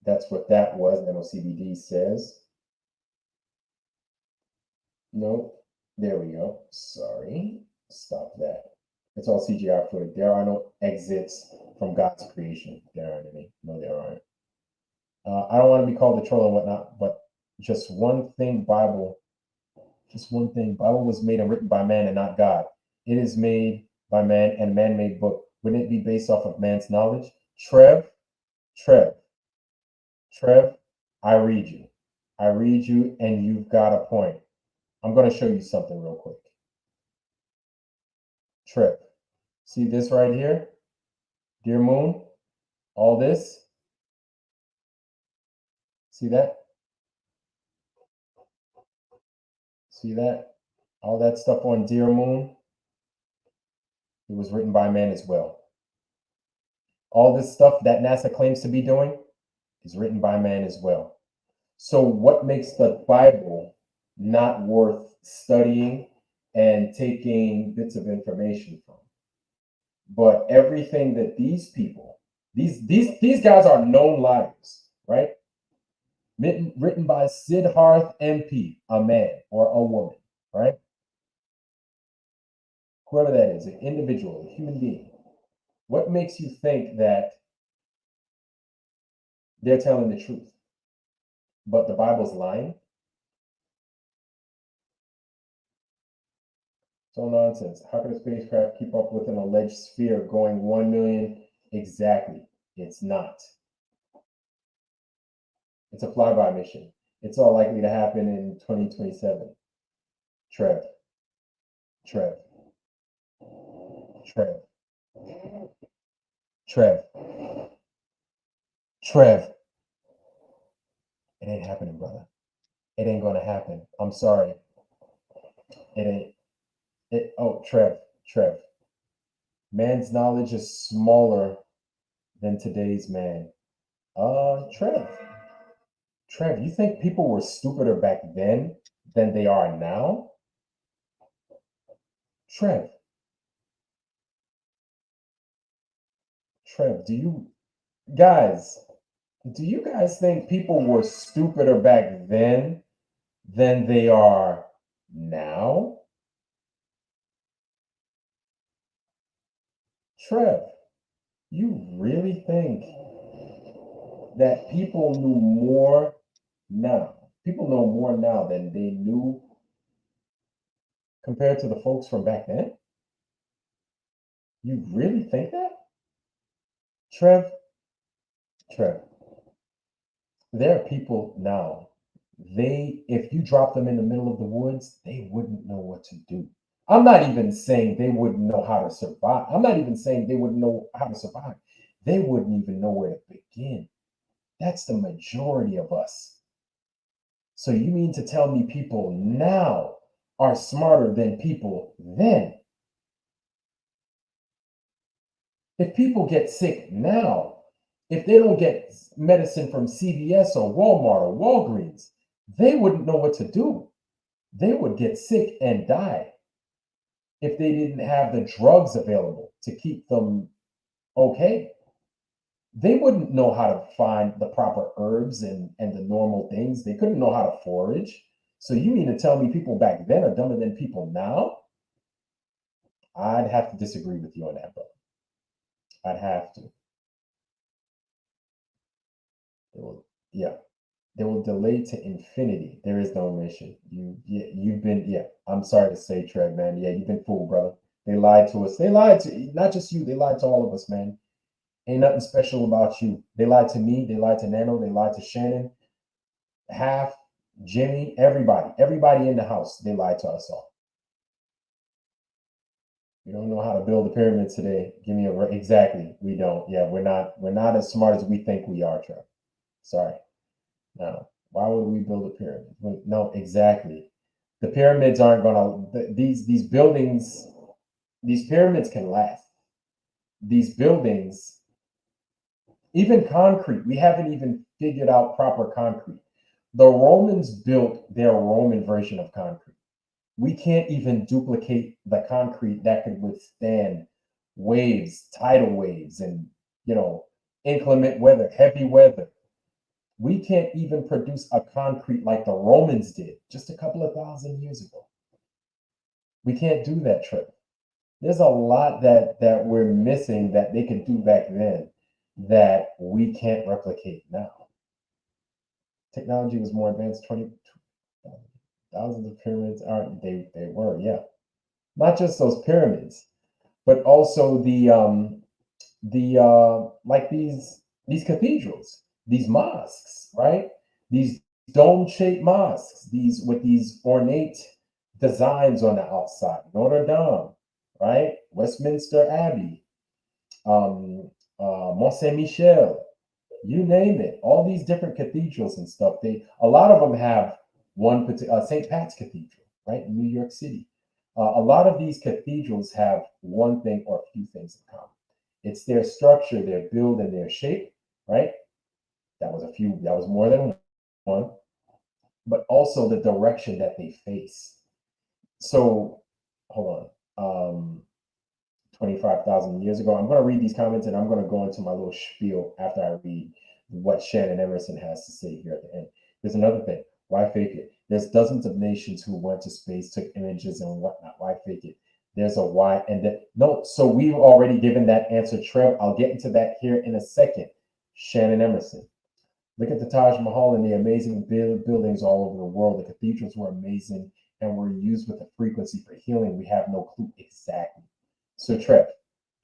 that's what that was. NOCBD says. Nope. There we go. Sorry. Stop that. It's all CGI footage. There are no exits from God's creation. There aren't any. No, there aren't. I don't want to be called a troll and whatnot, but just one thing, Bible was made and written by man and not God. It is made by man and man-made book. Wouldn't it be based off of man's knowledge? Trev, I read you. And you've got a point. I'm going to show you something real quick. Trev, see this right here? Dear Moon, all this. See that? See that? All that stuff on Dear Moon, it was written by man as well. All this stuff that NASA claims to be doing is written by man as well. So what makes the Bible not worth studying and taking bits of information from? But everything that these people, these guys are known liars, right? Written by Siddharth MP, a man or a woman, right? Whoever that is, an individual, a human being. What makes you think that they're telling the truth, but the Bible's lying? It's all nonsense. How could a spacecraft keep up with an alleged sphere going 1 million? Exactly. It's not. It's a flyby mission. It's all likely to happen in 2027. Trev. Trev. Trev. Trev. Trev. It ain't happening, brother. It ain't gonna happen. I'm sorry. It ain't. Trev. Man's knowledge is smaller than today's man. Trev, you think people were stupider back then than they are now? Trev, do you guys think people were stupider back then than they are now? Trev, you really think that people knew more now? People know more now than they knew compared to the folks from back then? You really think that? Trev, there are people now, if you drop them in the middle of the woods, they wouldn't know what to do. I'm not even saying they wouldn't know how to survive. I'm not even saying they wouldn't know how to survive. They wouldn't even know where to begin. That's the majority of us. So you mean to tell me people now are smarter than people then? If people get sick now, if they don't get medicine from CVS or Walmart or Walgreens, they wouldn't know what to do. They would get sick and die if they didn't have the drugs available to keep them okay. They wouldn't know how to find the proper herbs and the normal things. They couldn't know how to forage. So you mean to tell me people back then are dumber than people now? I'd have to disagree with you on that, brother. I'd have to. They will delay to infinity. There is no mission. You've been, I'm sorry to say, Trev, man. Yeah, you've been fooled, brother. They lied to us. They lied to not just you, they lied to all of us, man. Ain't nothing special about you. They lied to me, they lied to Nano, they lied to Shannon, Half, Jimmy, everybody in the house. They lied to us all. We don't know how to build the pyramids today. Give me exactly. We don't. Yeah, we're not as smart as we think we are, Trev. Sorry. No. Why would we build a pyramid? No, exactly. The pyramids aren't gonna. These buildings, these pyramids can last. These buildings, even concrete. We haven't even figured out proper concrete. The Romans built their Roman version of concrete. We can't even duplicate the concrete that could withstand waves, tidal waves, and inclement weather, heavy weather. We can't even produce a concrete like the Romans did just a couple of thousand years ago. We can't do that, Trip. There's a lot that we're missing that they could do back then that we can't replicate now. Technology was more advanced 20 thousands of pyramids aren't they were, yeah. Not just those pyramids, but also the like these cathedrals, these mosques, right? These dome-shaped mosques, these with these ornate designs on the outside. Notre Dame, right? Westminster Abbey, Mont Saint Michel, you name it. All these different cathedrals and stuff. A lot of them have one particular St. Pat's Cathedral, right, in New York City. A lot of these cathedrals have one thing or a few things in common. It's their structure, their build, and their shape, right? That was more than one, but also the direction that they face. So, hold on. 25,000 years ago. I'm going to read these comments and I'm going to go into my little spiel after I read what Shannon Emerson has to say here at the end. There's another thing. Why fake it? There's dozens of nations who went to space, took images and whatnot. Why fake it? There's a why. So we've already given that answer, Trev. I'll get into that here in a second. Shannon Emerson. Look at the Taj Mahal and the amazing buildings all over the world. The cathedrals were amazing and were used with a frequency for healing. We have no clue exactly. So Trev,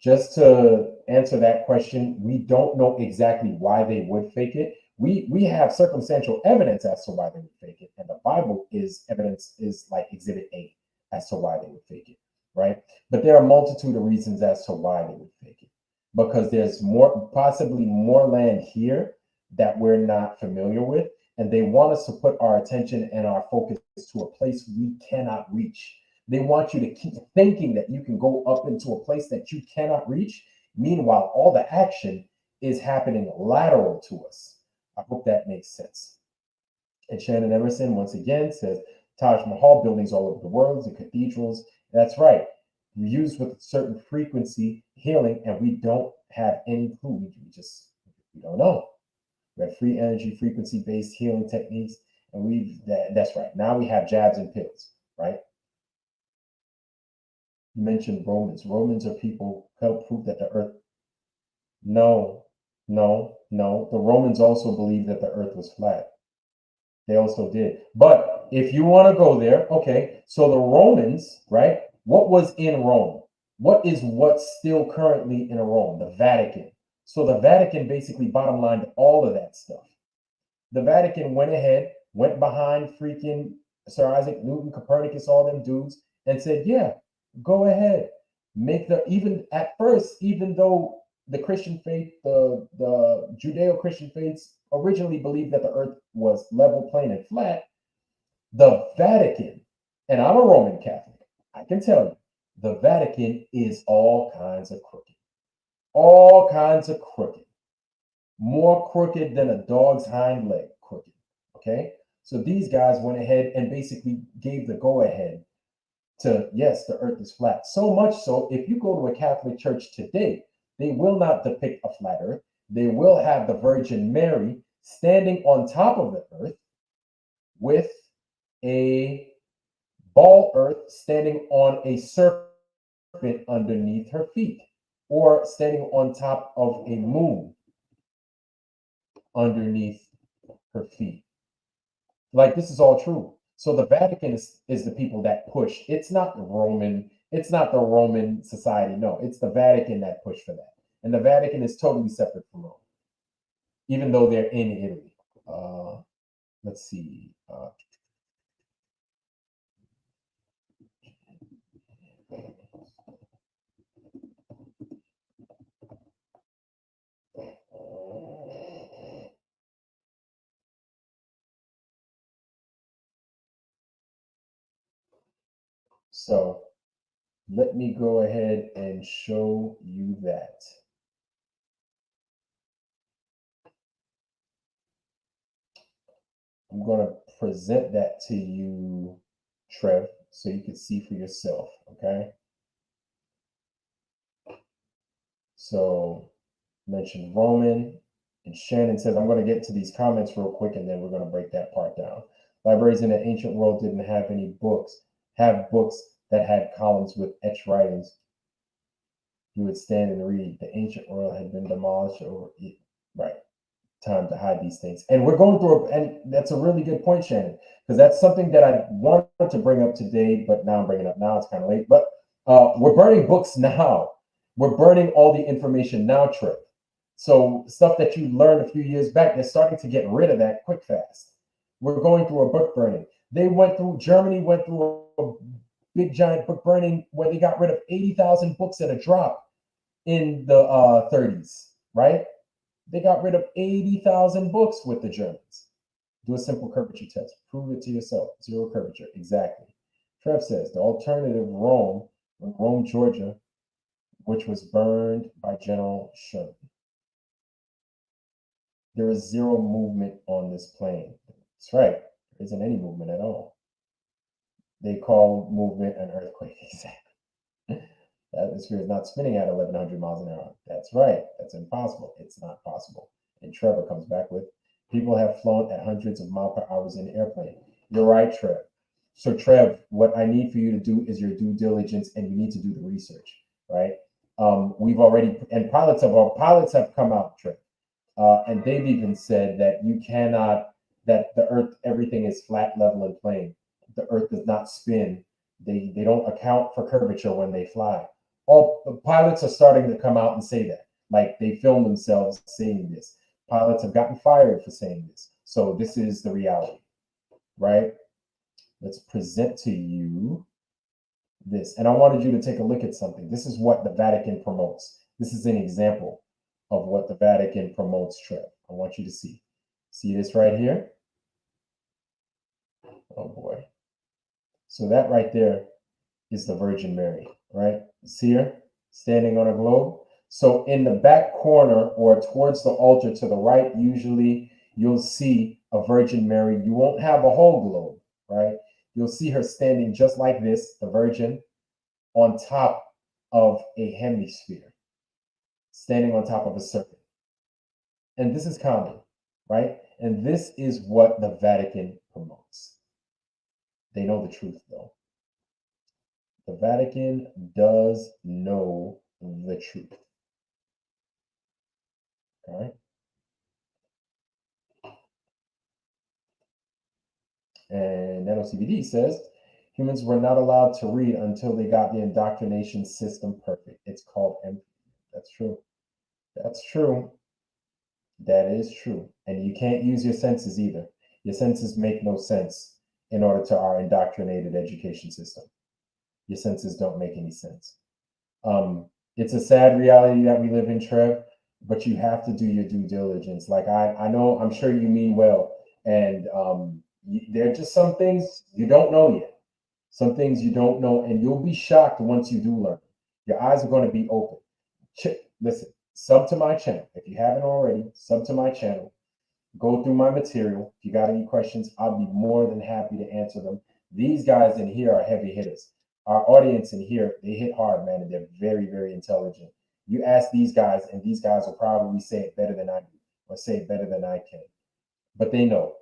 just to answer that question, we don't know exactly why they would fake it. We have circumstantial evidence as to why they would fake it, and the Bible is evidence, is like exhibit A as to why they would fake it, right? But there are a multitude of reasons as to why they would fake it, because there's possibly more land here that we're not familiar with, and they want us to put our attention and our focus to a place we cannot reach. They want you to keep thinking that you can go up into a place that you cannot reach. Meanwhile, all the action is happening lateral to us. I hope that makes sense. And Shannon Emerson, once again, says Taj Mahal buildings all over the world, the cathedrals. That's right. We use with a certain frequency healing, and we don't have any clue. We don't know. We have free energy, frequency-based healing techniques, and that's right. Now we have jabs and pills, right? You mentioned Romans. Romans are people help prove that the earth. No. The Romans also believed that the earth was flat. They also did. But if you want to go there, okay, so the Romans, right? What was in Rome? What's still currently in Rome? The Vatican. So the Vatican basically bottom lined all of that stuff. The Vatican went behind freaking Sir Isaac Newton, Copernicus, all them dudes, and said, yeah, go ahead. Even at first, even though the Christian faith, the Judeo-Christian faiths originally believed that the earth was level, plane, and flat, the Vatican, and I'm a Roman Catholic, I can tell you, the Vatican is all kinds of crooked. All kinds of crooked. More crooked than a dog's hind leg crooked. Okay? So these guys went ahead and basically gave the go-ahead to, yes, the earth is flat. So much so, if you go to a Catholic church today, they will not depict a flat earth. They will have the Virgin Mary standing on top of the earth with a ball earth standing on a serpent underneath her feet, or standing on top of a moon underneath her feet. Like, this is all true. So the Vatican is the people that push. It's not the Roman society. No, it's the Vatican that pushed for that. And the Vatican is totally separate from Rome, even though they're in Italy. Let's see. So let me go ahead and show you that. I'm going to present that to you, Trev, so you can see for yourself, okay? So mentioned Roman, and Shannon says, I'm going to get to these comments real quick, and then we're going to break that part down. Libraries in the ancient world didn't have any books. Have books that had columns with etched writings. You would stand and read. The ancient world had been demolished, or right. Time to hide these things. And we're going through and that's a really good point, Shannon, because that's something that I wanted to bring up today, but now I'm bringing it up now. It's kind of late, but we're burning books now. We're burning all the information now, Trev. So stuff that you learned a few years back, they're starting to get rid of that quick fast. We're going through a book burning. Germany went through a big giant book burning where they got rid of 80,000 books at a drop in the 30s, right? They got rid of 80,000 books with the Germans. Do a simple curvature test. Prove it to yourself. Zero curvature. Exactly. Trev says the alternative Rome, Georgia, which was burned by General Sherman. There is zero movement on this plane. That's right. There isn't any movement at all. They call movement an earthquake. Exactly. The atmosphere is not spinning at 1,100 miles an hour. That's right. That's impossible. It's not possible. And Trevor comes back with, people have flown at hundreds of miles per hour in an airplane. You're right, Trev. So Trev, what I need for you to do is your due diligence, and you need to do the research, right? We've already, and pilots have come out, Trev, and they've even said that you cannot, that the earth, everything is flat, level, and plane. The earth does not spin. They don't account for curvature when they fly. all the pilots are starting to come out and say that. Like they film themselves saying this. Pilots have gotten fired for saying this. So this is the reality, right? Let's present to you this. And I wanted you to take a look at something. This is what the Vatican promotes. This is an example of what the Vatican promotes, Trev. I want you to see. See this right here? Oh boy. So that right there is the Virgin Mary, right? See her standing on a globe? So in the back corner or towards the altar to the right, usually you'll see a Virgin Mary. You won't have a whole globe, right? You'll see her standing just like this, the Virgin, on top of a hemisphere, standing on top of a serpent. And this is common, right? And this is what the Vatican promotes. They know the truth, though. The Vatican does know the truth. All right. And NanoCBD says humans were not allowed to read until they got the indoctrination system perfect. It's called empathy. That's true. That's true. That is true. And you can't use your senses either. Your senses make no sense in order to our indoctrinated education system. Your senses don't make any sense. It's a sad reality that we live in, Trev, but you have to do your due diligence. Like I know, I'm sure you mean well, and there are just some things you don't know yet. Some things you don't know, and you'll be shocked once you do learn. Your eyes are going to be open. Listen, sub to my channel. If you haven't already, sub to my channel. Go through my material. If you got any questions, I'll be more than happy to answer them. These guys in here are heavy hitters. Our audience in here, they hit hard, man, and they're very, very intelligent. You ask these guys, and these guys will probably say it better than I do, or say it better than I can. But they know.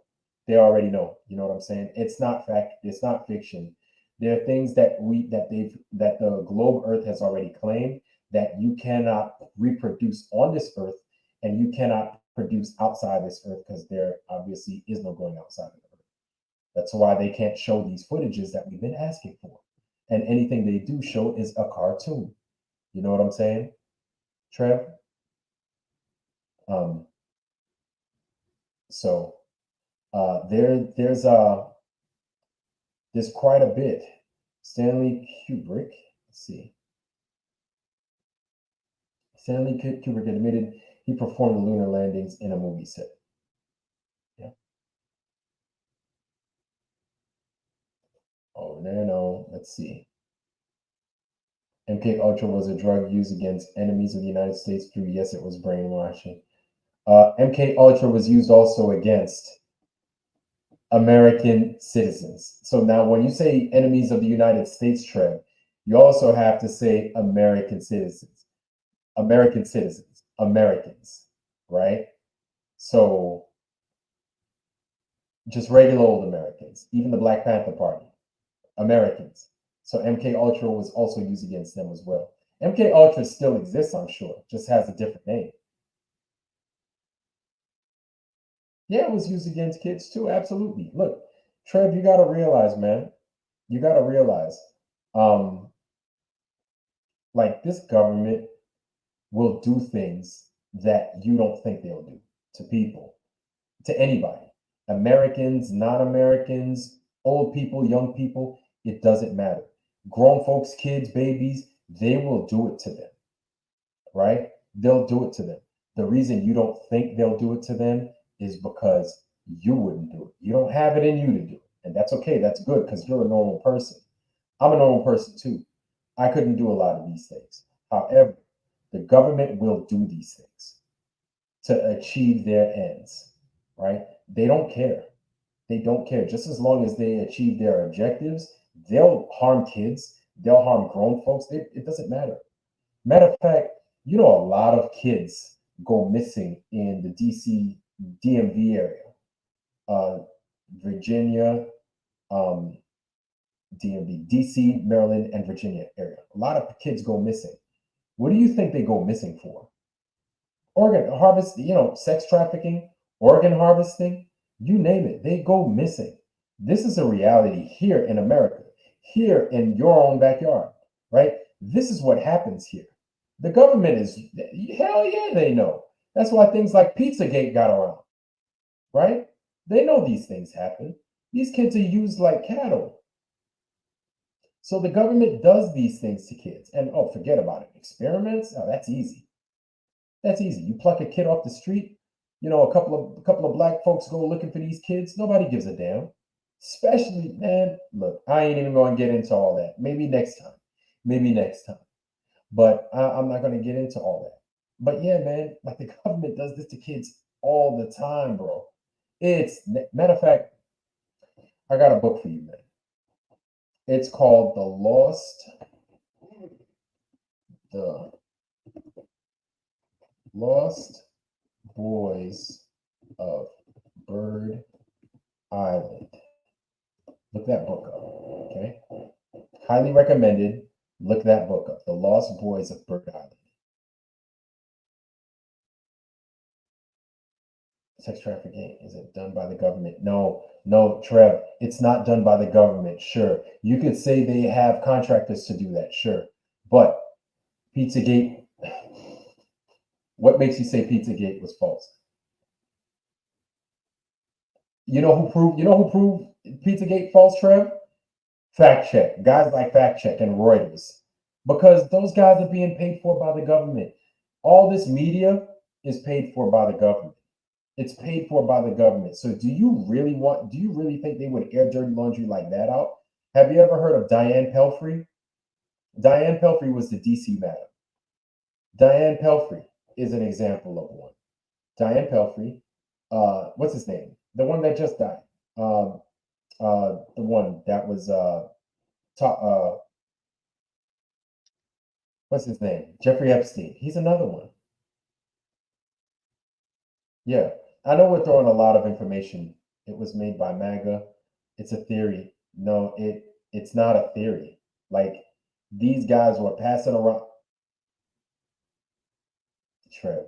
They already know. You know what I'm saying? It's not fact. It's not fiction. There are things that the globe Earth has already claimed that you cannot reproduce on this Earth, and you cannot produce outside this Earth because there obviously is no going outside of the Earth. That's why they can't show these footages that we've been asking for. And anything they do show is a cartoon. You know what I'm saying, Trev? So there's quite a bit. Stanley Kubrick, let's see. Stanley Kubrick admitted he performed the lunar landings in a movie set. Yeah. Oh, no, let's see. MK Ultra was a drug used against enemies of the United States through, yes, it was brainwashing. MK Ultra was used also against American citizens. So now when you say enemies of the United States, Trev, you also have to say American citizens. American citizens, Americans, right? So just regular old Americans, even the Black Panther Party, Americans. So MK Ultra was also used against them as well. MK Ultra still exists, I'm sure, just has a different name. Yeah, it was used against kids too, absolutely. Look, Trev, you got to realize, man, you got to realize, like this government will do things that you don't think they'll do to people, to anybody, Americans, non-Americans, old people, young people, it doesn't matter. Grown folks, kids, babies, they will do it to them, right? They'll do it to them. The reason you don't think they'll do it to them is because you wouldn't do it. You don't have it in you to do it. And that's okay. That's good because you're a normal person. I'm a normal person too. I couldn't do a lot of these things. However, the government will do these things to achieve their ends, right? They don't care. They don't care. Just as long as they achieve their objectives, they'll harm kids. They'll harm grown folks. It doesn't matter. Matter of fact, you know, a lot of kids go missing in the DC DMV area, Virginia, DMV, DC, Maryland, and Virginia area. A lot of kids go missing. What do you think they go missing for? Organ harvest, you know, sex trafficking, organ harvesting, you name it, they go missing. This is a reality here in America, here in your own backyard, right? This is what happens here. The government is, hell yeah, they know. That's why things like Pizzagate got around, right? They know these things happen. These kids are used like cattle. So the government does these things to kids. And oh, forget about it. Experiments? Oh, that's easy. That's easy. You pluck a kid off the street, you know, a couple of black folks go looking for these kids. Nobody gives a damn. Especially, man, look, I ain't even going to get into all that. Maybe next time. Maybe next time. But I'm not going to get into all that. But yeah, man, like the government does this to kids all the time, bro. It's, matter of fact, I got a book for you, man. It's called The Lost Boys of Bird Island. Look that book up, okay? Highly recommended. Look that book up. The Lost Boys of Bird Island. Sex trafficking, is it done by the government? No, Trev, it's not done by the government. Sure, you could say they have contractors to do that. Sure, but Pizzagate, what makes you say Pizzagate was false? You know who proved Pizzagate false, Trev? Fact check, guys like Fact Check and Reuters, because those guys are being paid for by the government. All this media is paid for by the government. It's paid for by the government. So do you really think they would air dirty laundry like that out? Have you ever heard of Diane Pelfrey? Diane Pelfrey was the DC madam. Diane Pelfrey is an example of one. Diane Pelfrey, what's his name? The one that just died. The one that was what's his name? Jeffrey Epstein. He's another one. Yeah, I know we're throwing a lot of information. It was made by MAGA. It's a theory. No, it's not a theory. Like these guys were passing around. Trev.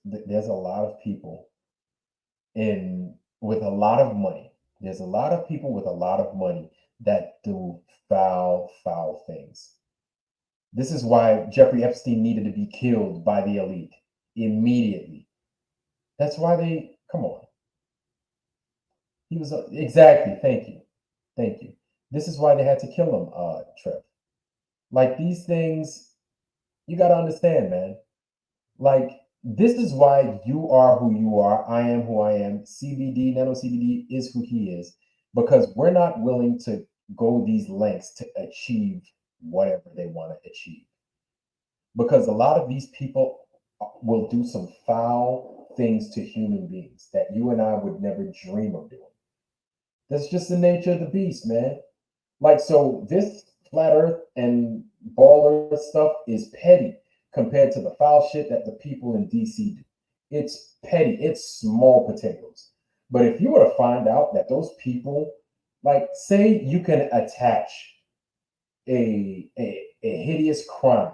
There's a lot of people with a lot of money. There's a lot of people with a lot of money that do foul things. This is why Jeffrey Epstein needed to be killed by the elite immediately. That's why come on. He was exactly. Thank you. This is why they had to kill him, Trev. Like these things, you got to understand, man. Like this is why you are who you are. I am who I am. CBD, Nano CBD is who he is, because we're not willing to go these lengths to achieve whatever they want to achieve. Because a lot of these people will do some foul things to human beings that you and I would never dream of doing. That's just the nature of the beast, man. Like, so this flat earth and ball earth stuff is petty compared to the foul shit that the people in DC do. It's petty. It's small potatoes. But if you were to find out that those people, like, say you can attach a hideous crime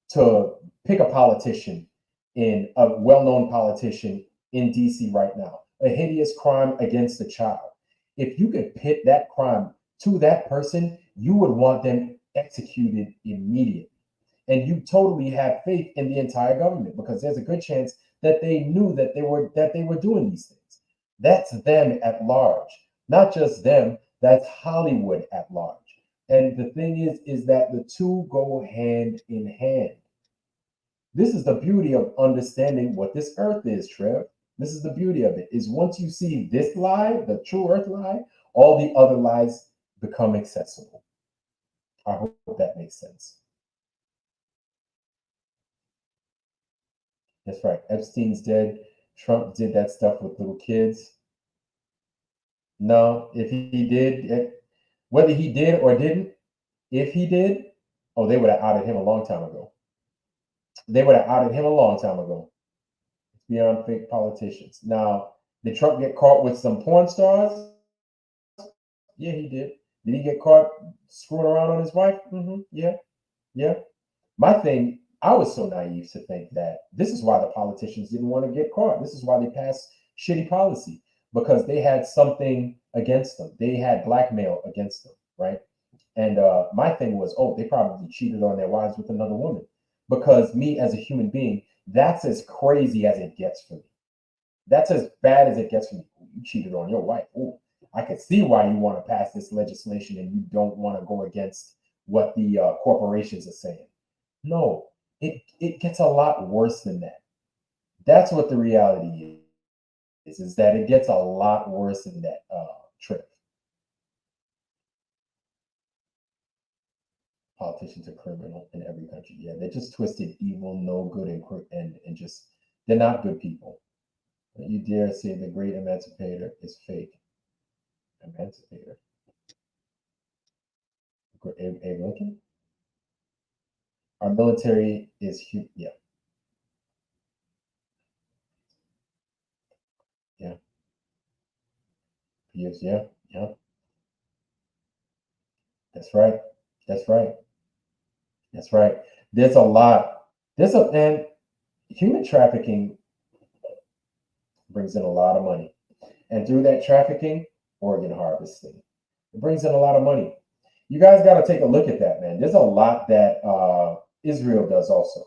to pick a politician, in a well-known politician in DC right now, a hideous crime against a child. If you could pit that crime to that person, you would want them executed immediately. And you totally have faith in the entire government, because there's a good chance that they knew that they were doing these things. That's them at large. Not just them, that's Hollywood at large. And the thing is that the two go hand in hand. This is the beauty of understanding what this earth is, Trev. This is the beauty of it, is once you see this lie, the true earth lie, all the other lies become accessible. I hope that makes sense. That's right. Epstein's dead. Trump did that stuff with little kids. No, if he did, whether he did or didn't, if he did, oh, they would have outed him a long time ago. They would have outed him a long time ago. It's beyond fake politicians. Now, did Trump get caught with some porn stars? Yeah, he did. Did he get caught screwing around on his wife? Mm-hmm. Yeah. My thing, I was so naive to think that this is why the politicians didn't want to get caught. This is why they passed shitty policy, because they had something against them. They had blackmail against them, right? And my thing was, oh, they probably cheated on their wives with another woman. Because me as a human being, that's as crazy as it gets for me. That's as bad as it gets for me. You cheated on your wife. Ooh, I can see why you want to pass this legislation and you don't want to go against what the corporations are saying. No, it gets a lot worse than that. That's what the reality is that it gets a lot worse than that, Trip. Politicians are criminal in every country. Yeah, they're just twisted, evil, no good, and just they're not good people. You dare say the great emancipator is fake? Emancipator, Abe Lincoln. Our military is huge. Yeah, yeah, yes, yeah, yeah. That's right. That's right. That's right. There's a lot. And human trafficking brings in a lot of money. And through that trafficking, organ harvesting, it brings in a lot of money. You guys got to take a look at that, man. There's a lot that Israel does also.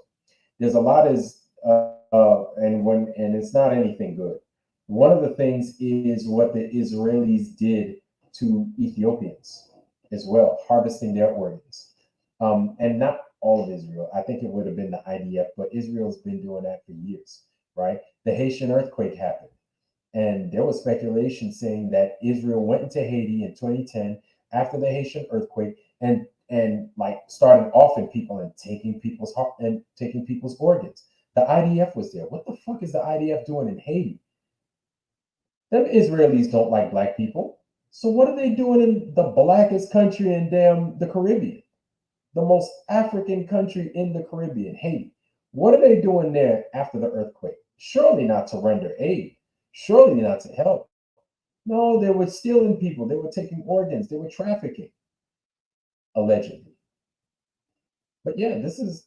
There's a lot and it's not anything good. One of the things is what the Israelis did to Ethiopians as well, harvesting their organs. And not all of Israel. I think it would have been the IDF, but Israel's been doing that for years, right? The Haitian earthquake happened. And there was speculation saying that Israel went into Haiti in 2010 after the Haitian earthquake and like started offing people and taking people's heart and taking people's organs. The IDF was there. What the fuck is the IDF doing in Haiti? Them Israelis don't like black people. So what are they doing in the blackest country in damn the Caribbean? The most African country in the Caribbean, Haiti. What are they doing there after the earthquake? Surely not to render aid. Surely not to help. No, they were stealing people. They were taking organs. They were trafficking, allegedly. But yeah,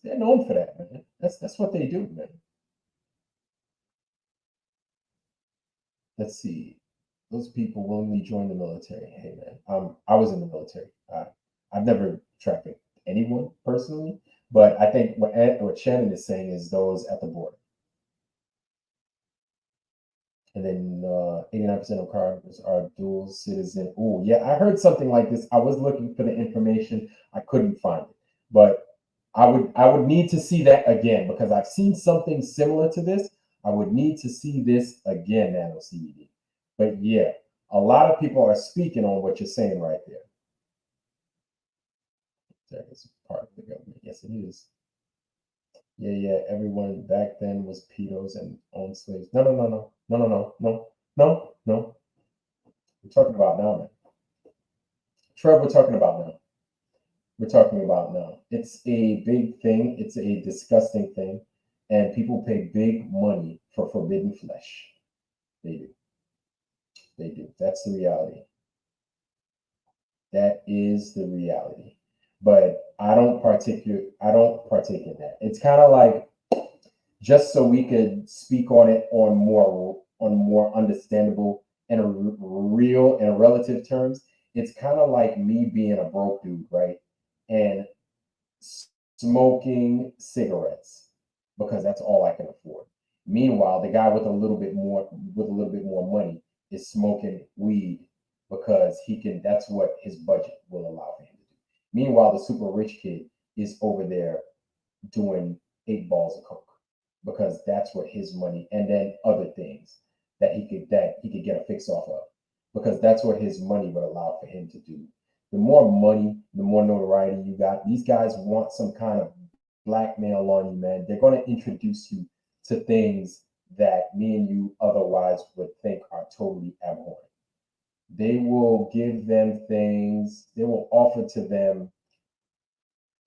they're known for that, man. That's what they do, man. Let's see. Those people willingly join the military. Hey, man, I was in the military. I've never trafficked anyone personally, but I think what Shannon is saying is those at the border. And then 89% of cars are dual citizen. Oh, yeah, I heard something like this. I was looking for the information. I couldn't find it. But I would need to see that again because I've seen something similar to this. I would need to see this again, Nano CBD. But yeah, a lot of people are speaking on what you're saying right there. That is part of the government. Yes, it is. Yeah, everyone back then was pedos and owned slaves. No. We're talking about now, man. Trev, we're talking about now. We're talking about now. It's a big thing. It's a disgusting thing. And people pay big money for forbidden flesh. They do. They do. That's the reality. That is the reality. But I don't partake in that. It's kind of like just so we could speak on it on more understandable and a real and relative terms. It's kind of like me being a broke dude, right? And smoking cigarettes because that's all I can afford. Meanwhile, the guy with a little bit more money is smoking weed because that's what his budget will allow for him to do. Meanwhile, the super rich kid is over there doing 8 balls of coke because that's what his money and then other things that he could get a fix off of because that's what his money would allow for him to do. The more money, the more notoriety you got. These guys want some kind of blackmail on you, man. They're going to introduce you to things that me and you otherwise would think are totally abhorrent. They will give them things, they will offer to them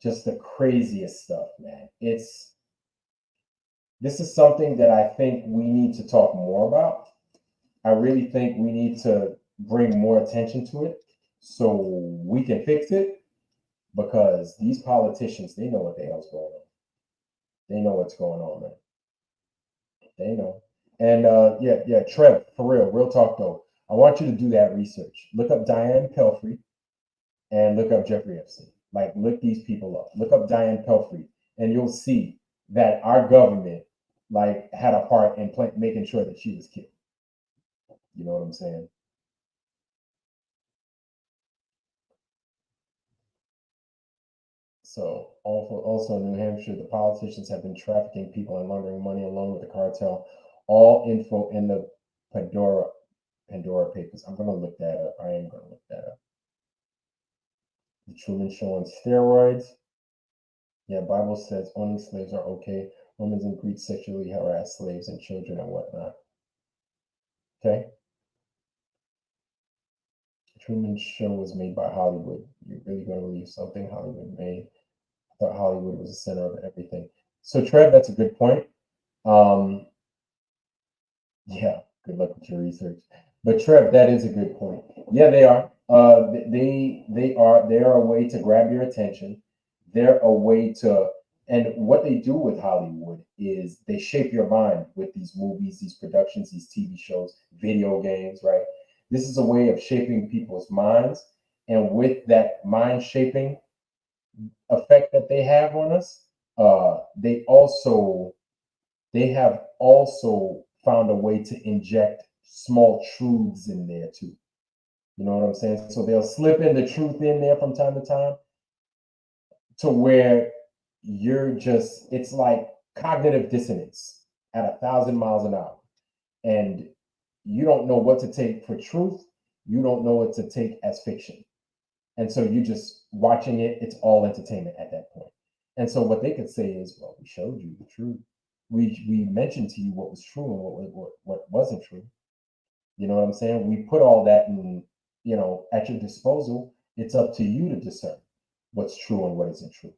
just the craziest stuff, man. This is something that I think we need to talk more about. I really think we need to bring more attention to it so we can fix it because these politicians, they know what the hell's going on. They know what's going on, man. They know. And yeah, Trev, for real talk though. I want you to do that research. Look up Diane Pelfrey and look up Jeffrey Epstein. Like, look these people up. Look up Diane Pelfrey, and you'll see that our government like had a part in making sure that she was killed. You know what I'm saying? So also in New Hampshire, the politicians have been trafficking people and laundering money along with the cartel. All info in the Pandora Papers. I'm gonna look that up. I am gonna look that up. The Truman Show on steroids. Yeah, Bible says owning slaves are okay. Romans and Greeks sexually harass slaves and children and whatnot. Okay. The Truman Show was made by Hollywood. You're really gonna believe something Hollywood made? I thought Hollywood was the center of everything. So Trev, that's a good point. Yeah, good luck with your research. But Trev, that is a good point. Yeah, they are. They are a way to grab your attention. They're a way to, and what they do with Hollywood is they shape your mind with these movies, these productions, these TV shows, video games, right? This is a way of shaping people's minds. And with that mind shaping effect that they have on us, they have also found a way to inject small truths in there too. You know what I'm saying? So they'll slip in the truth in there from time to time to where it's like cognitive dissonance at 1,000 miles an hour. And you don't know what to take for truth. You don't know what to take as fiction. And so you just watching it, it's all entertainment at that point. And so what they could say is, well, we showed you the truth. We mentioned to you what was true and what wasn't true. You know what I'm saying? We put all that in, at your disposal. It's up to you to discern what's true and what isn't true.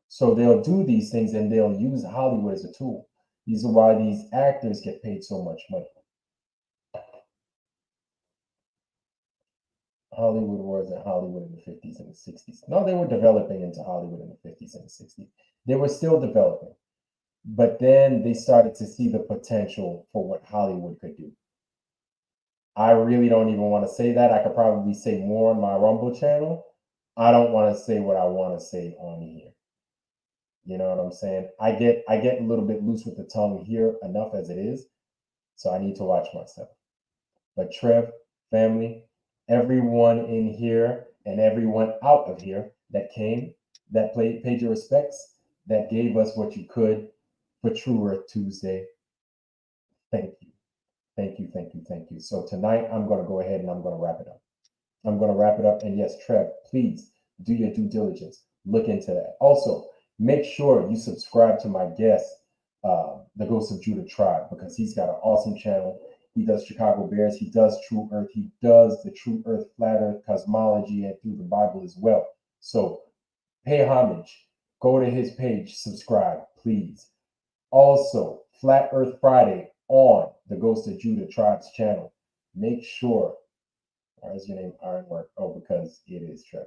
So they'll do these things and they'll use Hollywood as a tool. These are why these actors get paid so much money. Hollywood wasn't Hollywood in the 50s and the 60s. No, they were developing into Hollywood in the 50s and the 60s. They were still developing. But then they started to see the potential for what Hollywood could do. I really don't even want to say that. I could probably say more on my Rumble channel. I don't want to say what I want to say on here. You know what I'm saying? I get a little bit loose with the tongue here enough as it is. So I need to watch myself. But Trev, family, everyone in here and everyone out of here that came, that paid your respects, that gave us what you could for True Earth Tuesday. Thank you. Thank you, thank you, thank you. So tonight I'm going to go ahead and I'm going to wrap it up. I'm going to wrap it up. And yes, Trev, please do your due diligence. Look into that. Also, make sure you subscribe to my guest, the Ghost of Judah Tribe, because he's got an awesome channel. He does Chicago Bears. He does True Earth. He does the True Earth Flat Earth cosmology and through the Bible as well. So pay homage. Go to his page. Subscribe, please. Also, Flat Earth Friday on the Ghost of Judah Tribe's channel. Make sure, why is your name Ironwork? Oh, because it is Trev.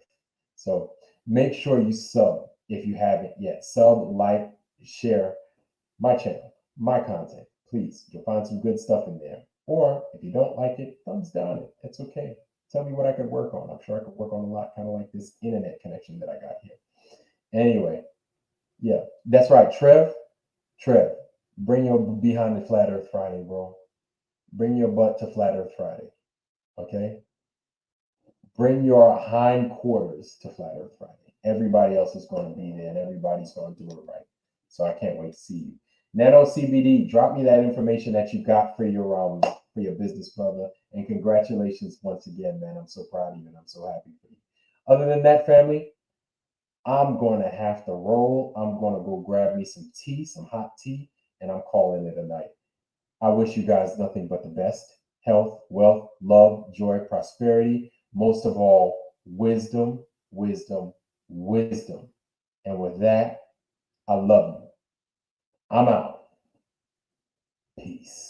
So make sure you sub if you haven't yet. Sub, like, share my channel, my content. Please, you'll find some good stuff in there. Or if you don't like it, thumbs down it. It's okay. Tell me what I could work on. I'm sure I could work on a lot, kind of like this internet connection that I got here. Anyway, yeah, that's right. Trev, bring your behind to Flat Earth Friday, bro. Bring your butt to Flat Earth Friday. Okay? Bring your hindquarters to Flat Earth Friday. Everybody else is going to be there and everybody's going to do it right. So I can't wait to see you. Nano CBD, drop me that information that you got for your business, brother. And congratulations once again, man. I'm so proud of you and I'm so happy for you. Other than that, family, I'm going to have to roll. I'm going to go grab me some tea, some hot tea, and I'm calling it a night. I wish you guys nothing but the best. Health, wealth, love, joy, prosperity. Most of all, wisdom, wisdom, wisdom. And with that, I love you. I'm out. Peace.